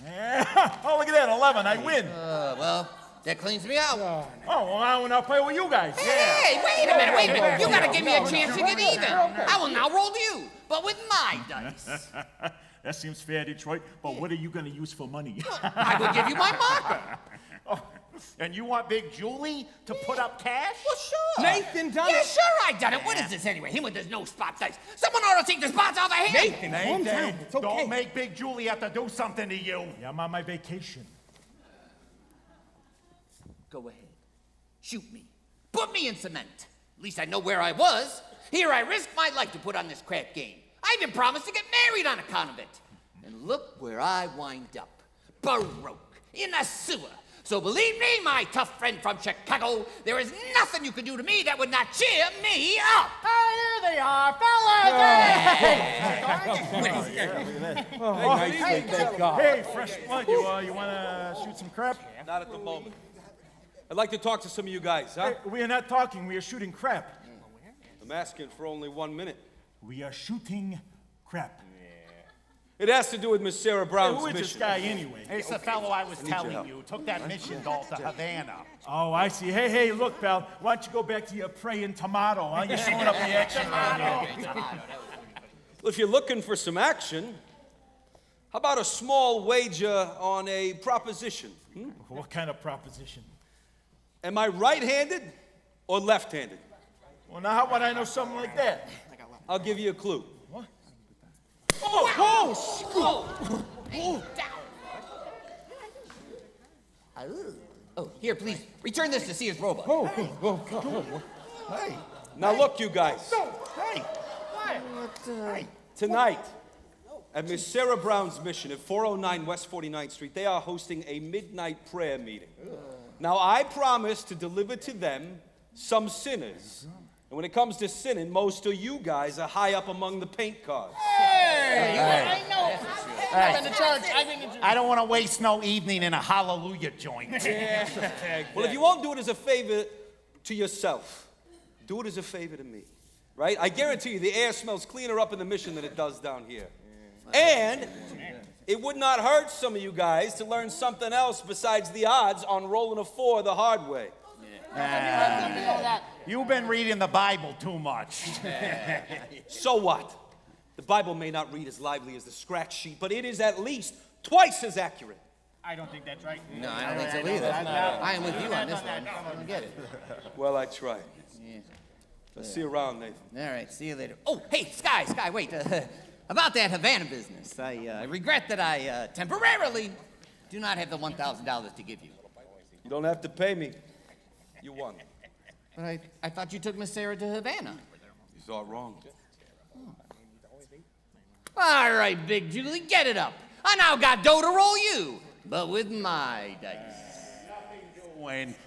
[SPEAKER 15] Yeah. Oh, look at that. 11. I win.
[SPEAKER 6] Well, that cleans me out.
[SPEAKER 15] Oh, well, I will now play with you guys.
[SPEAKER 6] Hey, wait a minute. You gotta give me a chance to get even. I will now roll to you, but with my dice.
[SPEAKER 15] That seems fair, Detroit. But what are you going to use for money?
[SPEAKER 6] I will give you my marker.
[SPEAKER 3] Oh, and you want Big Julie to put up cash?
[SPEAKER 6] Well, sure.
[SPEAKER 1] Nathan done
[SPEAKER 6] Yeah,
[SPEAKER 1] it.
[SPEAKER 6] sure I done it. What is this anyway? Him with his no spot dice. Someone ought to take the spots off of him.
[SPEAKER 1] Nathan, calm down. It's okay.
[SPEAKER 3] Don't make Big Julie have to do something to you.
[SPEAKER 15] Yeah, I'm on my vacation.
[SPEAKER 6] Go ahead. Shoot me. Put me in cement. At least I know where I was. Here I risked my life to put on this crap game. I even promised to get married on account of it. And look where I wind up. Broke. In a sewer. So believe me, my tough friend from Chicago, there is nothing you can do to me that would not cheer me up.
[SPEAKER 7] Oh, here they are, fellas!
[SPEAKER 15] Hey, fresh blood. You want to shoot some crap?
[SPEAKER 9] Not at the moment. I'd like to talk to some of you guys, huh?
[SPEAKER 15] Hey, we are not talking. We are shooting crap.
[SPEAKER 9] I'm asking for only 1 minute.
[SPEAKER 15] We are shooting crap.
[SPEAKER 9] It has to do with Miss Sarah Brown's
[SPEAKER 15] Who is
[SPEAKER 9] mission.
[SPEAKER 15] this guy anyway?
[SPEAKER 3] It's the fellow I was
[SPEAKER 9] I need your
[SPEAKER 3] telling
[SPEAKER 9] help.
[SPEAKER 3] you. Took that mission doll to Havana.
[SPEAKER 15] Oh, I see. Hey, look, pal. Why don't you go back to your praying tomato, huh? You're showing up the action around here.
[SPEAKER 9] Well, if you're looking for some action, how about a small wager on a proposition?
[SPEAKER 15] What kind of proposition?
[SPEAKER 9] Am I right-handed or left-handed?
[SPEAKER 15] Well, now how would I know something like that?
[SPEAKER 9] I'll give you a clue.
[SPEAKER 15] What?
[SPEAKER 6] Hey, down. Oh, here, please. Return this to Sears Roebuck.
[SPEAKER 9] Hey. Now look, you guys. Tonight, at Miss Sarah Brown's mission at 409 West 49th Street, they are hosting a midnight prayer meeting. Now, I promise to deliver to them some sinners. And when it comes to sinning, most of you guys are high up among the paint cars.
[SPEAKER 3] Hey.
[SPEAKER 1] I know. I've been to church.
[SPEAKER 3] I don't want to waste no evening in a hallelujah joint.
[SPEAKER 9] Well, if you won't do it as a favor to yourself, do it as a favor to me, right? I guarantee you the air smells cleaner up in the mission than it does down here. And it would not hurt some of you guys to learn something else besides the odds on rolling a 4 the hard way.
[SPEAKER 3] You've been reading the Bible too much.
[SPEAKER 9] So what? The Bible may not read as lively as the scratch sheet, but it is at least twice as accurate.
[SPEAKER 7] I don't think that's right.
[SPEAKER 6] No, I don't think so either. I am with you on this one. I don't get it.
[SPEAKER 9] Well, I tried.
[SPEAKER 6] Yeah.
[SPEAKER 9] I'll see you around, Nathan.
[SPEAKER 6] All right, see you later. Oh, hey, Sky, wait. About that Havana business, I regret that I temporarily do not have the $1,000 to give you.
[SPEAKER 9] You don't have to pay me. You won.
[SPEAKER 6] But I thought you took Miss Sarah to Havana.
[SPEAKER 9] You saw it wrong.
[SPEAKER 6] All right, Big Julie, get it up. I now got dough to roll you, but with my dice.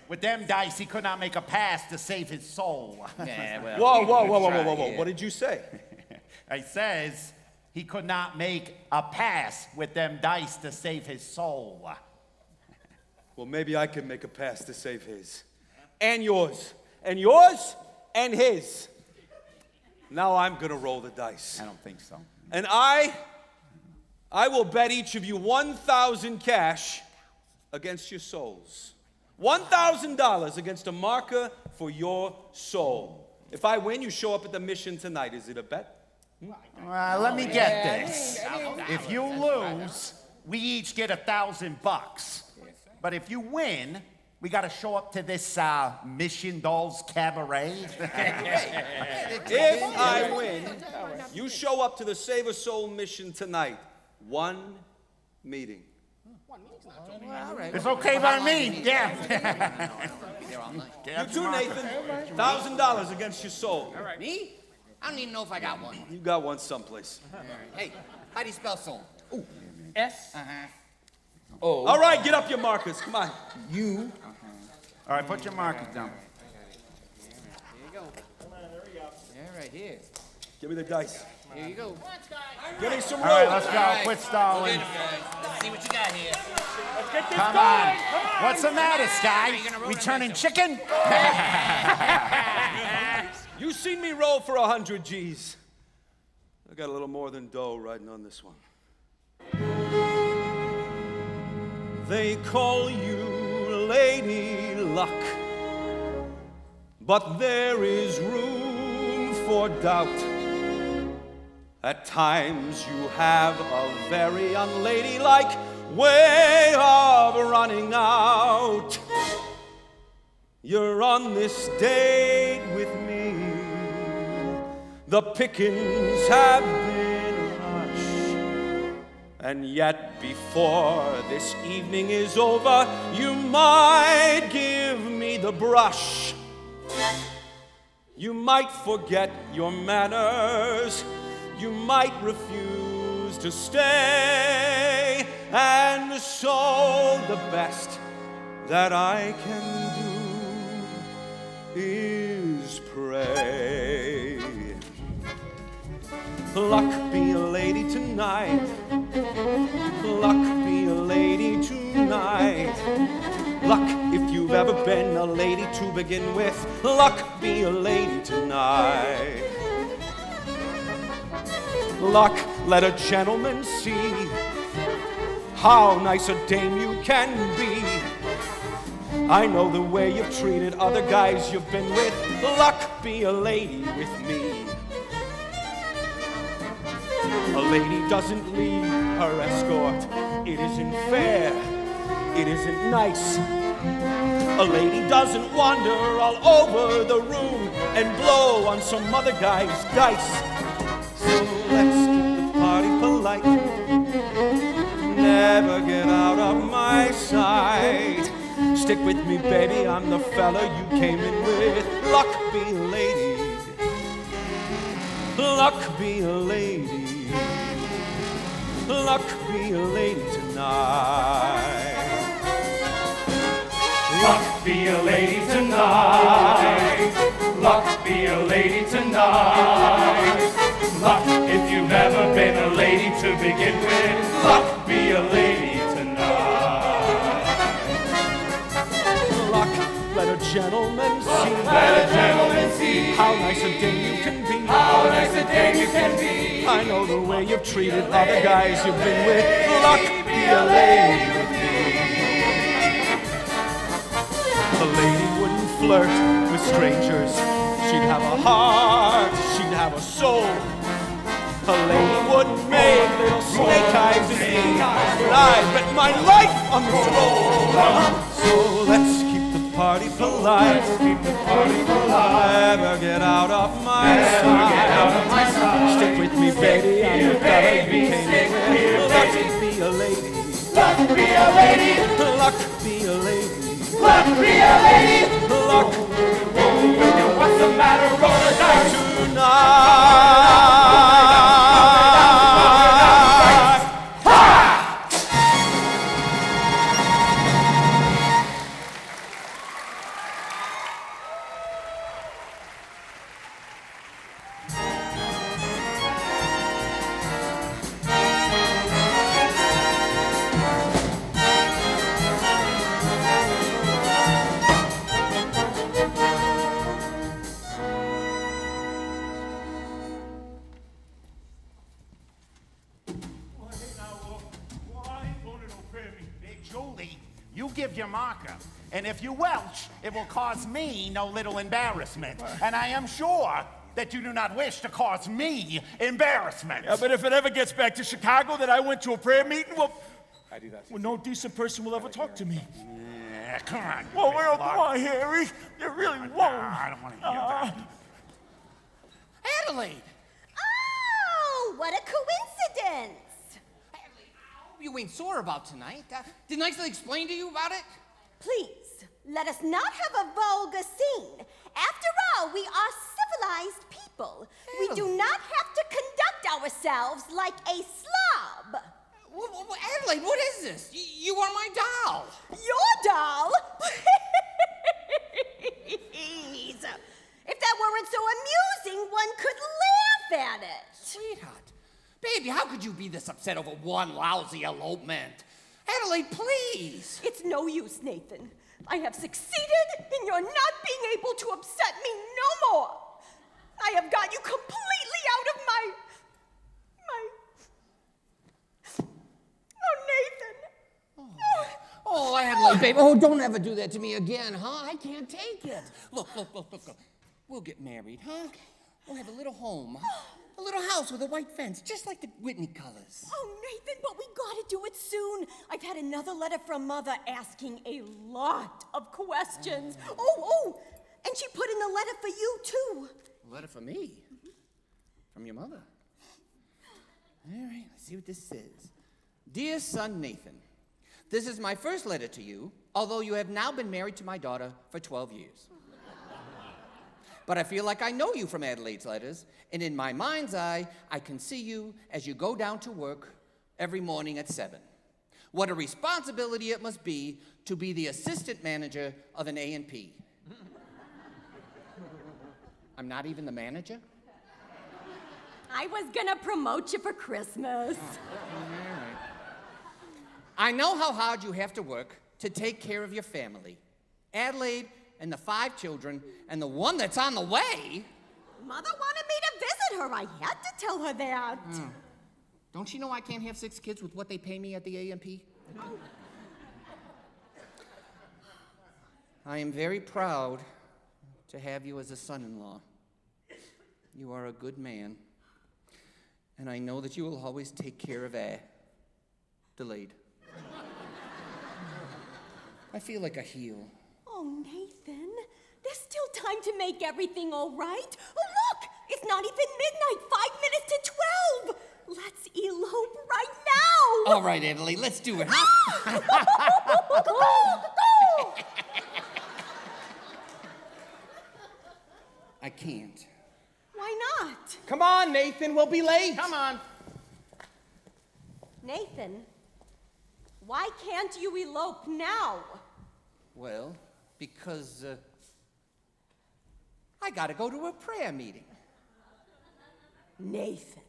[SPEAKER 3] With them dice, he could not make a pass to save his soul.
[SPEAKER 6] Yeah, well.
[SPEAKER 9] Whoa. What did you say?
[SPEAKER 3] I says he could not make a pass with them dice to save his soul.
[SPEAKER 9] Well, maybe I can make a pass to save his. And yours. And yours. And his. Now I'm going to roll the dice.
[SPEAKER 3] I don't think so.
[SPEAKER 9] And I will bet each of you 1,000 cash against your souls. $1,000 against a marker for your soul. If I win, you show up at the mission tonight. Is it a bet?
[SPEAKER 3] Let me get this. If you lose, we each get $1,000. But if you win, we got to show up to this Mission Dolls Cabaret.
[SPEAKER 9] If I win, you show up to the Save a Soul mission tonight. One meeting.
[SPEAKER 3] It's okay by me. Yeah.
[SPEAKER 9] You too, Nathan. $1,000 against your soul.
[SPEAKER 6] Me? I don't even know if I got one.
[SPEAKER 9] You got one someplace.
[SPEAKER 6] Hey, how do you spell soul? Ooh.
[SPEAKER 1] S.
[SPEAKER 6] Oh.
[SPEAKER 9] All right, get up your markers. Come on.
[SPEAKER 6] You.
[SPEAKER 3] All right, put your markers down.
[SPEAKER 6] Here you go. Come on, hurry up. Yeah, right here.
[SPEAKER 9] Give me the dice.
[SPEAKER 6] Here you go.
[SPEAKER 9] Give me some room.
[SPEAKER 3] All right, let's go.
[SPEAKER 6] All right.
[SPEAKER 3] Quit stalling.
[SPEAKER 6] Let's see what you got here.
[SPEAKER 1] Let's get this
[SPEAKER 3] Come
[SPEAKER 1] going.
[SPEAKER 3] on. What's the matter, Sky? Returning chicken?
[SPEAKER 9] You seen me roll for 100 G's. I got a little more than dough riding on this one. They call you Lady Luck, but there is room for doubt. At times you have a very unladylike way of running out. You're on this date with me. The pickings have been lush. And yet before this evening is over, you might give me the brush. You might forget your manners. You might refuse to stay. And so the best that I can do is pray. Luck be a lady tonight. Luck be a lady tonight. Luck if you've ever been a lady to begin with. Luck be a lady tonight. Luck let a gentleman see how nice a dame you can be. I know the way you've treated other guys you've been with. Luck be a lady with me. A lady doesn't leave her escort. It isn't fair. It isn't nice. A lady doesn't wander all over the room and blow on some other guy's dice. So let's keep the party polite. Never get out of my sight. Stick with me, baby, I'm the fella you came in with. Luck be a lady. Luck be a lady. Luck be a lady tonight.
[SPEAKER 2] Luck be a lady tonight. Luck be a lady tonight. Luck if you've never been a lady to begin with. Luck be a lady tonight.
[SPEAKER 9] Luck, let a gentleman see.
[SPEAKER 2] Let a gentleman see
[SPEAKER 9] how nice a dame you can be.
[SPEAKER 2] How nice a dame you can be.
[SPEAKER 9] I know the way you've treated other guys you've been with. Luck be a lady with me. A lady wouldn't flirt with strangers. She'd have a heart, she'd have a soul. A lady wouldn't make little snake eyes at me, but I bet my life on the roll. So let's keep the party polite. Never get out of my sight. Stick with me, baby, I'm the fella you came in with. Luck be a lady.
[SPEAKER 2] Luck be a lady.
[SPEAKER 9] Luck be a lady.
[SPEAKER 2] Luck be a lady.
[SPEAKER 9] Luck.
[SPEAKER 2] What's the matter? Roll the dice
[SPEAKER 9] tonight.
[SPEAKER 3] You give your marker, and if you welch, it will cause me no little embarrassment. And I am sure that you do not wish to cause me embarrassment.
[SPEAKER 15] Yeah, but if it ever gets back to Chicago that I went to a prayer meeting, well, no decent person will ever talk to me.
[SPEAKER 3] Yeah, come on.
[SPEAKER 15] Well, come on, Harry. You really won't.
[SPEAKER 3] I don't want to hear that.
[SPEAKER 6] Adelaide!
[SPEAKER 12] Oh, what a coincidence!
[SPEAKER 6] You ain't sore about tonight. Didn't I explain to you about it?
[SPEAKER 12] Please, let us not have a vulgar scene. After all, we are civilized people. We do not have to conduct ourselves like a slob.
[SPEAKER 6] Adelaide, what is this? You are my doll.
[SPEAKER 12] Your doll? Please. If that weren't so amusing, one could laugh at it.
[SPEAKER 6] Sweetheart. Baby, how could you be this upset over one lousy elopement? Adelaide, please.
[SPEAKER 12] It's no use, Nathan. I have succeeded in your not being able to upset me no more. I have got you completely out of my... Oh, Nathan.
[SPEAKER 6] Oh, Adelaide, baby. Oh, don't ever do that to me again, huh? I can't take it. Look. We'll get married, huh? We'll have a little home. A little house with a white fence, just like the Whitney colors.
[SPEAKER 12] Oh, Nathan, but we gotta do it soon. I've had another letter from Mother asking a lot of questions. Oh, and she put in a letter for you, too.
[SPEAKER 6] A letter for me? From your mother? All right, let's see what this says. Dear son Nathan, this is my first letter to you, although you have now been married to my daughter for 12 years. But I feel like I know you from Adelaide's letters, and in my mind's eye, I can see you as you go down to work every morning at 7. What a responsibility it must be to be the assistant manager of an A&P. I'm not even the manager?
[SPEAKER 12] I was gonna promote you for Christmas.
[SPEAKER 6] I know how hard you have to work to take care of your family. Adelaide and the 5 children and the one that's on the way.
[SPEAKER 12] Mother wanted me to visit her. I had to tell her that.
[SPEAKER 6] Don't you know I can't have 6 kids with what they pay me at the AMP? I am very proud to have you as a son-in-law. You are a good man, and I know that you will always take care of Delayed. I feel like a heel.
[SPEAKER 12] Oh, Nathan, there's still time to make everything all right. Oh, look, it's not even midnight, 5 minutes to 12. Let's elope right now.
[SPEAKER 6] All right, Adelaide, let's do it, huh? I can't.
[SPEAKER 12] Why not?
[SPEAKER 1] Come on, Nathan, we'll be late.
[SPEAKER 7] Come on.
[SPEAKER 12] Nathan, why can't you elope now?
[SPEAKER 6] Well, because I gotta go to a prayer meeting.
[SPEAKER 12] Nathan,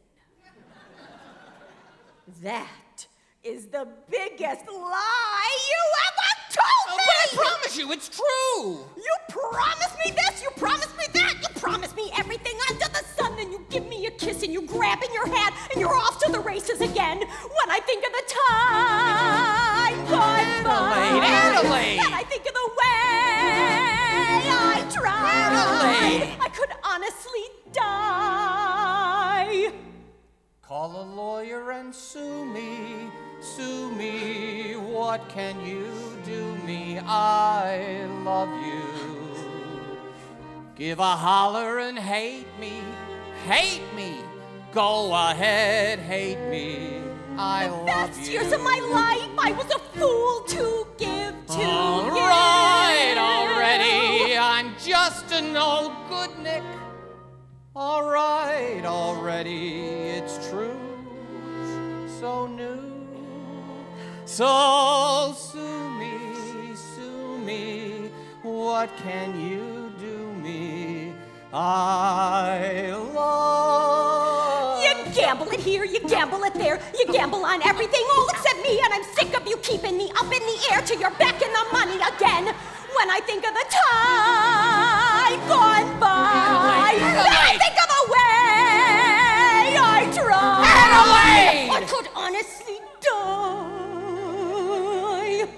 [SPEAKER 12] that is the biggest lie you ever told me!
[SPEAKER 6] But I promise you, it's true!
[SPEAKER 12] You promised me this, you promised me that, you promised me everything under the sun, then you give me a kiss and you grab in your hand and you're off to the races again. When I think of the time gone by,
[SPEAKER 6] Adelaide!
[SPEAKER 12] and I think of the way I tried,
[SPEAKER 6] Adelaide!
[SPEAKER 12] I could honestly die.
[SPEAKER 6] Call a lawyer and sue me, sue me. What can you do me? I love you. Give a holler and hate me, hate me. Go ahead, hate me. I love you.
[SPEAKER 12] The best years of my life I was a fool to give to
[SPEAKER 6] All
[SPEAKER 12] you.
[SPEAKER 6] right, already. I'm just an old good Nick. All right, already. It's true. So new. So sue me, sue me. What can you do me? I love.
[SPEAKER 12] You gamble it here, you gamble it there, you gamble on everything, all except me, and I'm sick of you keeping me up in the air till you're back in the money again. When I think of the time gone by, and I think of the way I tried,
[SPEAKER 6] Adelaide!
[SPEAKER 12] I could honestly die.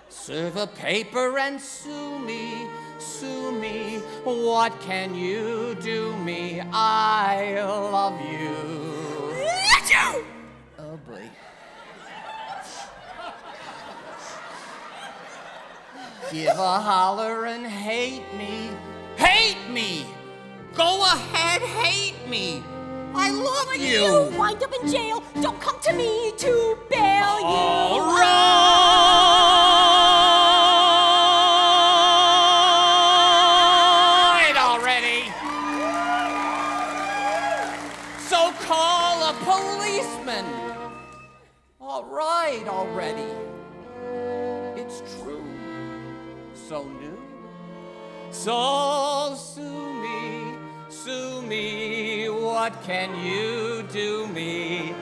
[SPEAKER 6] Serve a paper and sue me, sue me. What can you do me? I love you. Oh boy. Give a holler and hate me, hate me. Go ahead, hate me. I love
[SPEAKER 12] When
[SPEAKER 6] you.
[SPEAKER 12] you wind up in jail, don't come to me to bail you.
[SPEAKER 6] All right, already. So call a policeman. All right, already. It's true. So new. So sue me, sue me. What can you do me?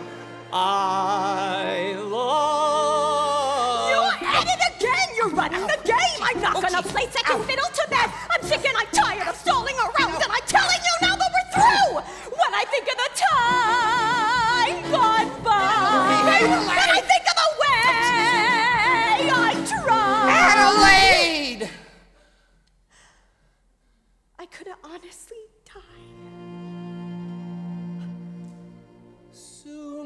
[SPEAKER 6] I love
[SPEAKER 12] You're at it again! You're running the game! I'm not gonna play second fiddle to that! I'm sick and I'm tired of stalling around, and I'm telling you now that we're through! When I think of the time gone by, when I think of the way I tried,
[SPEAKER 6] Adelaide!
[SPEAKER 12] I could have honestly died.
[SPEAKER 6] Sue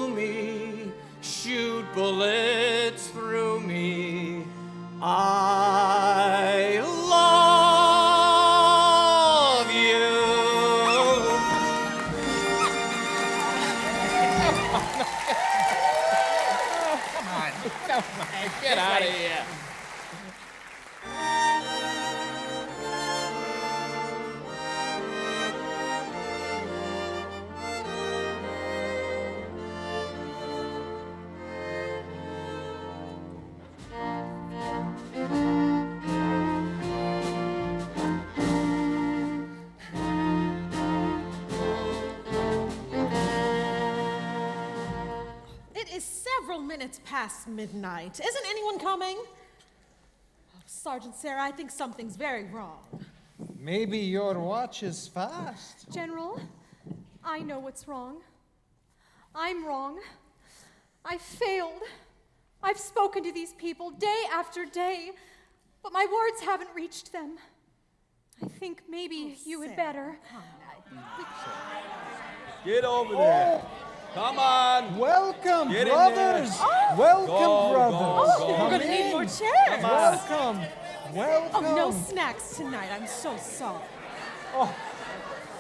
[SPEAKER 6] me, shoot bullets through me. I love you.
[SPEAKER 1] Come on, get out of here.
[SPEAKER 14] It is several minutes past midnight. Isn't anyone coming? Oh, Sergeant Sarah, I think something's very wrong.
[SPEAKER 10] Maybe your watch is fast.
[SPEAKER 12] General,
[SPEAKER 4] I know what's wrong. I'm wrong. I failed. I've spoken to these people day after day, but my words haven't reached them. I think maybe you had better.
[SPEAKER 9] Get over there. Come on.
[SPEAKER 10] Welcome,
[SPEAKER 9] Get in
[SPEAKER 10] brothers.
[SPEAKER 9] there.
[SPEAKER 10] Welcome,
[SPEAKER 9] Go,
[SPEAKER 10] brothers.
[SPEAKER 9] go, go.
[SPEAKER 14] We're gonna
[SPEAKER 10] Come
[SPEAKER 14] need
[SPEAKER 10] in.
[SPEAKER 14] more chairs.
[SPEAKER 10] Welcome. Welcome.
[SPEAKER 14] Oh, no snacks tonight. I'm so sorry.
[SPEAKER 10] Oh,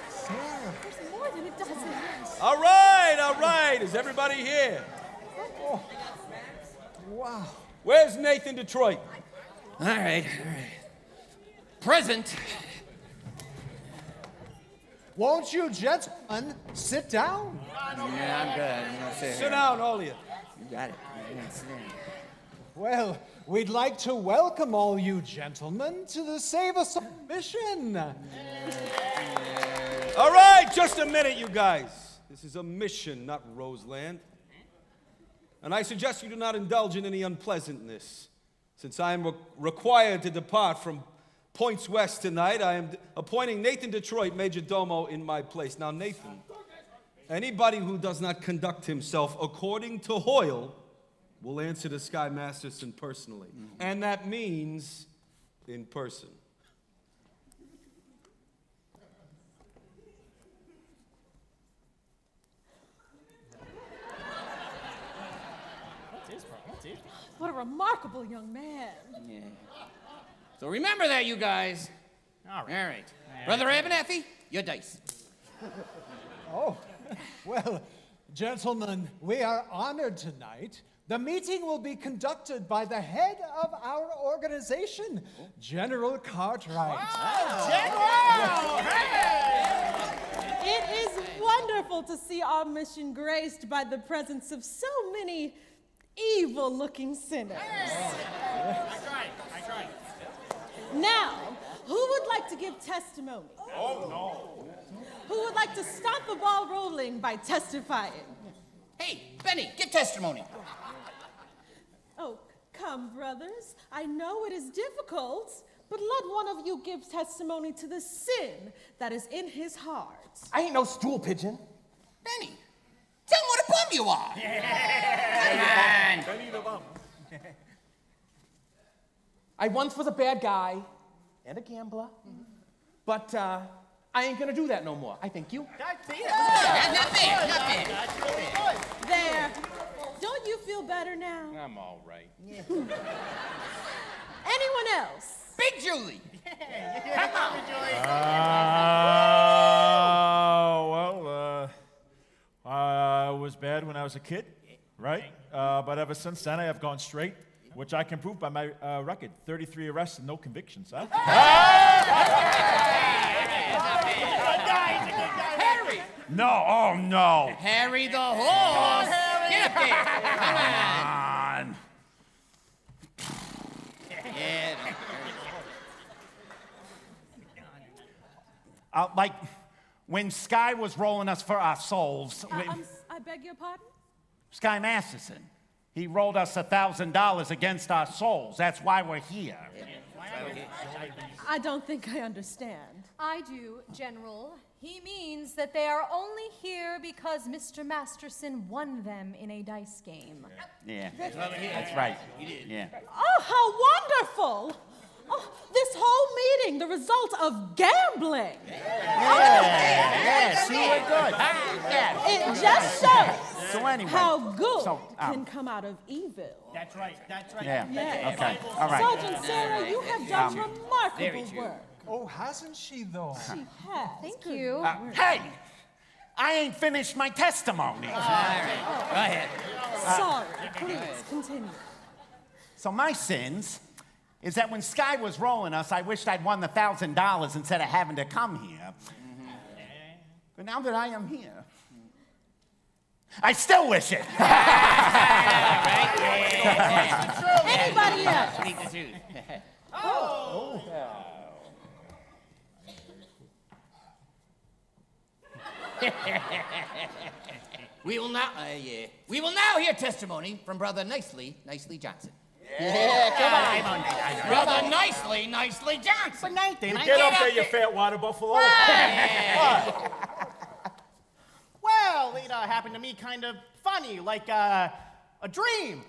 [SPEAKER 10] Sarah.
[SPEAKER 4] There's more than a dozen.
[SPEAKER 9] All right. Is everybody here?
[SPEAKER 10] Oh. Wow.
[SPEAKER 9] Where's Nathan Detroit?
[SPEAKER 6] All right. Present.
[SPEAKER 10] Won't you gentlemen sit down?
[SPEAKER 6] Yeah, I'm good. I'm gonna
[SPEAKER 9] Sit down, all of you.
[SPEAKER 6] You got it. Sit down.
[SPEAKER 10] Well, we'd like to welcome all you gentlemen to the Save Us All mission.
[SPEAKER 9] All right, just a minute, you guys. This is a mission, not Roseland. And I suggest you do not indulge in any unpleasantness. Since I am required to depart from Points West tonight, I am appointing Nathan Detroit Major Domo in my place. Now, Nathan, anybody who does not conduct himself according to Hoyle will answer to Sky Masterson personally. And that means in person.
[SPEAKER 14] What a remarkable young man.
[SPEAKER 6] Yeah. So remember that, you guys. All right. Brother Abernathy, your dice.
[SPEAKER 10] Oh, well, gentlemen, we are honored tonight. The meeting will be conducted by the head of our organization, General Cartwright.
[SPEAKER 14] It is wonderful to see our mission graced by the presence of so many evil-looking sinners.
[SPEAKER 11] That's right.
[SPEAKER 14] Now, who would like to give testimony?
[SPEAKER 11] Oh, no.
[SPEAKER 14] Who would like to start the ball rolling by testifying?
[SPEAKER 6] Hey, Benny, give testimony.
[SPEAKER 14] Oh, come, brothers. I know it is difficult, but let one of you give testimony to the sin that is in his heart.
[SPEAKER 1] I ain't no stool pigeon.
[SPEAKER 6] Benny, tell him what a bum you are. Come on.
[SPEAKER 11] Benny the bum.
[SPEAKER 1] I once was a bad guy and a gambler, but I ain't gonna do that no more. I thank you.
[SPEAKER 6] Not bad.
[SPEAKER 14] There. Don't you feel better now?
[SPEAKER 1] I'm all right.
[SPEAKER 14] Anyone else?
[SPEAKER 6] Big Julie.
[SPEAKER 11] Come on, Julie.
[SPEAKER 15] I was bad when I was a kid, right? But ever since then, I have gone straight, which I can prove by my record. 33 arrests and no convictions, huh?
[SPEAKER 6] Harry.
[SPEAKER 3] No, oh no.
[SPEAKER 6] Harry the horse. Get up there. Come on. Yeah.
[SPEAKER 3] Like when Sky was rolling us for our souls,
[SPEAKER 14] I beg your pardon?
[SPEAKER 3] Sky Masterson, he rolled us $1,000 against our souls. That's why we're here.
[SPEAKER 14] I don't think I understand.
[SPEAKER 4] I do, General. He means that they are only here because Mr. Masterson won them in a dice game.
[SPEAKER 3] Yeah, that's right. Yeah.
[SPEAKER 14] Oh, how wonderful! Oh, this whole meeting, the result of gambling.
[SPEAKER 3] Yeah, see, we're good.
[SPEAKER 14] It just shows
[SPEAKER 3] So anyway,
[SPEAKER 14] how good
[SPEAKER 3] so,
[SPEAKER 14] can come out of evil.
[SPEAKER 11] That's right.
[SPEAKER 3] Yeah,
[SPEAKER 14] Yes.
[SPEAKER 3] okay, all right.
[SPEAKER 14] Sergeant Sarah, you have done remarkable work.
[SPEAKER 10] Oh, hasn't she, though?
[SPEAKER 14] She has.
[SPEAKER 4] Thank you.
[SPEAKER 3] Hey, I ain't finished my testimony.
[SPEAKER 6] All right. Go ahead.
[SPEAKER 14] Sorry, please continue.
[SPEAKER 3] So my sins is that when Sky was rolling us, I wished I'd won the $1,000 instead of having to come here. But now that I am here, I still wish it.
[SPEAKER 14] Anybody else?
[SPEAKER 6] Speak the truth.
[SPEAKER 14] Oh.
[SPEAKER 6] We will now hear testimony from Brother Nicely Johnson.
[SPEAKER 1] Yeah, come on.
[SPEAKER 6] Brother Nicely Johnson.
[SPEAKER 15] But Nathan, get up there, you fat water buffalo.
[SPEAKER 7] happened to me kind of funny, like a dream.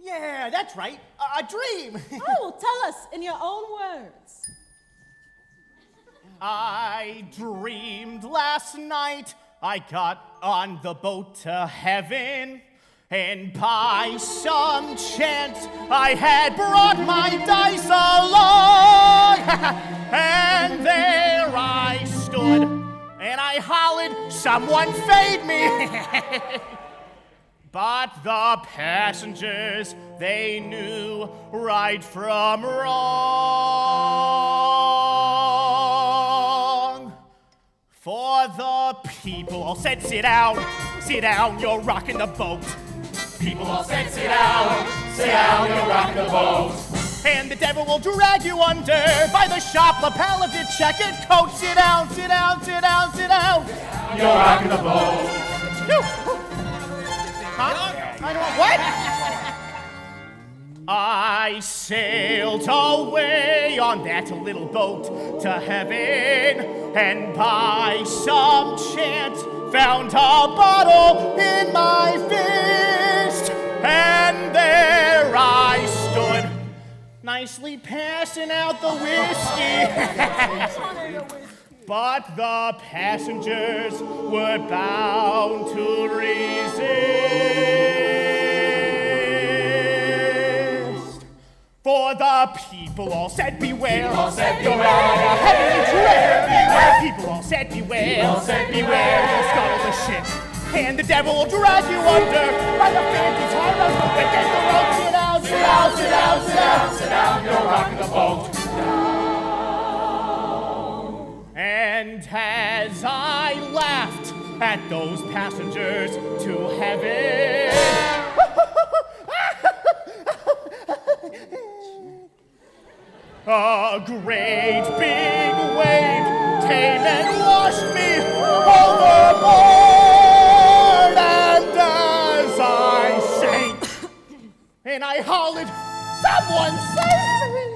[SPEAKER 7] Yeah, that's right, a dream.
[SPEAKER 14] Oh, tell us in your own words.
[SPEAKER 7] I dreamed last night I got on the boat to heaven, and by some chance I had brought my dice along. And there I stood, and I hollered, "Someone fade me!" But the passengers, they knew right from wrong. For the people all said, sit down, you're rocking the boat.
[SPEAKER 2] People all said, sit down, you're rocking the boat.
[SPEAKER 7] And the devil will drag you under by the sharp lapel of your checkered coat. Sit down, sit down, sit down, sit down.
[SPEAKER 2] You're rocking the boat.
[SPEAKER 7] Huh? I don't, what? I sailed away on that little boat to heaven, and by some chance found a bottle in my fist, and there I stood, nicely passing out the whiskey. But the passengers were bound to resist. For the people all said, beware.
[SPEAKER 2] People all said,
[SPEAKER 7] You're
[SPEAKER 2] beware.
[SPEAKER 7] on a heavenly treasure.
[SPEAKER 2] Beware.
[SPEAKER 7] People all said, beware.
[SPEAKER 2] People all said, beware.
[SPEAKER 7] You'll scuttle the ship, and the devil will drag you under by the fancy time of the wicked. The rope, sit down, sit down, sit down, sit down,
[SPEAKER 2] sit down, you're rocking the boat.
[SPEAKER 7] And as I laughed at those passengers to heaven, a great big wave came and washed me overboard. And as I sank, and I hollered, "Someone save me!"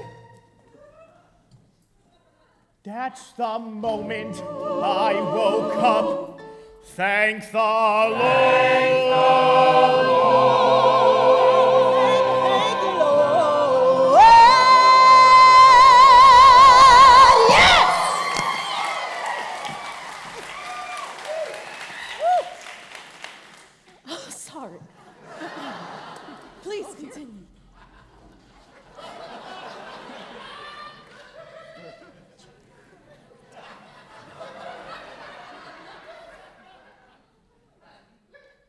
[SPEAKER 7] That's the moment I woke up. Thank the Lord.
[SPEAKER 14] Thank you, Lord. Yes! Oh, sorry. Please continue.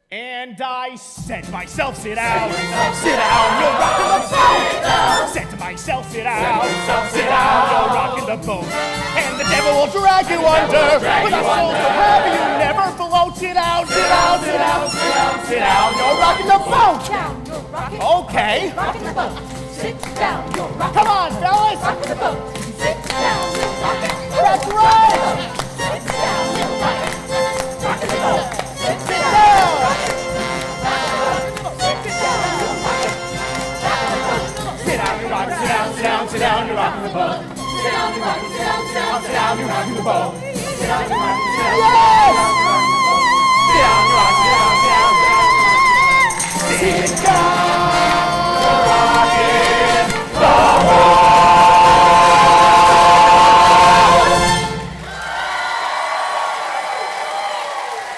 [SPEAKER 7] And I said to myself, sit down,
[SPEAKER 2] Sit
[SPEAKER 7] you're rocking the boat. Said to myself, sit down, you're rocking the boat. And the devil will drag you under, with a soul so heavy you never float. Sit down, sit down, sit down, sit down, you're rocking the boat. Okay.
[SPEAKER 4] Rocking the boat. Sit down, you're rocking.
[SPEAKER 7] Come on, fellas.
[SPEAKER 4] Rocking the boat. Sit down, you're rocking.
[SPEAKER 7] That's right.
[SPEAKER 4] Sit down, you're rocking. Rocking the boat. Sit
[SPEAKER 7] Sit
[SPEAKER 4] down.
[SPEAKER 7] down.
[SPEAKER 2] Sit down, you're rocking the boat. Sit down, you're rocking, sit down, sit down, you're rocking the boat. Sit down, you're rocking, sit down, sit down, you're rocking the boat. Sit down, you're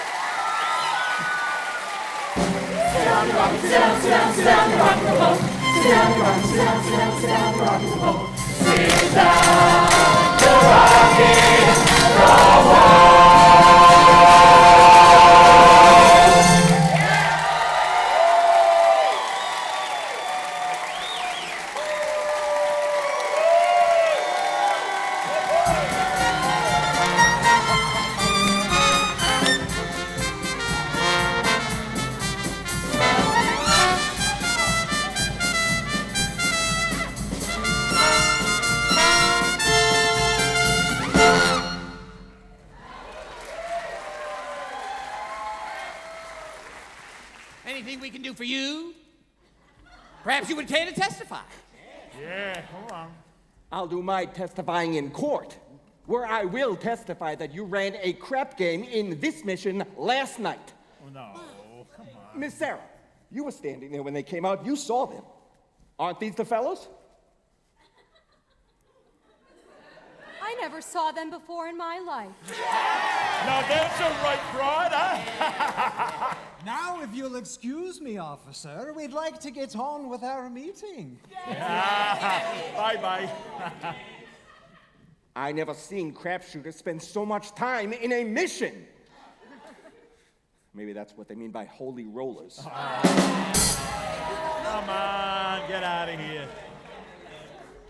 [SPEAKER 2] rocking, sit down, sit down, you're rocking the boat. Sit down, you're rocking, sit down, sit down, sit down, you're rocking the boat. Sit down, you're rocking, sit down, sit down, sit down, you're rocking the boat. Sit down, you're rocking the boat.
[SPEAKER 6] Anything we can do for you? Perhaps you would care to testify.
[SPEAKER 15] Yeah, come on.
[SPEAKER 5] I'll do my testifying in court, where I will testify that you ran a crap game in this mission last night.
[SPEAKER 15] Oh, no, come on.
[SPEAKER 1] Miss Sarah, you were standing there when they came out. You saw them. Aren't these the fellows?
[SPEAKER 4] I never saw them before in my life.
[SPEAKER 15] Now that's a right broad, huh?
[SPEAKER 10] Now, if you'll excuse me, officer, we'd like to get on with our meeting.
[SPEAKER 15] Bye-bye.
[SPEAKER 1] I never seen crapshooters spend so much time in a mission. Maybe that's what they mean by holy rollers.
[SPEAKER 15] Come on, get out of here.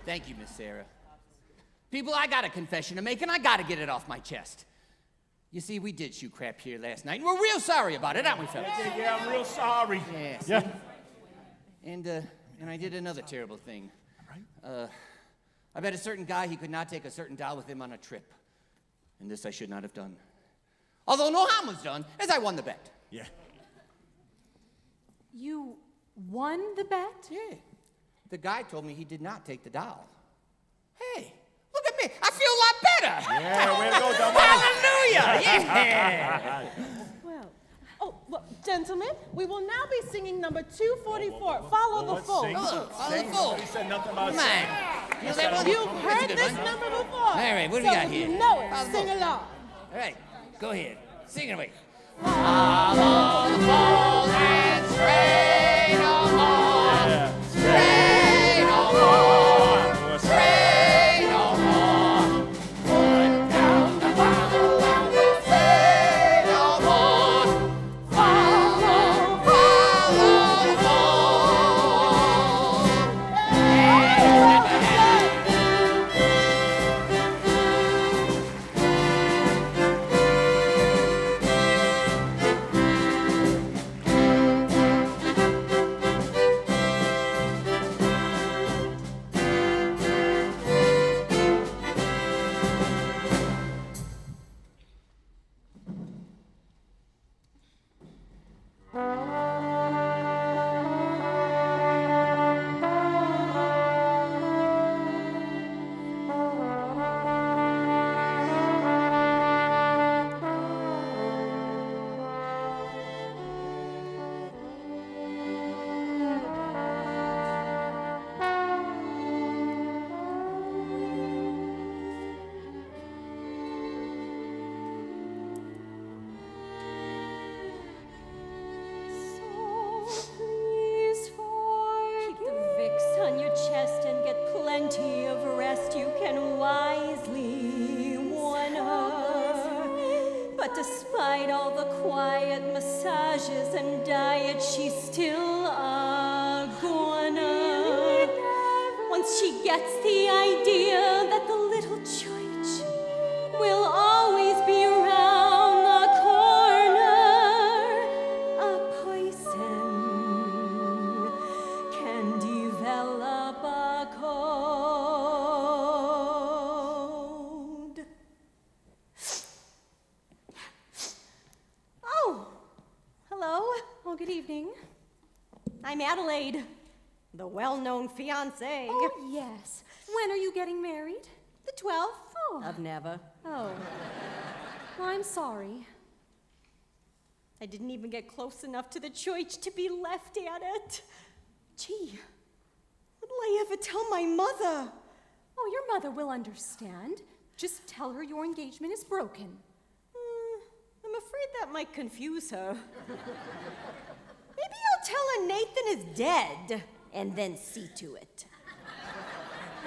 [SPEAKER 6] Thank you, Miss Sarah. People, I got a confession to make, and I gotta get it off my chest. You see, we did shoot crap here last night, and we're real sorry about it, aren't we, fellas?
[SPEAKER 15] Yeah, I'm real sorry.
[SPEAKER 6] Yeah.
[SPEAKER 15] Yeah.
[SPEAKER 6] And I did another terrible thing. I bet a certain guy he could not take a certain doll with him on a trip. And this I should not have done. Although no harm was done, as I won the bet.
[SPEAKER 15] Yeah.
[SPEAKER 4] You won the bet?
[SPEAKER 6] Yeah. The guy told me he did not take the doll. Hey, look at me. I feel a lot better.
[SPEAKER 15] Yeah, way to go, Dumbo.
[SPEAKER 6] Hallelujah. Yeah.
[SPEAKER 14] Well, oh, look, gentlemen, we will now be singing number 244. Follow the full.
[SPEAKER 6] Follow the full.
[SPEAKER 15] He said nothing about
[SPEAKER 6] Come on. You know that one?
[SPEAKER 14] You've
[SPEAKER 6] That's a
[SPEAKER 14] heard
[SPEAKER 6] good
[SPEAKER 14] this
[SPEAKER 6] one.
[SPEAKER 14] number before.
[SPEAKER 6] All right, what do we got
[SPEAKER 14] if
[SPEAKER 6] here?
[SPEAKER 14] you know it,
[SPEAKER 6] Follow the
[SPEAKER 14] sing
[SPEAKER 6] full.
[SPEAKER 14] along.
[SPEAKER 6] All right, go ahead. Sing it away. Follow the full and straight along. Straight along. Straight along. Put down the Bible and we'll say no more. Follow the
[SPEAKER 12] Despite all the quiet massages and diet, she's still a goner. Once she gets the idea that the little church will always be around the corner, a person can develop a code.
[SPEAKER 4] Hello. Oh, good evening. I'm Adelaide, the well-known fiancée.
[SPEAKER 12] Oh, yes. When are you getting married?
[SPEAKER 4] The 12th
[SPEAKER 12] Oh.
[SPEAKER 4] of never.
[SPEAKER 12] Oh. Well, I'm sorry.
[SPEAKER 4] I didn't even get close enough to the church to be left at it. Gee, what'll I ever tell my mother?
[SPEAKER 12] Oh, your mother will understand. Just tell her your engagement is broken.
[SPEAKER 4] I'm afraid that might confuse her. Maybe I'll tell her Nathan is dead and then see to it.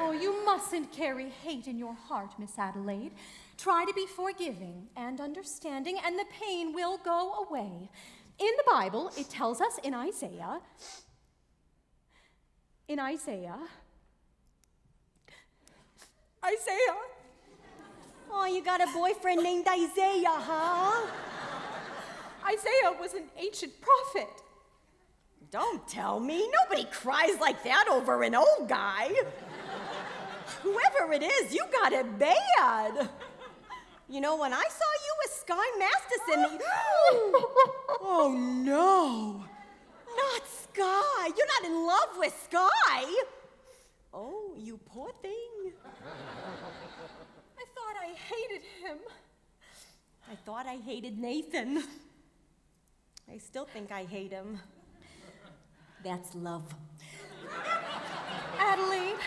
[SPEAKER 12] Oh, you mustn't carry hate in your heart, Miss Adelaide. Try to be forgiving and understanding, and the pain will go away. In the Bible, it tells us in Isaiah.
[SPEAKER 4] Oh, you got a boyfriend named Isaiah, huh?
[SPEAKER 14] Isaiah was an ancient prophet.
[SPEAKER 4] Don't tell me. Nobody cries like that over an old guy. Whoever it is, you got it bad. You know, when I saw you with Sky Masterson... Oh, no. Not Sky. You're not in love with Sky. Oh, you poor thing.
[SPEAKER 14] I thought I hated him.
[SPEAKER 4] I thought I hated Nathan. I still think I hate him. That's love.
[SPEAKER 17] Adelaide,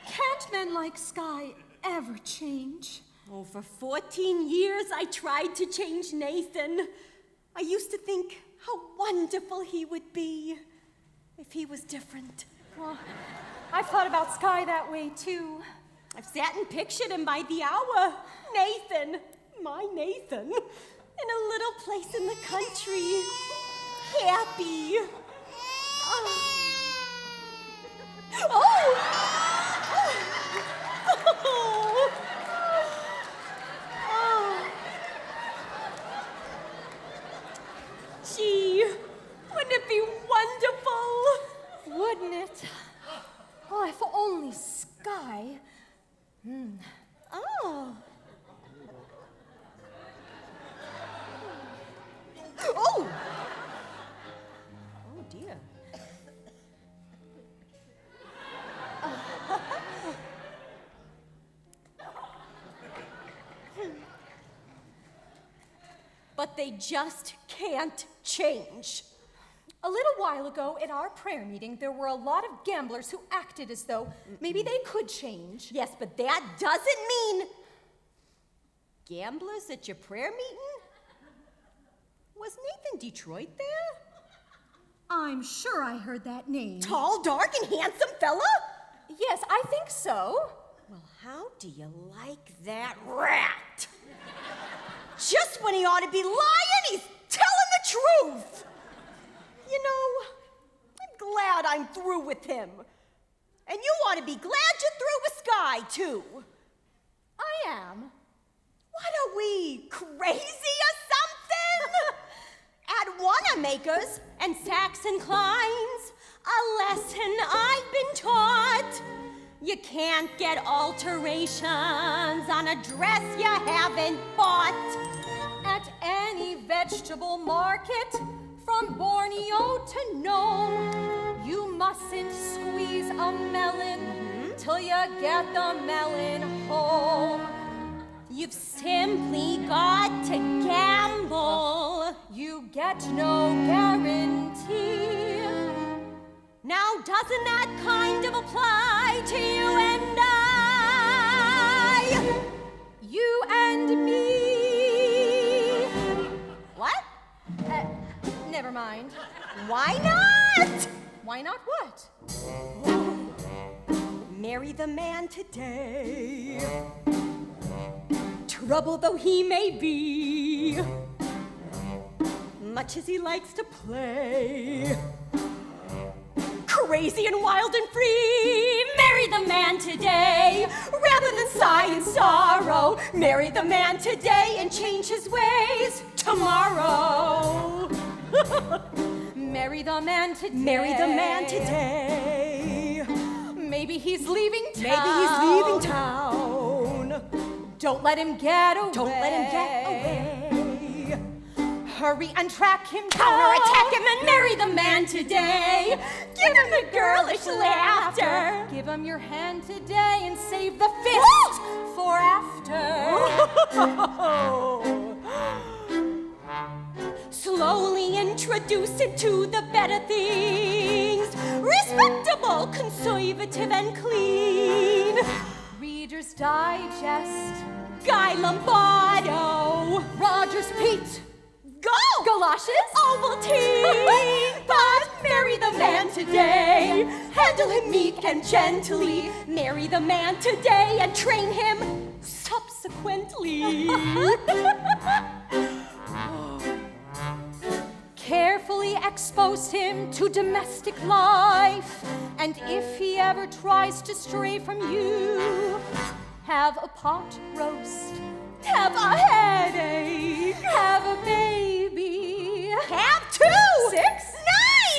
[SPEAKER 17] can't men like Sky ever change?
[SPEAKER 4] Oh, for 14 years I tried to change Nathan. I used to think how wonderful he would be if he was different.
[SPEAKER 17] Well, I've thought about Sky that way too.
[SPEAKER 4] I've sat and pictured him by the hour. Nathan, my Nathan, in a little place in the country, happy. Oh! Gee, wouldn't it be wonderful?
[SPEAKER 17] Wouldn't it? Oh, if only Sky.
[SPEAKER 4] Oh. Oh! Oh, dear. But they just can't change.
[SPEAKER 17] A little while ago at our prayer meeting, there were a lot of gamblers who acted as though maybe they could change.
[SPEAKER 4] Yes, but that doesn't mean gamblers at your prayer meeting? Was Nathan Detroit there?
[SPEAKER 17] I'm sure I heard that name.
[SPEAKER 4] Tall, dark, and handsome fella?
[SPEAKER 17] Yes, I think so.
[SPEAKER 4] Well, how do you like that rat? Just when he ought to be lying, he's telling the truth. You know, I'm glad I'm through with him. And you ought to be glad you're through with Sky, too.
[SPEAKER 17] I am.
[SPEAKER 4] What are we, crazy or something? At Wanamaker's and Saxon Klein's, a lesson I've been taught. You can't get alterations on a dress you haven't bought.
[SPEAKER 17] At any vegetable market, from Borneo to Nome, you mustn't squeeze a melon till you get the melon home.
[SPEAKER 4] You've simply got to gamble.
[SPEAKER 17] You get no guarantee.
[SPEAKER 4] Now, doesn't that kind of apply to you and I?
[SPEAKER 17] You and me.
[SPEAKER 4] What?
[SPEAKER 17] Never mind.
[SPEAKER 4] Why not?
[SPEAKER 17] Why not what?
[SPEAKER 4] Marry the man today. Trouble though he may be, much as he likes to play. Crazy and wild and free, marry the man today. Rather than sigh in sorrow, marry the man today and change his ways tomorrow.
[SPEAKER 17] Marry the man today.
[SPEAKER 4] Marry the man today.
[SPEAKER 17] Maybe he's leaving town.
[SPEAKER 4] Maybe he's leaving town.
[SPEAKER 17] Don't let him get away.
[SPEAKER 4] Don't let him get away.
[SPEAKER 17] Hurry and track him down.
[SPEAKER 4] Counterattack him and marry the man today. Give him the girlish laughter.
[SPEAKER 17] Give him your hand today and save the fist for after.
[SPEAKER 4] Slowly introduce him to the better things. Respectable, conservative, and clean.
[SPEAKER 17] Reader's Digest.
[SPEAKER 4] Guy Lombardo.
[SPEAKER 17] Rogers Pete.
[SPEAKER 4] Go!
[SPEAKER 17] Galoshes.
[SPEAKER 4] Ovaltine. But marry the man today. Handle him meek and gently. Marry the man today and train him subsequently.
[SPEAKER 17] Carefully expose him to domestic life. And if he ever tries to stray from you, have a pot roast.
[SPEAKER 4] Have a headache.
[SPEAKER 17] Have a baby.
[SPEAKER 4] Have 2.
[SPEAKER 17] 6.
[SPEAKER 4] 9.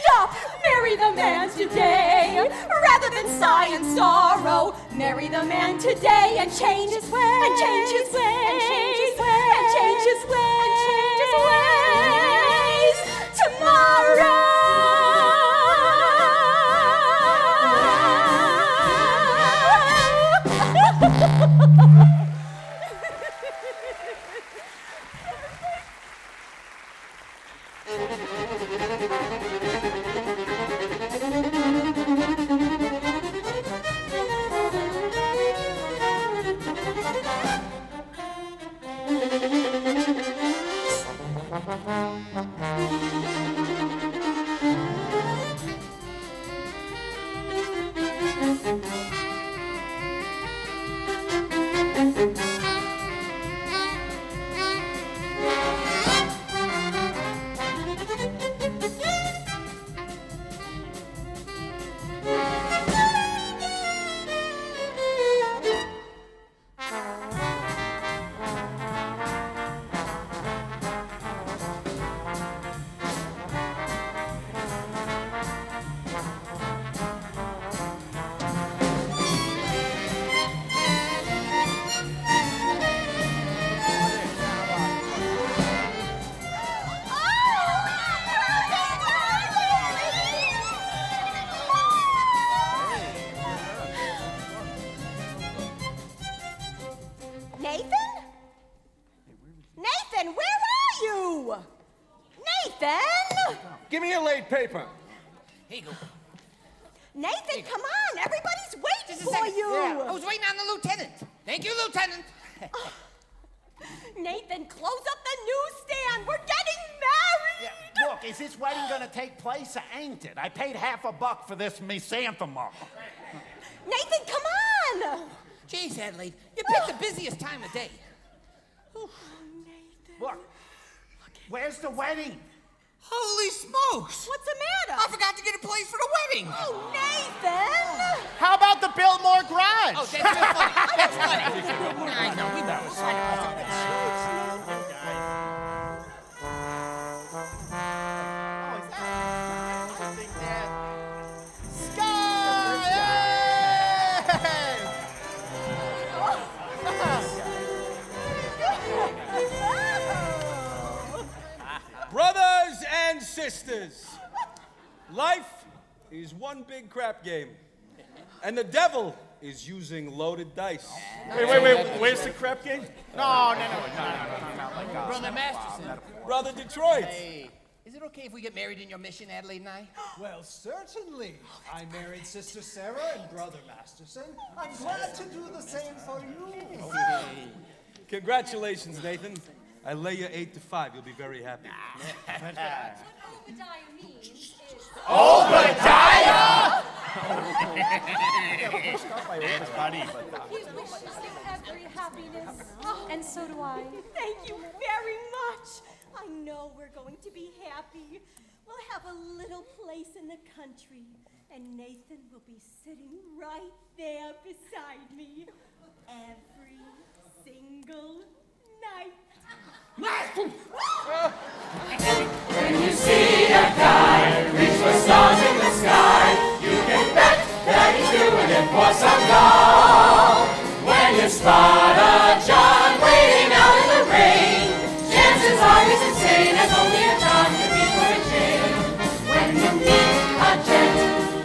[SPEAKER 4] Stop. Marry the man today. Rather than sigh in sorrow, marry the man today and change his ways. And change his ways. And change his ways. And change his ways. And change his ways. Tomorrow.
[SPEAKER 17] Nathan? Nathan, where are you? Nathan!
[SPEAKER 5] Give me your late paper.
[SPEAKER 6] Here you go.
[SPEAKER 17] Nathan, come on. Everybody's waiting
[SPEAKER 6] Just a
[SPEAKER 17] for
[SPEAKER 6] second.
[SPEAKER 17] you.
[SPEAKER 6] I was waiting on the lieutenant. Thank you, Lieutenant.
[SPEAKER 17] Nathan, close up the newsstand. We're getting married.
[SPEAKER 3] Yeah, look, is this wedding gonna take place or ain't it? I paid $50 for this misanthema.
[SPEAKER 17] Nathan, come on.
[SPEAKER 6] Jeez, Adelaide, you picked the busiest time of day.
[SPEAKER 3] Look, where's the wedding?
[SPEAKER 6] Holy smokes!
[SPEAKER 17] What's the matter?
[SPEAKER 6] I forgot to get a place for the wedding.
[SPEAKER 17] Oh, Nathan!
[SPEAKER 7] How about the Biltmore Garage?
[SPEAKER 6] Oh, that's real funny. That's funny. I know, we better sign up.
[SPEAKER 9] Brothers and sisters, life is one big crap game, and the devil is using loaded dice.
[SPEAKER 15] Wait, where's the crap game?
[SPEAKER 7] No.
[SPEAKER 6] Brother Masterson.
[SPEAKER 9] Brother Detroit.
[SPEAKER 6] Hey, is it okay if we get married in your mission, Adelaide and I?
[SPEAKER 10] Well, certainly. I married Sister Sarah and Brother Masterson. I'm glad to do the same for you.
[SPEAKER 9] Congratulations, Nathan. I lay you 8 to 5. You'll be very happy.
[SPEAKER 17] Obadiah means is...
[SPEAKER 7] Obadiah!
[SPEAKER 17] He wishes you every happiness. And so do I. Thank you very much. I know we're going to be happy. We'll have a little place in the country, and Nathan will be sitting right there beside me every single night.
[SPEAKER 2] When you see a guy reach for stars in the sky, you can bet that he's doing it for some doll. When you spot a John waiting out in the rain, chances are he's insane as only a John can be for a chain. When you meet a gent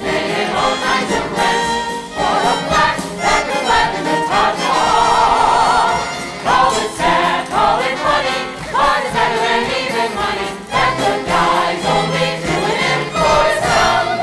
[SPEAKER 2] paying all kinds of rent for a black that could flatten the Taj Mahal, call it sad, call it funny, but it's better than even money that the guy's only doing it for some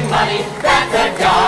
[SPEAKER 2] money that the God